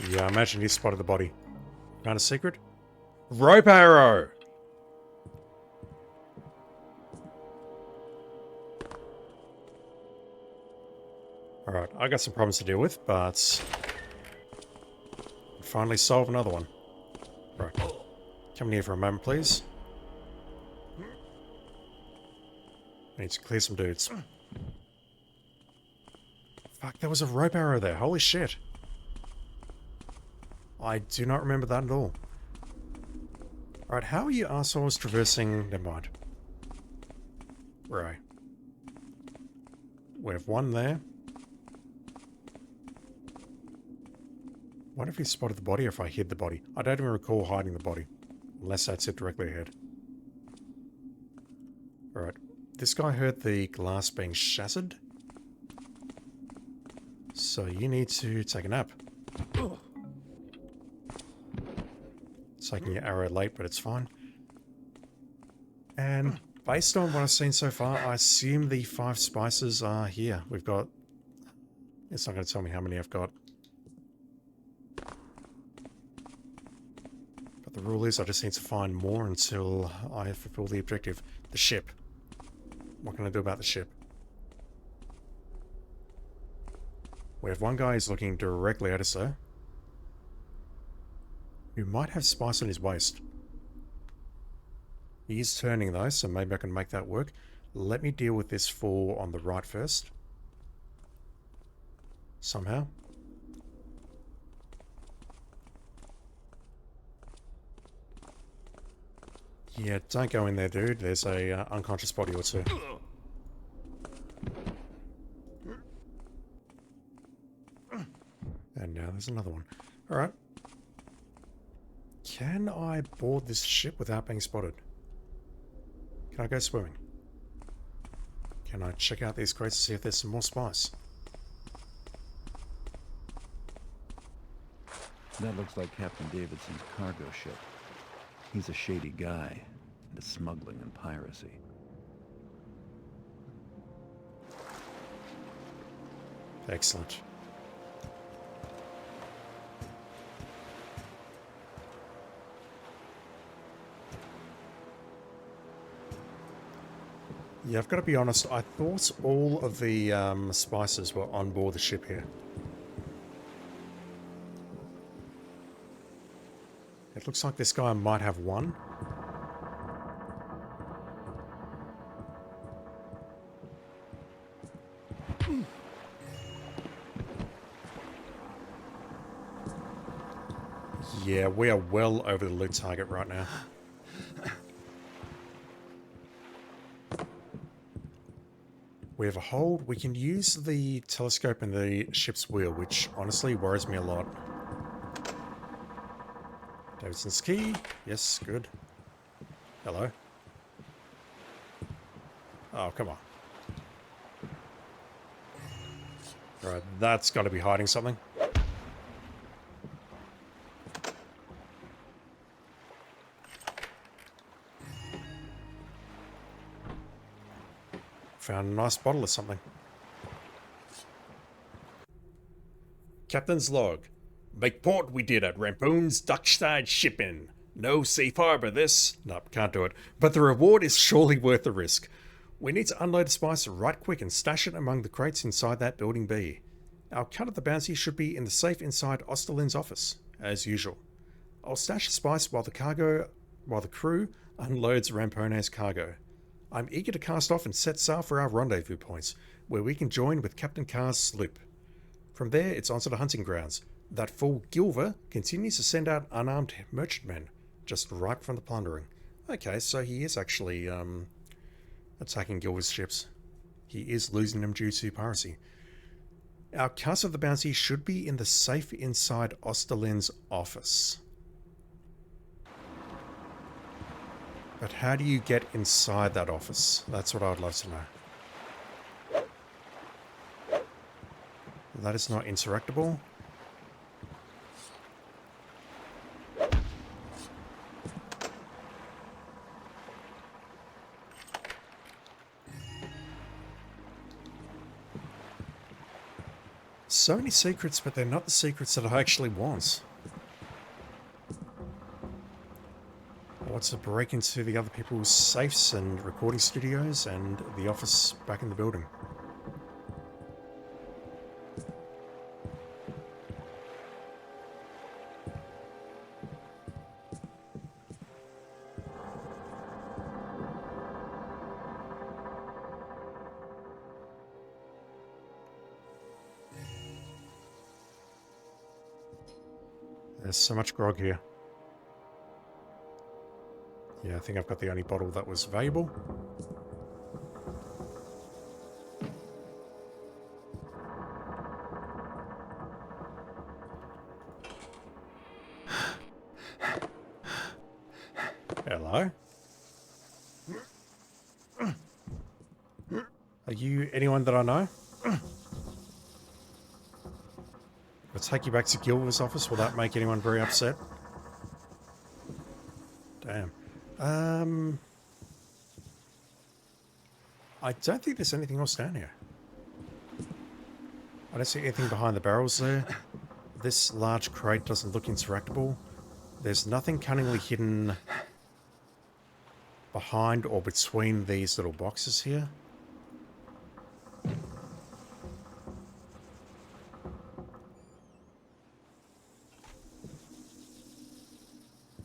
Yeah, I imagine he spotted the body. Found a secret? Rope arrow! Alright, I got some problems to deal with, but... finally solve another one. Right. Come in here for a moment, please. I need to clear some dudes. Fuck, there was a rope arrow there. Holy shit. I do not remember that at all. Alright, how are you assholes traversing... Never mind. Right. We have one there. What if he spotted the body or if I hid the body? I don't even recall hiding the body. Unless that's it directly ahead. Alright. This guy heard the glass being shattered. So you need to take a nap. Taking your arrow late, but it's fine. And based on what I've seen so far, I assume the 5 spices are here. We've got... It's not going to tell me how many I've got. But the rule is I just need to find more until I fulfill the objective. The ship. What can I do about the ship? We have one guy who's looking directly at us though. Who might have spice on his waist. He is turning though, so maybe I can make that work. Let me deal with this 4 on the right first. Somehow. Yeah, don't go in there, dude. There's a unconscious body or 2. And now there's another one. Alright. Can I board this ship without being spotted? Can I go swimming? Can I check out these crates to see if there's some more spice? That looks like Captain Davidson's cargo ship. He's a shady guy into smuggling and piracy. Excellent. Yeah, I've got to be honest, I thought all of the spices were on board the ship here. It looks like this guy might have one. Yeah, we are well over the loot target right now. We have a hold. We can use the telescope and the ship's wheel, which honestly worries me a lot. Davidson's key. Yes, good. Hello. Oh, come on. Right, that's got to be hiding something. Found a nice bottle of something. Captain's log. Make port we did at Rampoon's Dockside Shipping. No safe harbor this. Nope, can't do it. But the reward is surely worth the risk. We need to unload the spice right quick and stash it among the crates inside that building B. Our cut of the bounty should be in the safe inside Osterlin's office, as usual. I'll stash the spice while the crew unloads Rampone's cargo. I'm eager to cast off and set sail for our rendezvous points, where we can join with Captain Carr's sloop. From there, it's onto the hunting grounds. That fool Gilver continues to send out unarmed merchantmen, just right from the plundering. Okay, so he is actually attacking Gilver's ships. He is losing them due to piracy. Our Castle of the Bounty should be in the safe inside Osterlin's office. But how do you get inside that office? That's what I would love to know. That is not interactable. So many secrets, but they're not the secrets that I actually want. I want to break into the other people's safes and recording studios and the office back in the building. There's so much grog here. Yeah, I think I've got the only bottle that was valuable. Hello? Are you anyone that I know? I'll take you back to Gilver's office. Will that make anyone very upset? Damn. I don't think there's anything else down here. I don't see anything behind the barrels there. This large crate doesn't look interactable. There's nothing cunningly hidden behind or between these little boxes here.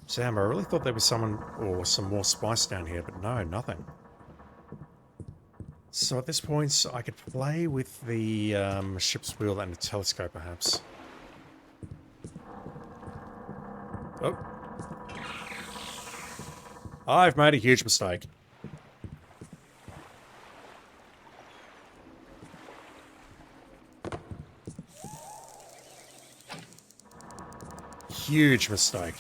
Sam, I really thought there was someone or some more spice down here, but no, nothing. So at this point, I could play with the ship's wheel and the telescope, perhaps. Oh. I've made a huge mistake. Huge mistake.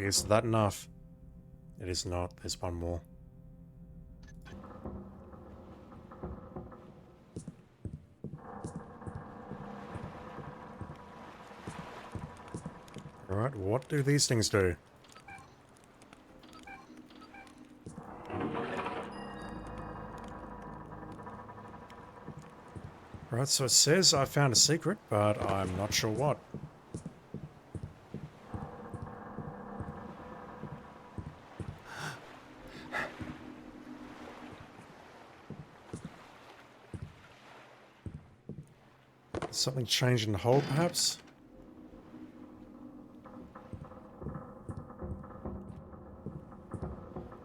Is that enough? It is not. There's one more. Alright, what do these things do? Right, so it says I found a secret, but I'm not sure what. Something changed in the hole, perhaps?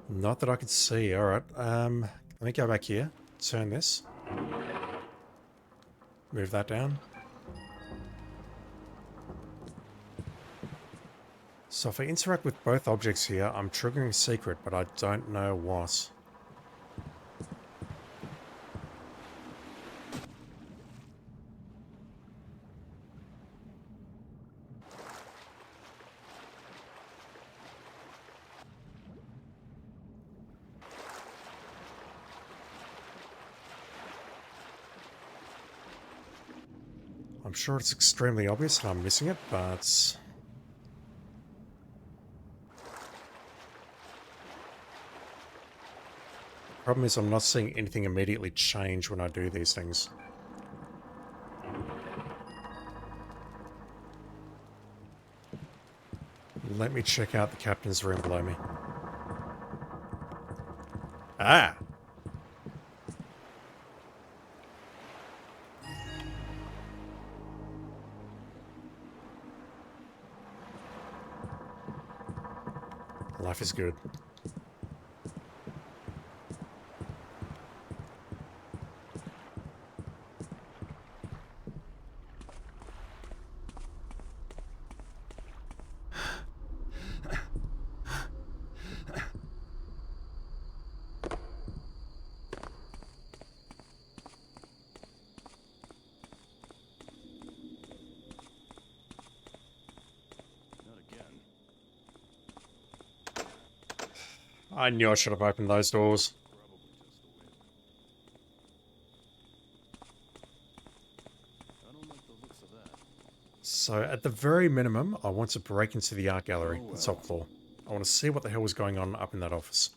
Not that I could see. Alright, let me go back here. Turn this. Move that down. So if I interact with both objects here, I'm triggering a secret, but I don't know what. I'm sure it's extremely obvious and I'm missing it, but... the problem is I'm not seeing anything immediately change when I do these things. Let me check out the captain's room below me. Ah! Life is good. I knew I should have opened those doors. So, at the very minimum, I want to break into the art gallery, the top floor. I want to see what the hell was going on up in that office.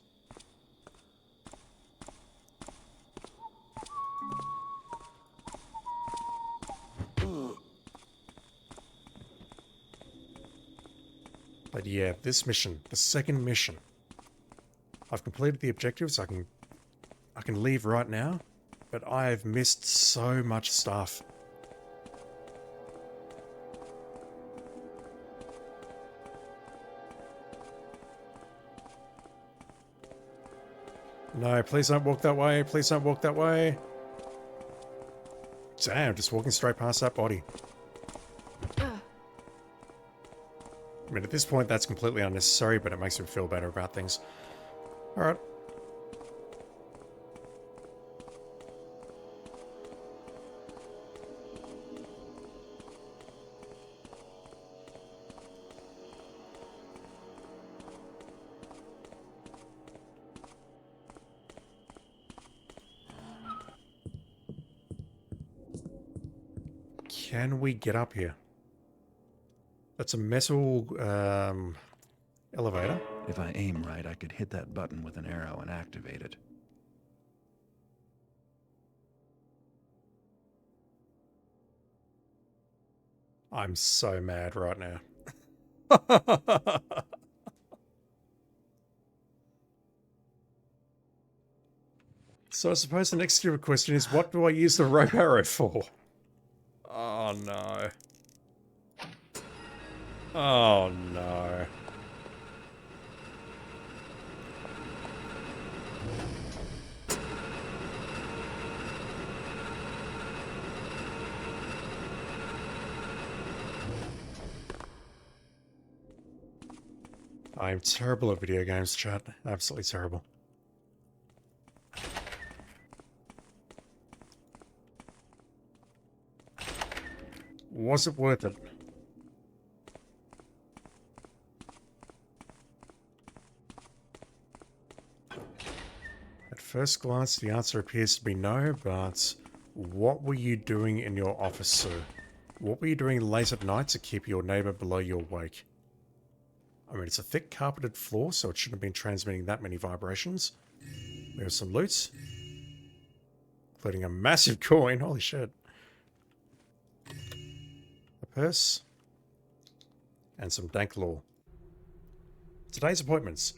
But yeah, this mission, the second mission. I've completed the objectives. I can leave right now, but I have missed so much stuff. No, please don't walk that way. Please don't walk that way. Damn, just walking straight past that body. I mean, at this point, that's completely unnecessary, but it makes me feel better about things. Alright. Can we get up here? That's a metal elevator. If I aim right, I could hit that button with an arrow and activate it. I'm so mad right now. So I suppose the next stupid question is, what do I use the rope arrow for? Oh no. Oh no. I am terrible at video games, chat. Absolutely terrible. Was it worth it? At first glance, the answer appears to be no, but what were you doing in your office, sir? What were you doing late at night to keep your neighbor below your wake? I mean, it's a thick carpeted floor, so it shouldn't have been transmitting that many vibrations. There's some loot, including a massive coin. Holy shit. A purse. And some dank lore. Today's appointments.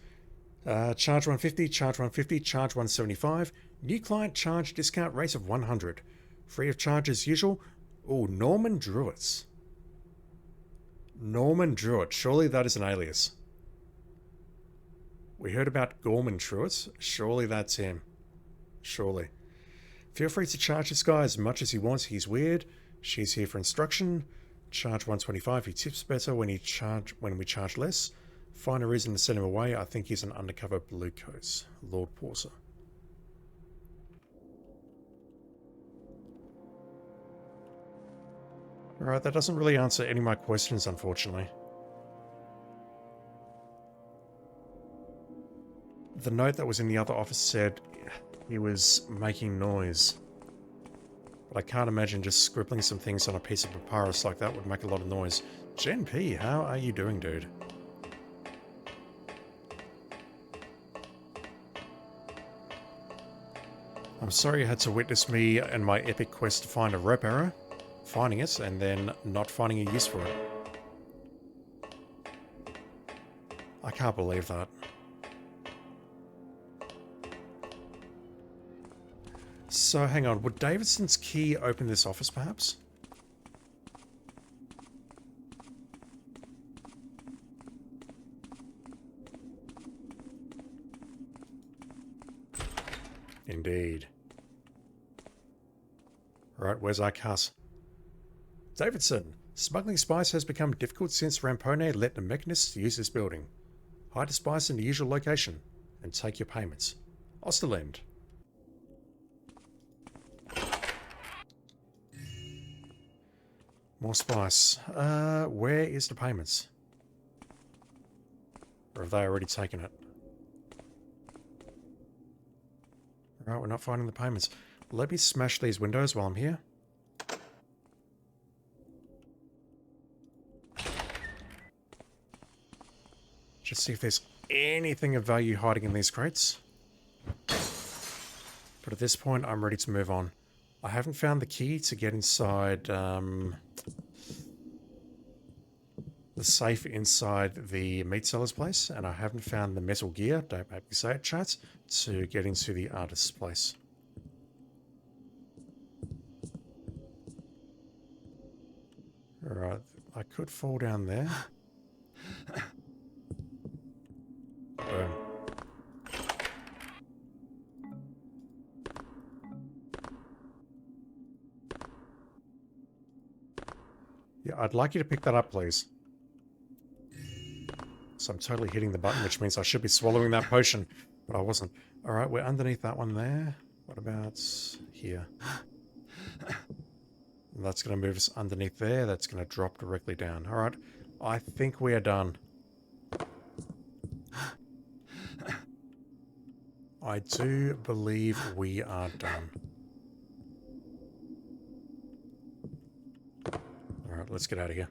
Charge 150, charge 150, charge 175. New client charge discount rate of 100. Free of charge as usual. Oh, Norman Druitt. Norman Druitt. Surely that is an alias. We heard about Gorman Druitt. Surely that's him. Surely. Feel free to charge this guy as much as he wants. He's weird. She's here for instruction. Charge 125. He tips better when we charge less. Find a reason to send him away. I think he's an undercover bluecoat. Lord Porter. Alright, that doesn't really answer any of my questions, unfortunately. The note that was in the other office said he was making noise. But I can't imagine just scribbling some things on a piece of papyrus like that would make a lot of noise. Gen P, how are you doing, dude? I'm sorry you had to witness me and my epic quest to find a rope arrow. Finding it, and then not finding a use for it. I can't believe that. So, hang on. Would Davidson's key open this office, perhaps? Indeed. Right, where's our cuss? Davidson, smuggling spice has become difficult since Rampone let the mechanists use this building. Hide the spice in the usual location and take your payments. Osterland. More spice. Where is the payments? Or have they already taken it? Alright, we're not finding the payments. Let me smash these windows while I'm here. Just see if there's anything of value hiding in these crates. But at this point, I'm ready to move on. I haven't found the key to get inside the safe inside the meat seller's place, and I haven't found the metal gear, don't make me say it, chat, to get into the artist's place. Alright, I could fall down there. Boom. Yeah, I'd like you to pick that up, please. So I'm totally hitting the button, which means I should be swallowing that potion, but I wasn't. Alright, we're underneath that one there. What about here? And that's going to move us underneath there. That's going to drop directly down. Alright, I think we are done. I do believe we are done. Alright, let's get out of here.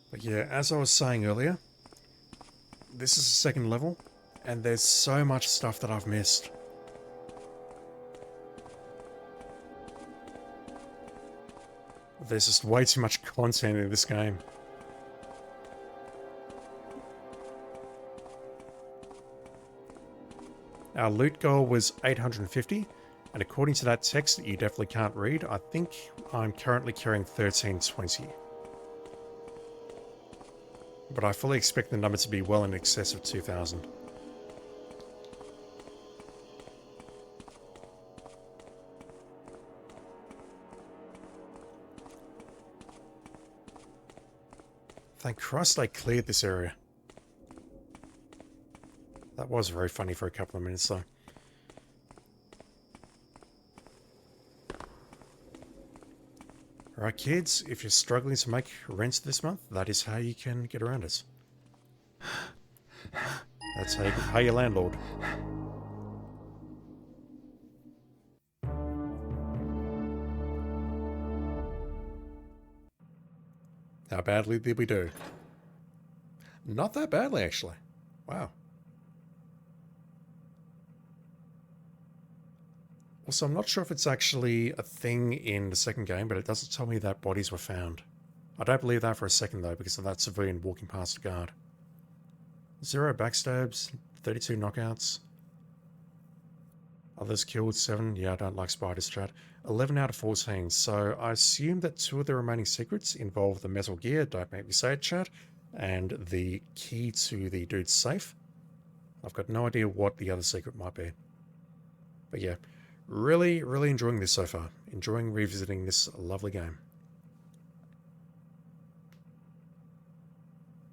But yeah, as I was saying earlier, this is the second level, and there's so much stuff that I've missed. There's just way too much content in this game. Our loot goal was 850, and according to that text that you definitely can't read, I think I'm currently carrying 1320. But I fully expect the number to be well in excess of 2,000. Thank Christ I cleared this area. That was very funny for a couple of minutes though. Alright kids, if you're struggling to make rent this month, that is how you can get around it. That's how you can pay your landlord. How badly did we do? Not that badly, actually. Wow. Also, I'm not sure if it's actually a thing in the second game, but it doesn't tell me that bodies were found. I don't believe that for a second, though, because of that civilian walking past a guard. 0 backstabs, 32 knockouts. Others killed, 7. Yeah, I don't like spiders, chat. 11 out of 14. So I assume that 2 of the remaining secrets involve the metal gear, don't make me say it, chat, and the key to the dude's safe. I've got no idea what the other secret might be. But yeah, really, really enjoying this so far. Enjoying revisiting this lovely game.